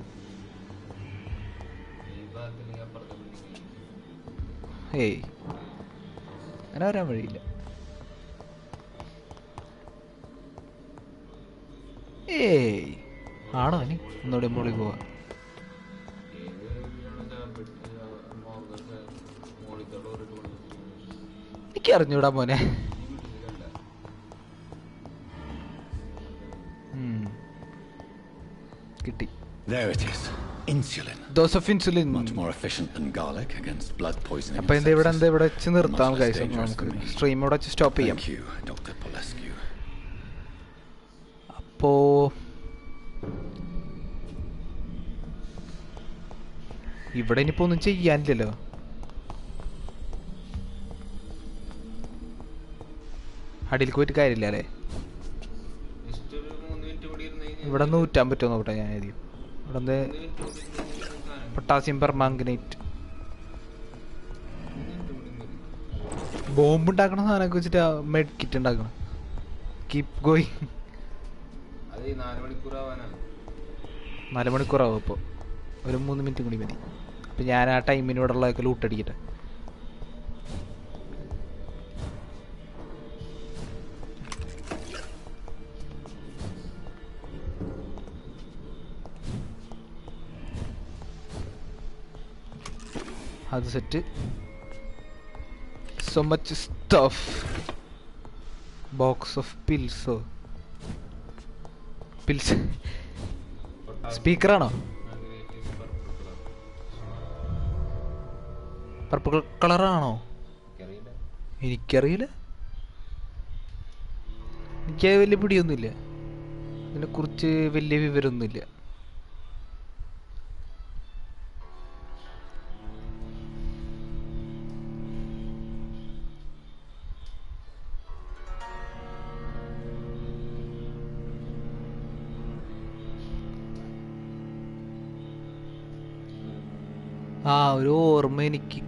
ഏയ്, അങ്ങനെ വരാൻ വഴിയില്ല. ഏയ്, ആണോ? ഇനി ഒന്നുകൂടെ മുകളിൽ പോവാ. എനിക്ക് അറിഞ്ഞൂടാ മോനെ. There it is. Insulin. Dose of insulin. Much more efficient than garlic against blood poisoning. അപ്പോൾ എന്താ ഇവിടെ വെച്ച് നിർത്താം ഗൈസ്. നമുക്ക് സ്ട്രീം ഇവിടെ വെച്ച് സ്റ്റോപ്പ് ചെയ്യാം. അപ്പോൾ ഇവിടെ ഇനിയിപ്പോൾ ഒന്നും ചെയ്യാനില്ലല്ലോ. അടിയിൽ പോയിട്ട് കാര്യമില്ല അല്ലേ? ഇവിടെ നിന്ന് ഊറ്റാൻ പറ്റുമോ നോക്കട്ടെ ഞാൻ ആദ്യം. ഇവിടെ നിന്ന് പൊട്ടാസ്യം പെർമാംഗനേറ്റ് ബോംബ് ഉണ്ടാക്കണ സാധനമൊക്കെ വെച്ചിട്ട് മെഡ് കിറ്റ് ഉണ്ടാക്കണം. Keep going. 4 മണിക്കൂറാവും. അപ്പോൾ ഒരു 3 മിനിറ്റ് കൂടി മതി. അപ്പം ഞാൻ ആ ടൈമിന് ഇവിടെ ഉള്ളതൊക്കെ ലൂട്ടടിക്കട്ടെ. അത് set. So much stuff. Box of pills. Pills. സ്പീക്കറാണോ? പർപ്പിൾ കളറാണോ? എനിക്കറിയില്ല. എനിക്ക് വലിയ പിടിയൊന്നുമില്ല. ഇതിനെക്കുറിച്ച് വലിയ വിവരമൊന്നുമില്ല. ഒരു ഓർമ്മ എനിക്ക്.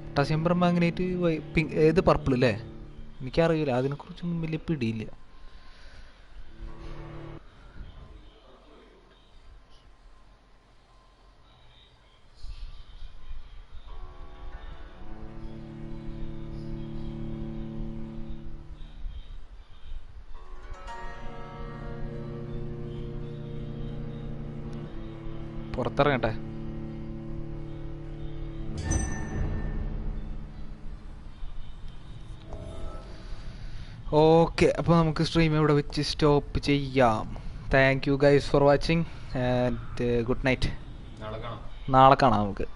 പൊട്ടാസ്യം പെർമാംഗനേറ്റ് പിങ്ക് ഏത് പർപ്പിൾ അല്ലേ? എനിക്കറിയില്ല. അതിനെക്കുറിച്ചൊന്നും വലിയ പിടിയില്ല. പുറത്തിറങ്ങട്ടെ. ഓക്കെ, അപ്പോൾ നമുക്ക് സ്ട്രീം ഇവിടെ വെച്ച് സ്റ്റോപ്പ് ചെയ്യാം. Thank you guys for watching and good night. നാളെ കാണാം നമുക്ക്.